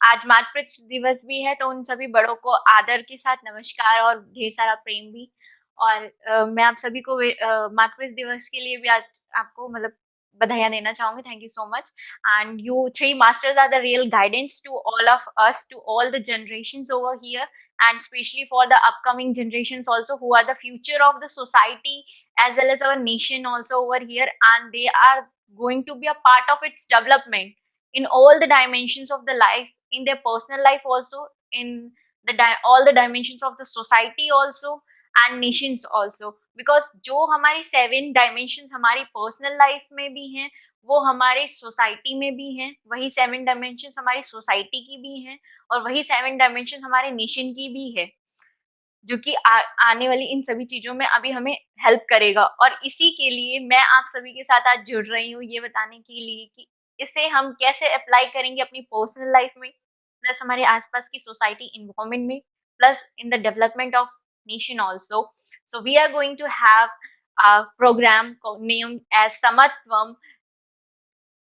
आज मातृ दिवस भी है, तो उन सभी बड़ों को आदर के साथ नमस्कार और ढेर सारा प्रेम भी। और मैं आप सभी को मातृ दिवस के लिए भी आज आपको मतलब बधाइयाँ देना चाहूंगी। Thank you so much. And you three masters are the real guidance to all of us, to all the generations over here, and especially for the upcoming generations also, who are the future of the society as well as our nation also over here, and they are going to be a part of its development in all the dimensions of the life, in their personal life also, in all the dimensions of the society also and nations also, because जो हमारी 7 dimensions हमारी personal life में भी हैं, वो हमारे society में भी हैं, वही 7 dimensions हमारी सोसाइटी की भी हैं, और वही 7 डायमेंशन हमारे नेशन की भी है, जो कि आने वाली इन सभी चीज़ों में अभी हमें हेल्प करेगा। और इसी के लिए मैं आप सभी के साथ आज जुड़ रही हूँ, ये बताने के लिए कि इसे हम कैसे अप्लाई करेंगे अपनी पर्सनल लाइफ में, प्लस हमारे आसपास की सोसाइटी इन्वायरमेंट में, plus in the development of nation also. So we are going to have a program named as Samatvam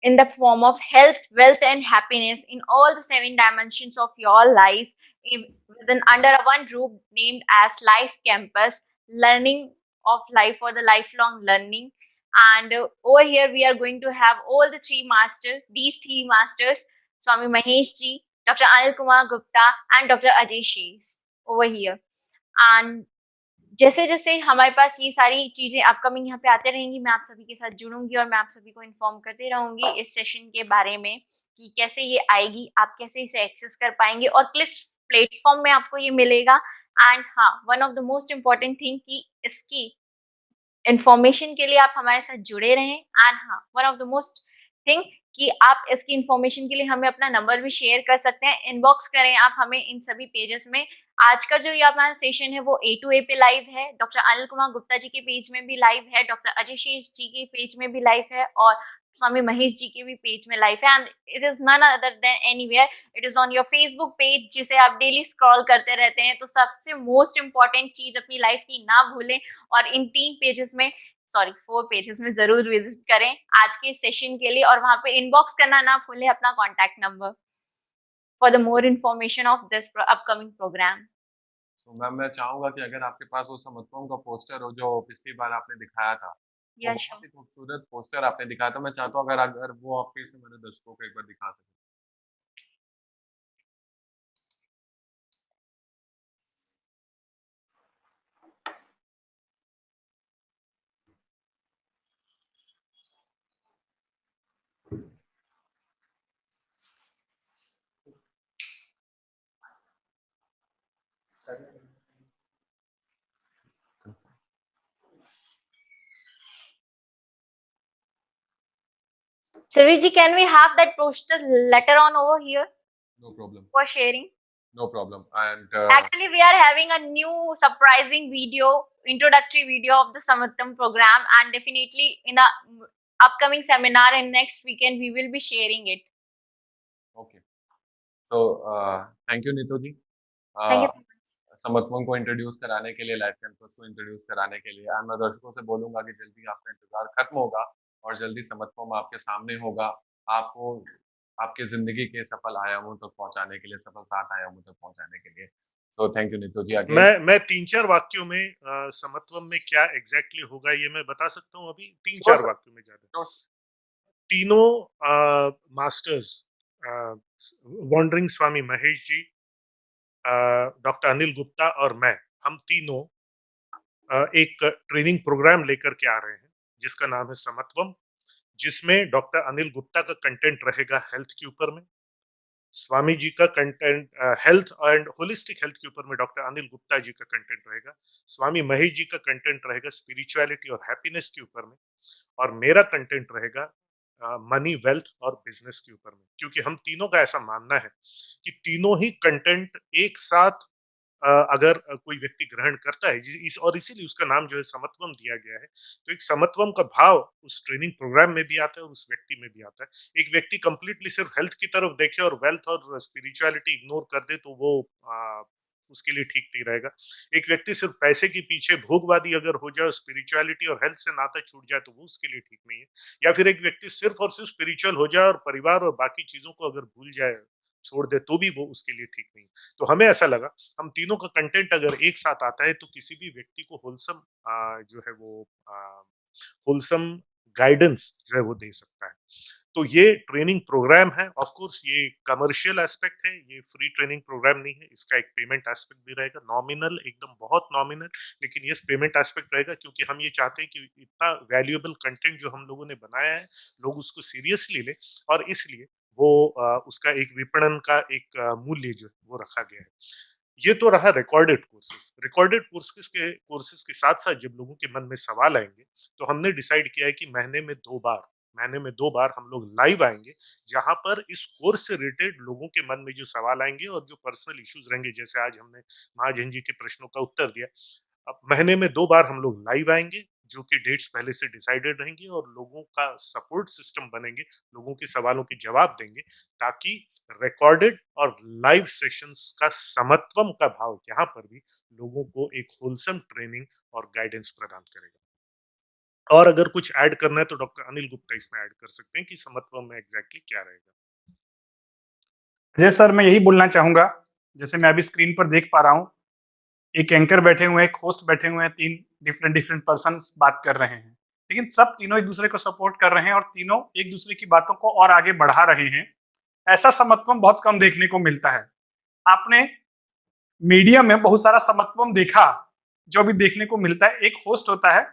in the form of health, wealth, and happiness in all the 7 dimensions of your life within under a one roof named as Life Campus, learning of life for the lifelong learning. And over here we are going to have all the three masters, these three masters, Swami Mahesh Ji, Dr. Anil Kumar Gupta, and Dr. Ajay Shees over here. And जैसे-जैसे हमारे पास ये सारी चीज़ें upcoming यहाँ पे आते रहेंगी, मैं आप सभी के साथ जुड़ूँगी और मैं आप सभी को इन्फॉर्म करती रहूँगी इस सेशन के बारे में कि कैसे ये आएगी, आप कैसे इसे एक्सेस कर पाएँगे और किस प्लेटफ़ॉर्म में आपको ये मिलेगा। एंड हाँ, one of the most important thing कि इसकी इन्फॉर्मेशन के लिए आप हमारे साथ जुड़े रहें। एंड हाँ, one of the most thing कि आप इसकी इन्फॉर्मेशन के लिए हमें अपना नंबर भी शेयर कर सकते हैं, इनबॉक्स करें आप हमें इन सभी पेजेस में। आज का जो ये हमारा सेशन है वो A2A पे लाइव है, डॉक्टर अनिल कुमार गुप्ता जी के पेज में भी लाइव है, डॉक्टर अजय शेष जी के पेज में भी लाइव है और स्वामी महेश जी के भी पेज में लाइव है। And it is none other than anywhere, it is on your Facebook page जिसे आप डेली स्क्रॉल करते रहते हैं। तो सबसे मोस्ट इम्पॉर्टेंट चीज अपनी लाइफ की ना भूलें और इन 4 पेजेस में जरूर विजिट करें आज के सेशन के लिए और वहां पे इनबॉक्स करना ना भूलें अपना contact number for the more information of this upcoming programme. So ma'am मैं चाहूंगा कि अगर आपके पास वो समत्वम का पोस्टर हो जो पिछली बार आपने दिखाया था, वो या बहुत ही खूबसूरत पोस्टर आपने दिखाया था। मैं चाहता हूँ अगर अगर वो आप फिर से मेरे दर्शकों को एक बार दिखा सकें। Sarviji, can we have that poster later on over here no problem, for sharing? No problem. And Actually, we are having a new surprising video, introductory video of the Samattam program, and definitely in the upcoming seminar and next weekend we will be sharing it. Okay, so thank you Neetu ji Thank you so much. Samatvam को introduce कराने के लिए, life campus को introduce कराने के लिए। And मैं दर्शकों से बोलूंगा कि जल्दी आपका इंतजार खत्म होगा और जल्दी समत्वम आपके सामने होगा, आपको आपके जिंदगी के सफल आयामों तक पहुंचाने के लिए, सफल 7 आयामों तक पहुंचाने के लिए। So thank you Neetu ji again. मैं 3-4 वाक्यों में समत्वम में क्या एग्जैक्टली होगा ये मैं बता सकता हूँ अभी 3-4 sir. वाक्यों में ज्यादा। तीनों मास्टर्स वॉन्डरिंग स्वामी महेश जी, डॉक्टर अनिल गुप्ता और मैं, हम तीनों एक ट्रेनिंग प्रोग्राम लेकर के आ रहे हैं जिसका नाम है समत्वम, जिसमें डॉक्टर अनिल गुप्ता का कंटेंट रहेगा हेल्थ के ऊपर में, स्वामी जी का content health and holistic health के ऊपर में डॉक्टर अनिल गुप्ता जी का कंटेंट रहेगा, स्वामी महेश जी का कंटेंट रहेगा स्पिरिचुअलिटी और हैप्पीनेस के ऊपर में, और मेरा कंटेंट रहेगा मनी, वेल्थ और बिजनेस के ऊपर में। क्योंकि हम तीनों का ऐसा मानना है कि तीनों ही कंटेंट एक साथ अगर कोई व्यक्ति ग्रहण करता है और इसीलिए उसका नाम जो है समत्वम दिया गया है। तो एक समत्वम का भाव उस ट्रेनिंग प्रोग्राम में भी आता है और उस व्यक्ति में भी आता है। एक व्यक्ति कंप्लीटली सिर्फ हेल्थ की तरफ देखे और वेल्थ और स्पिरिचुअलिटी इग्नोर कर दे तो वो उसके लिए ठीक नहीं रहेगा। एक व्यक्ति सिर्फ पैसे के पीछे भोगवादी अगर हो जाए, स्पिरिचुअलिटी और हेल्थ से नाता छूट जाए तो वो उसके लिए ठीक नहीं है। या फिर एक व्यक्ति सिर्फ और सिर्फ स्पिरिचुअल हो जाए और परिवार और बाकी चीजों को अगर भूल जाए, छोड़ दे, तो भी वो उसके लिए ठीक नहीं। तो हमें ऐसा लगा हम तीनों का कंटेंट अगर एक साथ आता है तो किसी भी व्यक्ति को होलसम जो है वो होलसम गाइडेंस जो है वो दे सकता है। तो ये ट्रेनिंग प्रोग्राम है, ऑफ कोर्स ये कमर्शियल एस्पेक्ट है, ये फ्री ट्रेनिंग प्रोग्राम नहीं है, इसका एक पेमेंट एस्पेक्ट भी रहेगा, नॉमिनल, एकदम बहुत नॉमिनल, लेकिन ये पेमेंट एस्पेक्ट रहेगा क्योंकि हम ये चाहते हैं कि इतना वैल्यूएबल कंटेंट जो हम लोगों ने बनाया है लोग उसको सीरियसली ले, और इसलिए वो उसका एक विपणन का एक मूल्य जो है वो रखा गया है। ये तो रहा रिकॉर्डेड कोर्सेज। रिकॉर्डेड कोर्सेज के साथ साथ जब लोगों के मन में सवाल आएंगे तो हमने डिसाइड किया है कि महीने में 2 बार हम लोग लाइव आएंगे, जहां पर इस कोर्स से रिलेटेड लोगों के मन में जो सवाल आएंगे और जो पर्सनल इश्यूज रहेंगे, जैसे आज हमने महाजन जी के प्रश्नों का उत्तर दिया। अब महीने में 2 बार हम लोग लाइव आएंगे जो कि डेट्स पहले से डिसाइडेड रहेंगी और लोगों का सपोर्ट सिस्टम बनेंगे, लोगों के सवालों के जवाब देंगे, ताकि रिकॉर्डेड और लाइव सेशंस का समत्वम का भाव यहाँ पर भी लोगों को एक होलसम ट्रेनिंग और गाइडेंस प्रदान करेगा। और अगर कुछ ऐड करना है तो डॉक्टर अनिल गुप्ता इसमें ऐड कर सकते हैं कि समत्वम में एग्जैक्टली क्या रहेगा। अजय सर, मैं यही बोलना चाहूंगा, जैसे मैं अभी स्क्रीन पर देख पा रहा हूँ, एक एंकर बैठे हुए हैं, एक होस्ट बैठे हुए हैं, 3 डिफरेंट डिफरेंट पर्सन बात कर रहे हैं, लेकिन सब तीनों एक दूसरे को सपोर्ट कर रहे हैं और तीनों एक दूसरे की बातों को और आगे बढ़ा रहे हैं। ऐसा समत्वम बहुत कम देखने को मिलता है। आपने मीडिया में बहुत सारा समत्वम देखा, जो अभी देखने को मिलता है, एक होस्ट होता है,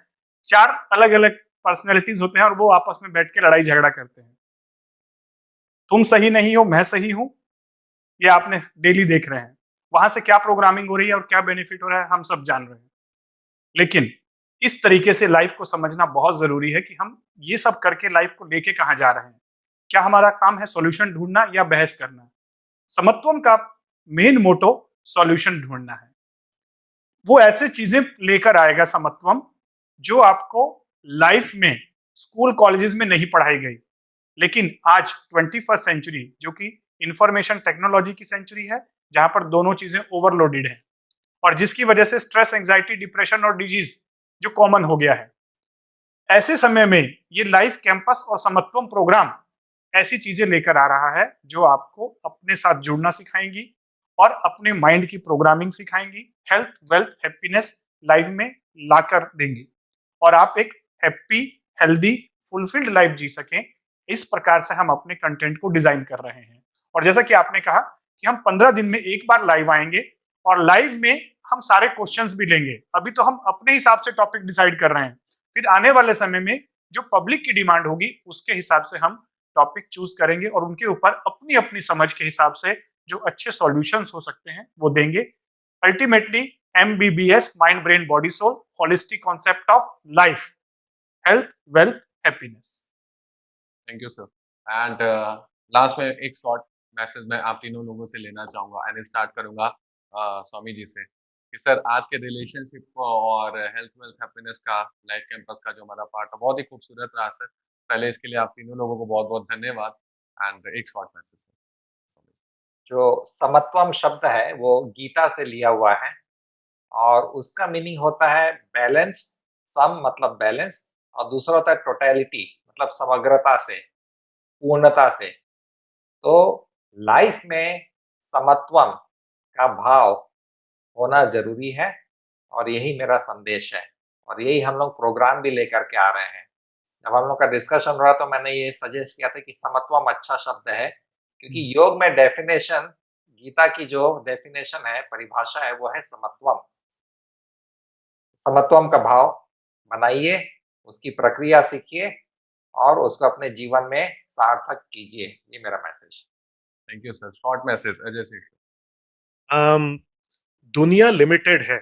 4 अलग अलग पर्सनैलिटीज होते हैं और वो आपस में बैठ के लड़ाई झगड़ा करते हैं। तुम सही नहीं हो, मैं सही हूं, ये आपने डेली देख रहे हैं। वहां से क्या प्रोग्रामिंग हो रही है और क्या बेनिफिट हो रहा है हम सब जान रहे हैं। लेकिन इस तरीके से लाइफ को समझना बहुत जरूरी है कि हम ये सब करके लाइफ को लेके कहाँ जा रहे हैं। क्या हमारा काम है सॉल्यूशन ढूंढना या बहस करना? समत्वम का मेन मोटो सॉल्यूशन ढूंढना है। वो ऐसे चीजें लेकर आएगा समत्वम, जो आपको लाइफ में स्कूल कॉलेजेस में नहीं पढ़ाई गई, लेकिन आज 21st सेंचुरी, जो कि इंफॉर्मेशन टेक्नोलॉजी की सेंचुरी है, जहां पर दोनों चीजें ओवरलोडेड है और जिसकी वजह से स्ट्रेस, एंजाइटी, डिप्रेशन और डिजीज जो कॉमन हो गया है, ऐसे समय में ये लाइफ कैंपस और समत्वम प्रोग्राम ऐसी चीजें लेकर आ रहा है जो आपको अपने साथ जुड़ना सिखाएंगी और अपने माइंड की प्रोग्रामिंग सिखाएंगी, हेल्थ, वेल्थ, हैप्पीनेस लाइफ में लाकर देंगी और आप एक हैप्पी, हेल्दी, फुलफिल्ड लाइफ जी सकें। इस प्रकार से हम अपने कंटेंट को डिजाइन कर रहे हैं। और जैसा कि आपने कहा कि हम 15 दिन में एक बार लाइव आएंगे और लाइव में हम सारे क्वेश्चंस भी लेंगे। अभी तो हम अपने हिसाब से टॉपिक डिसाइड कर रहे हैं, फिर आने वाले समय में जो पब्लिक की डिमांड होगी उसके हिसाब से हम टॉपिक चूज करेंगे और उनके ऊपर अपनी अपनी समझ के हिसाब से जो अच्छे सॉल्यूशंस हो सकते हैं वो देंगे। Ultimately MBBS, mind brain body soul, holistic concept of life, health, wealth, happiness. Thank you sir. And last में एक शॉर्ट मैसेज मैं आप तीनों लोगों से लेना चाहूंगा एंड स्टार्ट करूंगा स्वामी जी से कि सर आज के रिलेशनशिप को और हेल्थ वेल्थ हैप्पीनेस का लाइफ कैंपस का जो हमारा पार्ट था बहुत ही खूबसूरत रहा सर। पहले इसके लिए आप तीनों लोगों को बहुत बहुत धन्यवाद एंड एक short message sir Swami ji. जो समत्वम शब्द है वो गीता से लिया हुआ है और उसका मीनिंग होता है बैलेंस। सम मतलब बैलेंस और दूसरा होता है टोटलिटी, मतलब समग्रता से, पूर्णता से। तो लाइफ में समत्वम का भाव होना जरूरी है और यही मेरा संदेश है और यही हम लोग प्रोग्राम भी लेकर के आ रहे हैं। जब हम लोग का डिस्कशन हो रहा तो मैंने ये सजेस्ट किया था कि समत्वम अच्छा शब्द है, क्योंकि योग में डेफिनेशन, गीता की जो डेफिनेशन है, परिभाषा है, वो है समत्वम। समत्वम का भाव बनाइए, उसकी प्रक्रिया सीखिए और उसको अपने जीवन में सार्थक कीजिए। ये मेरा message. Thank you sir. Short message Ajay Singh. दुनिया लिमिटेड है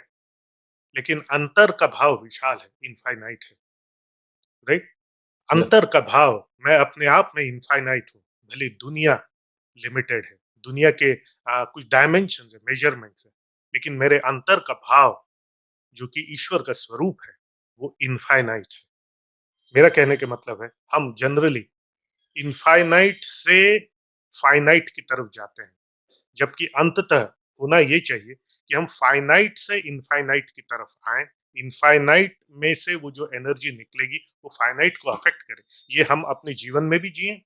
लेकिन अंतर का भाव विशाल है, इनफाइनाइट है, राइट? अंतर का भाव, मैं अपने आप में इनफाइनाइट हूँ, भले दुनिया लिमिटेड है, दुनिया के कुछ डायमेंशन है, मेजरमेंट्स है, लेकिन मेरे अंतर का भाव जो कि ईश्वर का स्वरूप है वो इनफाइनाइट है। मेरा कहने का मतलब है हम जनरली इनफाइनाइट से फाइनाइट की तरफ जाते हैं, जबकि अंततः होना ये चाहिए कि हम फाइनाइट से इनफाइनाइट की तरफ आए। इनफाइनाइट में से वो जो एनर्जी निकलेगी वो फाइनाइट को अफेक्ट करे। ये हम अपने जीवन में भी जिए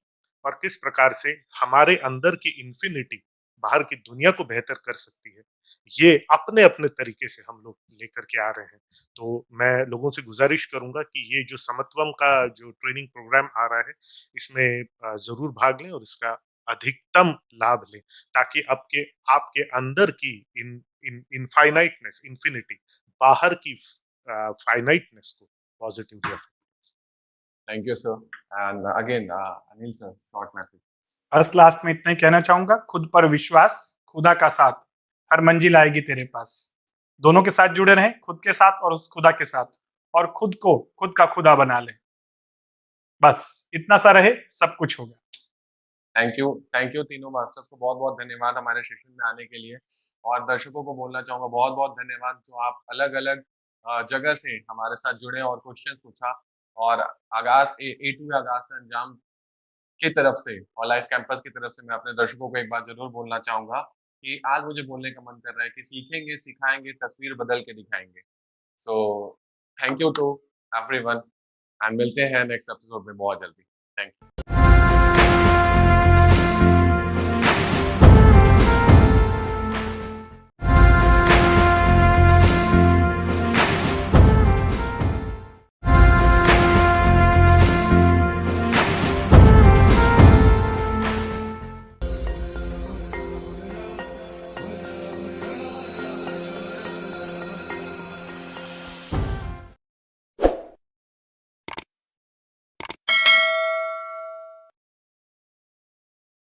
और किस प्रकार से हमारे अंदर की इन्फिनिटी बाहर की दुनिया को बेहतर कर सकती है, ये अपने अपने तरीके से हम लोग लेकर के आ रहे हैं। तो मैं लोगों से गुजारिश करूंगा कि ये जो समत्वम का जो ट्रेनिंग प्रोग्राम आ रहा है इसमें जरूर भाग लें और इसका अधिकतम लाभ लें, ताकि आपके आपके अंदर की इन इन इनफाइनाइटनेस, इन्फिनिटी, बाहर की फाइनाइटनेस को positively. Thank you sir. And again Anil sir, short message. बस लास्ट में इतना ही कहना चाहूंगा, खुद पर विश्वास, खुदा का साथ, हर मंजिल आएगी तेरे पास। दोनों के साथ जुड़े रहें, खुद के साथ और उस खुदा के साथ, और खुद को खुद का खुदा बना लें। बस इतना सा रहे, सब कुछ होगा। थैंक यू तीनों मास्टर्स को बहुत बहुत धन्यवाद हमारे सेशन में आने के लिए। और दर्शकों को बोलना चाहूंगा बहुत बहुत धन्यवाद जो आप अलग अलग जगह से हमारे साथ जुड़े और क्वेश्चन पूछा, और आगाज ए टू आगाज से अंजाम की तरफ से और लाइफ कैंपस की तरफ से मैं अपने दर्शकों को एक बात जरूर बोलना चाहूंगा कि आज मुझे बोलने का मन कर रहा है कि सीखेंगे, सिखाएंगे, तस्वीर बदल के दिखाएंगे। So thank you to everyone, and मिलते हैं नेक्स्ट एपिसोड में बहुत जल्दी। Thank you.